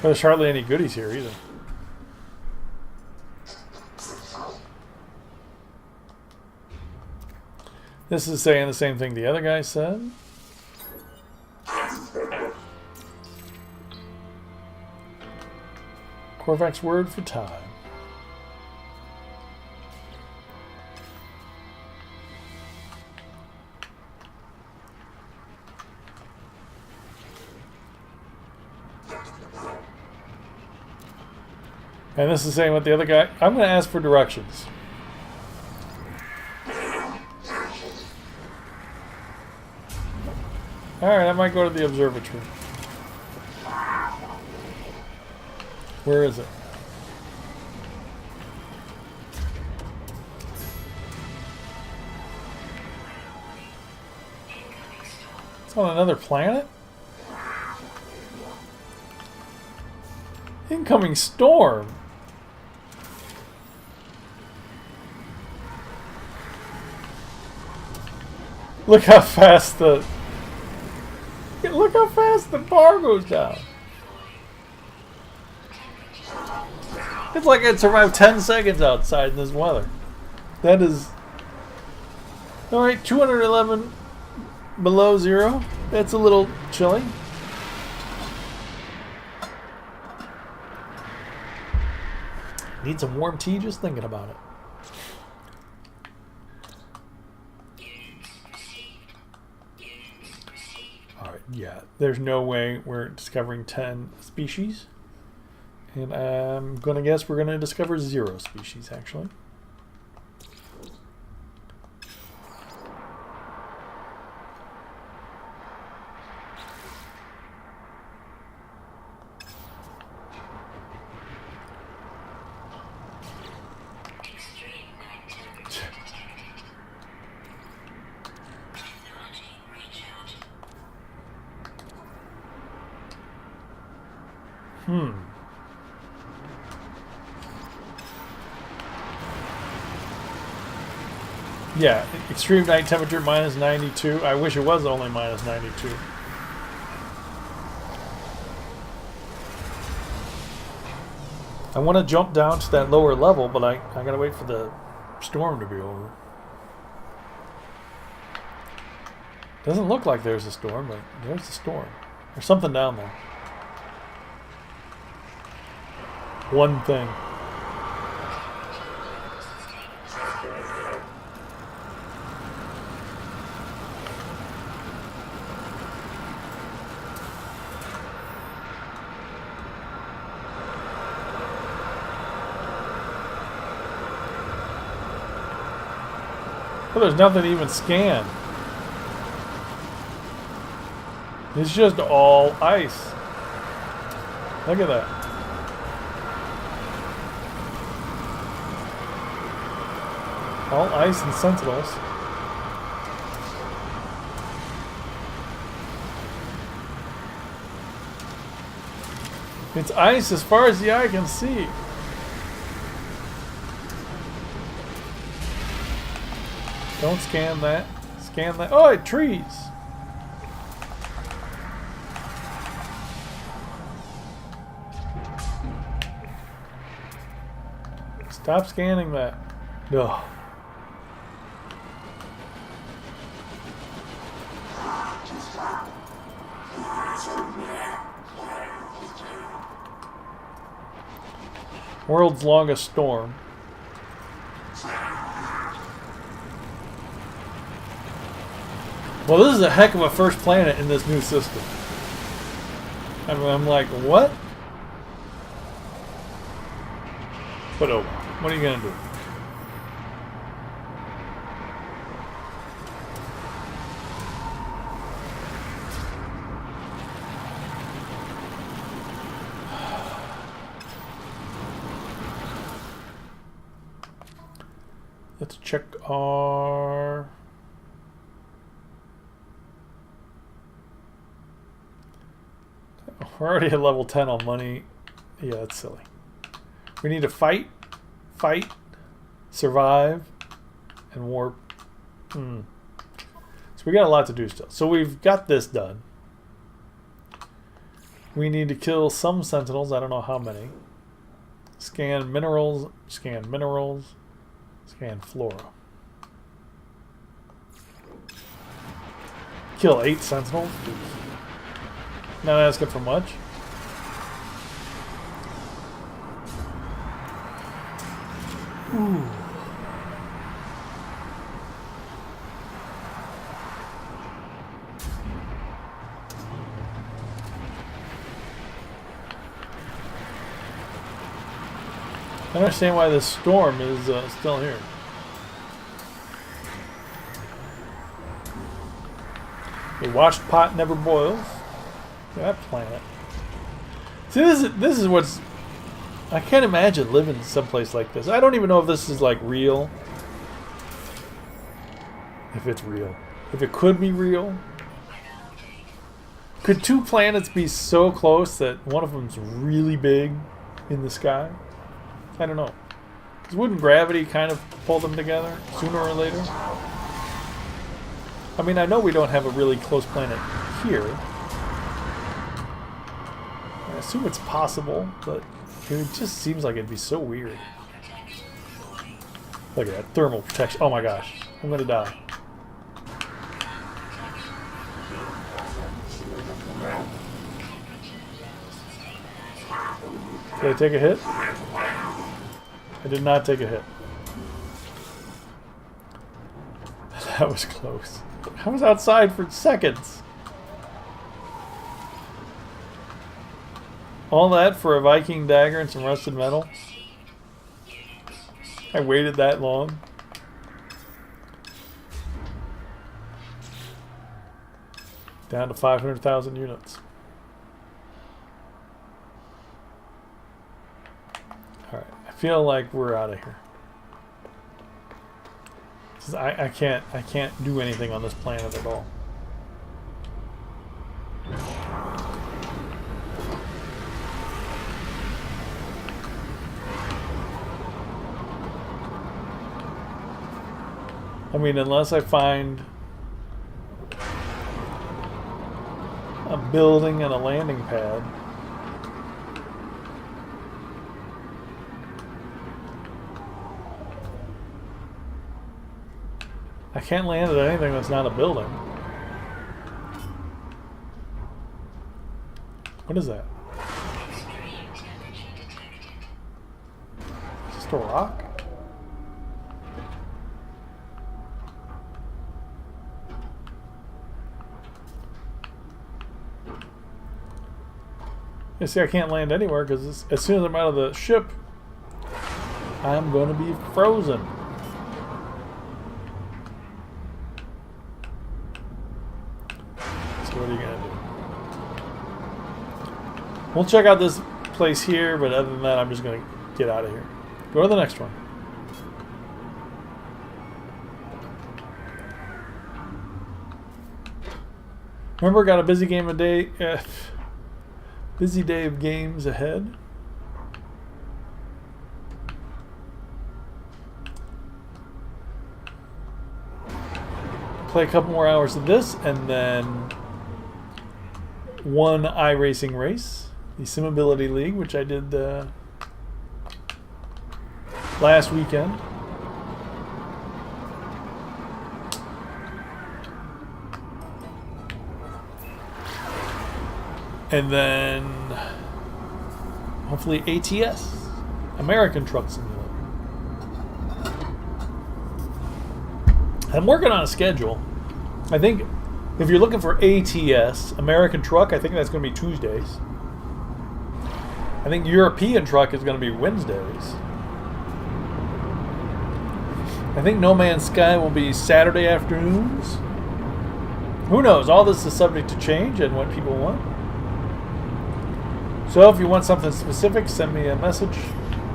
But there's hardly any goodies here either. This is saying the same thing the other guy said. Corvax word for time. And this is saying what the other guy... I'm going to ask for directions. Alright, I might go to the observatory. Where is it? It's on another planet? Incoming storm. Look how fast the bar goes down. It's like I'd survive 10 seconds outside in this weather. That is... Alright, 211 below zero. That's a little chilly. Need some warm tea just thinking about it. Alright, yeah. There's no way we're discovering 10 species. And I'm going to guess we're going to discover 0 species, actually. Yeah, extreme night temperature minus 92. I wish it was only minus 92. I want to jump down to that lower level, but I gotta wait for the storm to be over. Doesn't look like there's a storm, but there's a storm. There's something down there. One thing. Oh, there's nothing to even scan. It's just all ice. Look at that. All ice and sentinels. It's ice as far as the eye can see. Don't scan that. Scan that. Oh, trees. Stop scanning that. Ugh. World's longest storm. Well, this is a heck of a first planet in this new system. I mean, I'm like, what? But oh, what are you gonna do? Let's check our... We're already at level 10 on money. Yeah, that's silly. We need to fight, survive, and warp. So we got a lot to do still. So we've got this done. We need to kill some sentinels. I don't know how many. Scan minerals, scan minerals. Scan flora. Kill 8 sentinels. Not asking for much. Ooh. I don't understand why this storm is still here. A washed pot never boils. That planet. See, this is what's... I can't imagine living someplace like this. I don't even know if this is like real. If it's real. If it could be real. Could 2 planets be so close that one of them's really big in the sky? I don't know. Because wouldn't gravity kind of pull them together sooner or later? I mean, I know we don't have a really close planet here. I assume it's possible, but it just seems like it'd be so weird. Look at that. Thermal protection. Oh my gosh. I'm gonna die. Did I take a hit? I did not take a hit. That was close. I was outside for seconds. All that for a Viking dagger and some rusted metal? I waited that long. Down to 500,000 units. Alright, I feel like we're out of here. I can't do anything on this planet at all. I mean, unless I find a building and a landing pad. I can't land at anything that's not a building. What is that? Just a rock? You see, I can't land anywhere because as soon as I'm out of the ship, I'm going to be frozen. So what are you gonna do? We'll check out this place here, but other than that, I'm just gonna get out of here. Go to the next one. Remember, got a busy game of day. Busy day of games ahead. Play a couple more hours of this, and then one iRacing race, the Simability League, which I did last weekend. And then hopefully ATS, American Truck Simulator. I'm working on a schedule. I think if you're looking for ATS, American Truck, I think that's going to be Tuesdays. I think European Truck is going to be Wednesdays. I think No Man's Sky will be Saturday afternoons. Who knows? All this is subject to change and what people want. So if you want something specific, send me a message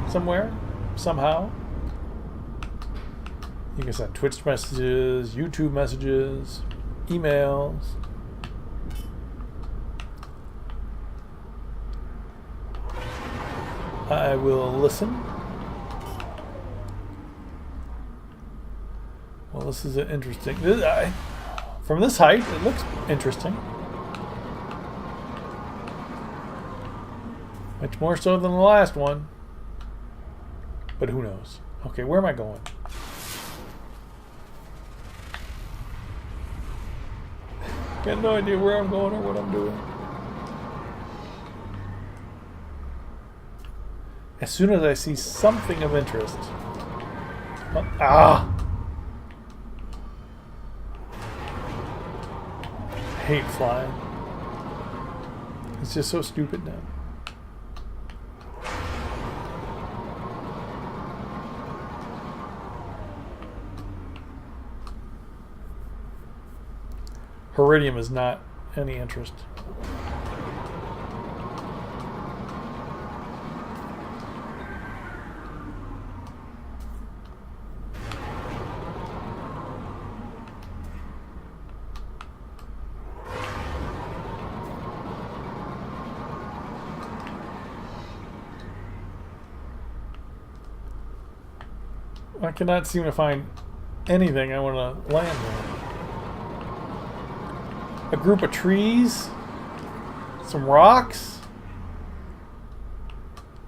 somewhere, somehow. You can send Twitch messages, YouTube messages, emails. I will listen. Well, this is interesting. From this height, it looks interesting. Much more so than the last one. But who knows? Okay, where am I going? Got no idea where I'm going or what I'm doing. As soon as I see something of interest. I hate flying. It's just so stupid now. Iridium is not any interest. I cannot seem to find anything I want to land on. A group of trees? Some rocks?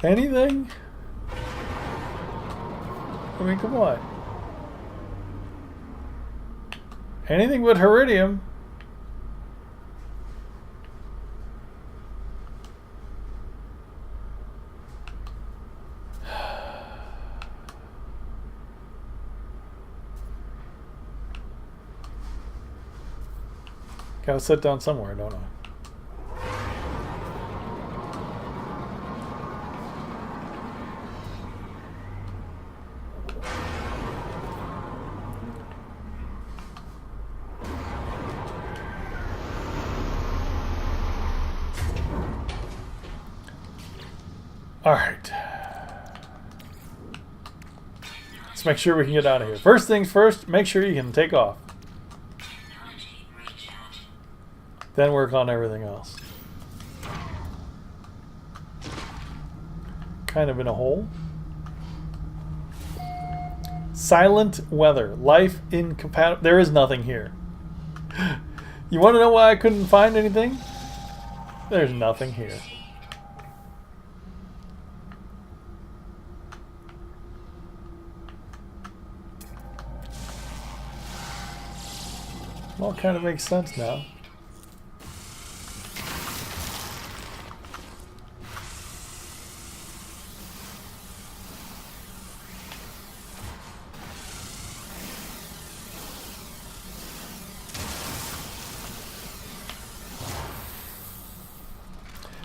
Anything? I mean, come on. Anything but Iridium. Gotta sit down somewhere, don't I? All right. Let's make sure we can get out of here. First things first, make sure you can take off. Then work on everything else. Kind of in a hole. Silent weather. Life incompatible. There is nothing here. You want to know why I couldn't find anything? There's nothing here. All kind of makes sense now.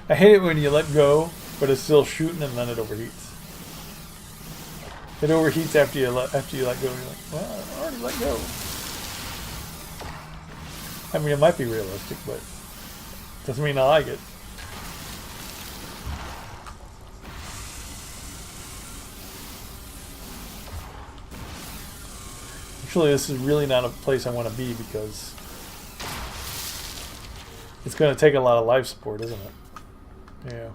I hate it when you let go, but it's still shooting and then it overheats. It overheats after you let go. You're like, well, I already let go. I mean, it might be realistic, but doesn't mean I like it. Actually, this is really not a place I want to be because it's going to take a lot of life support, isn't it? Yeah.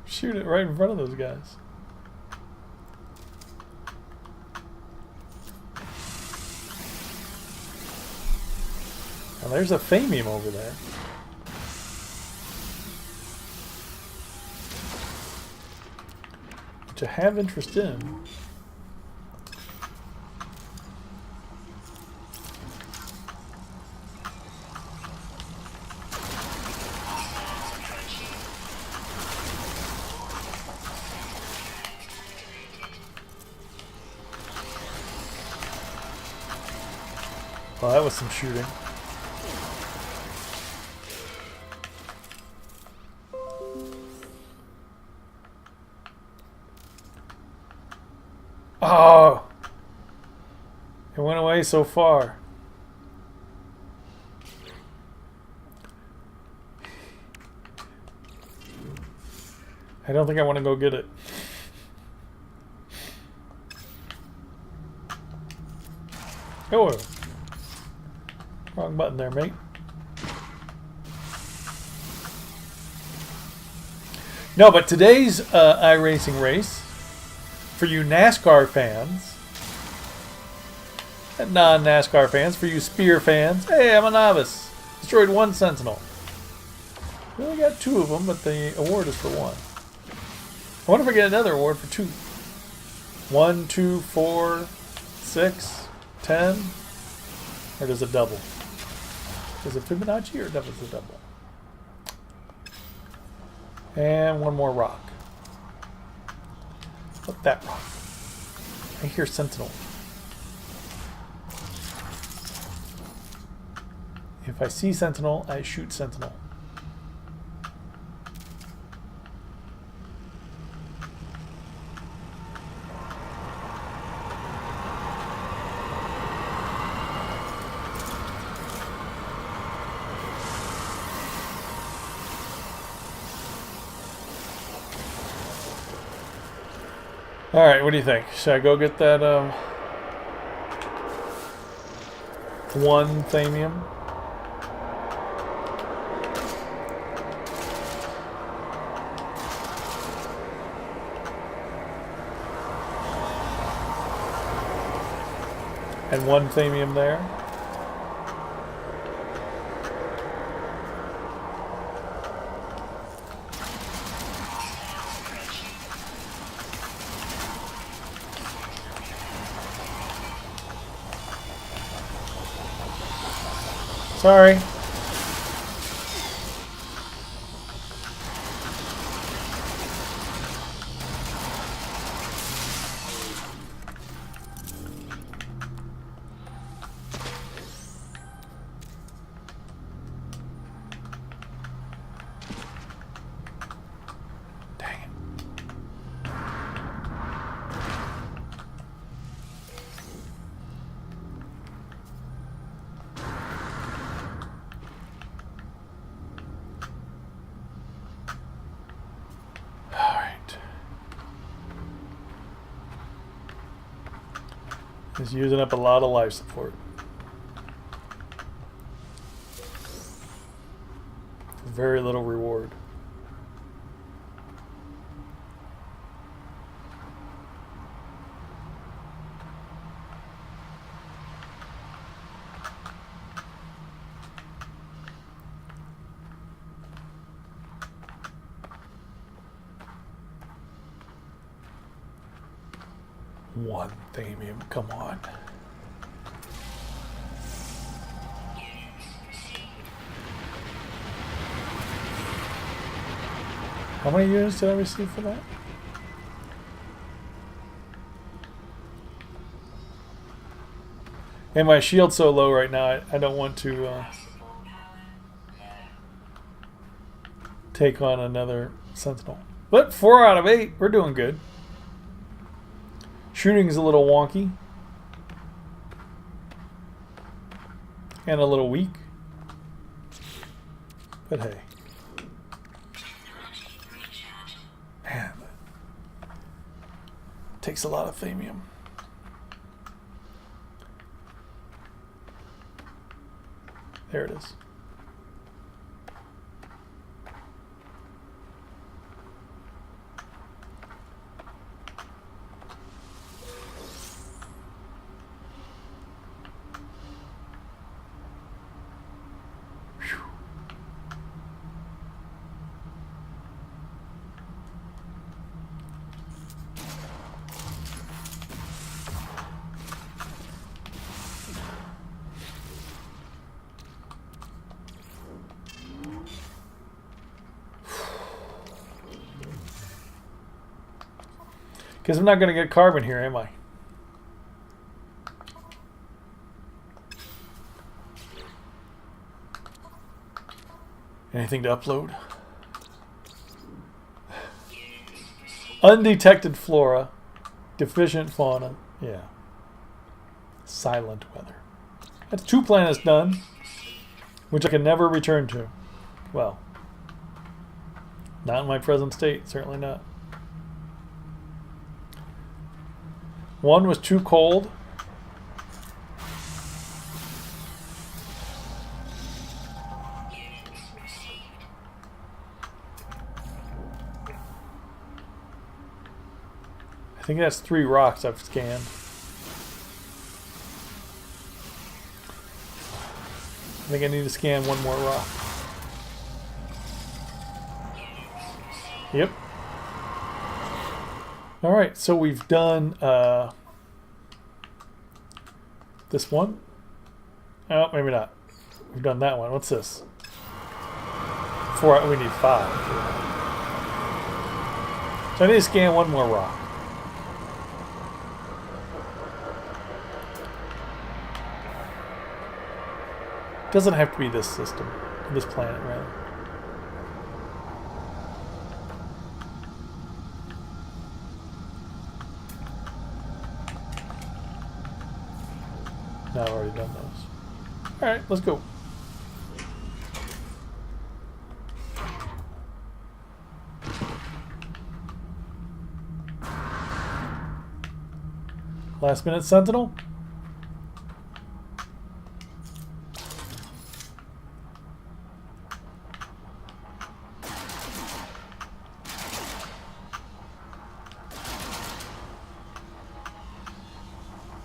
Shoot it right in front of those guys. Now there's a Thamium over there. Which I have interest in. Well, that was some shooting. Oh! It went away so far. I don't think I want to go get it. Oh! Wrong button there, mate. No, but today's iRacing race, for you NASCAR fans, and non-NASCAR fans, for you Spear fans, hey, I'm a novice. Destroyed 1 Sentinel. We only got 2 of them, but the award is for 1. I wonder if I get another award for 2. 1, 2, 4, 6, 10, or does it double? Is it Fibonacci or doubles the double? And 1 more rock. What's that rock? I hear Sentinel. If I see Sentinel, I shoot Sentinel. Alright, what do you think? Should I go get that 1 Thamium? And 1 Thamium there? Sorry. Dang it. He's using up a lot of life support. Very little reward. One Thamium, come on. How many units did I receive for that? And my shield's so low right now, I don't want to Support power low. take on another sentinel. But 4 out of 8, we're doing good. Shooting's a little wonky. And a little weak. But hey. Recharge. Man. Takes a lot of themium. There it is. Because I'm not going to get carbon here, am I? Anything to upload? Undetected flora. Deficient fauna. Yeah. Silent weather. That's 2 planets done. Which I can never return to. Well. Not in my present state. Certainly not. 1 was too cold. Units received. I think that's 3 rocks I've scanned. I think I need to scan 1 more rock. Yep. Alright, so we've done this one. Oh, maybe not. We've done that one. What's this? 4, we need 5. So I need to scan 1 more rock. Doesn't have to be this system, this planet, rather. No, I've already done those. Alright, let's go. Last minute sentinel.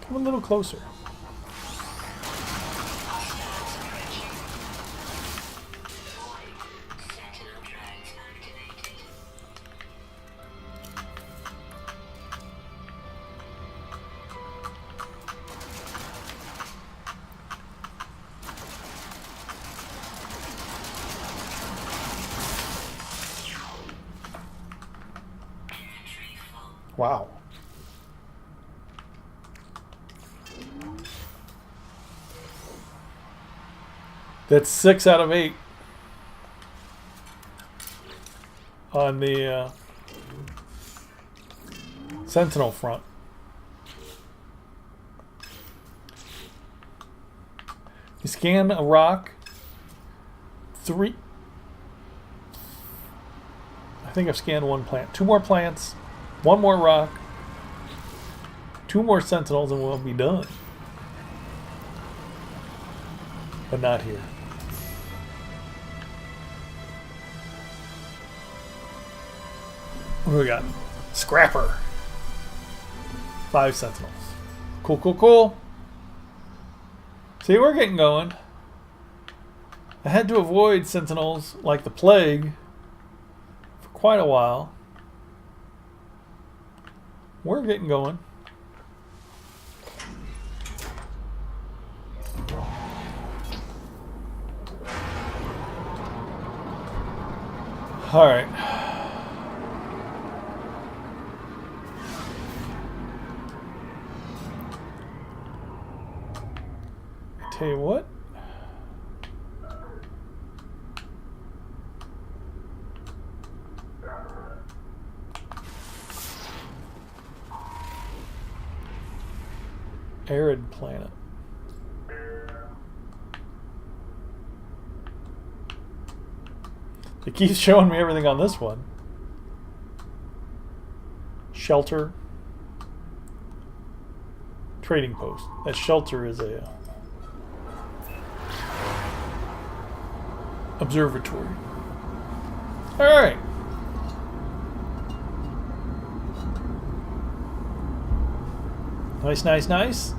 Come a little closer. Sentinel drones activated. Inventory full. Wow. That's 6 out of 8 on the Sentinel front. You scan a rock. 3. I think I've scanned 1 plant. 2 more plants. 1 more rock. 2 more sentinels and we'll be done. But not here. What do we got? Scrapper. 5 sentinels. Cool, cool, cool. See, we're getting going. I had to avoid sentinels like the plague for quite a while. We're getting going. All right. Tell you what. Arid planet. It keeps showing me everything on this one. Shelter. Trading post. That shelter is a observatory. Alright. Nice, nice, nice.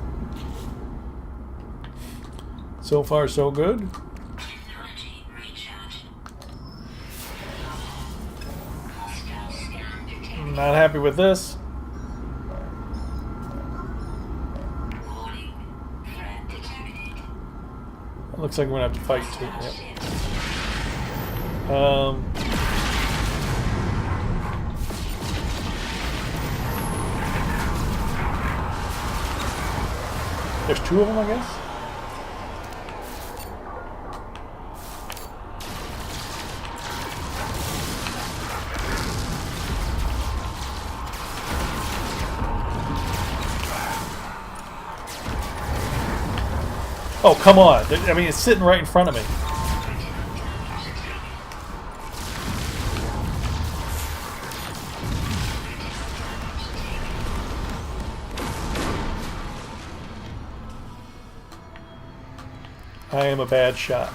So far, so good. Technology recharged. Hostile scan detected. Not happy with this. Warning. Threat detected. It looks like we're gonna have to fight too. Yep. There's two of them, I guess. Oh, come on. I mean, it's sitting right in front of me. I am a bad shot.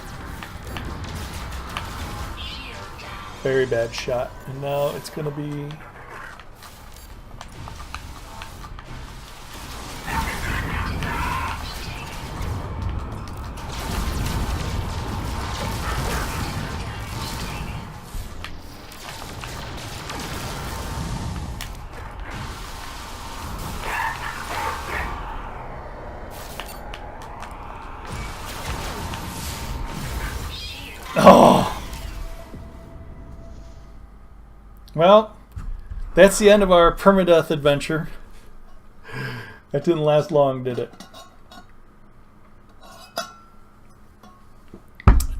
Very bad shot. And now it's going to be... Oh! Well, that's the end of our permadeath adventure. That didn't last long, did it?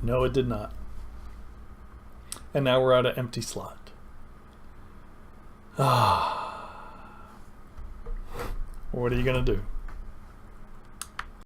No, it did not. And now we're at an empty slot. Ah. What are you gonna do?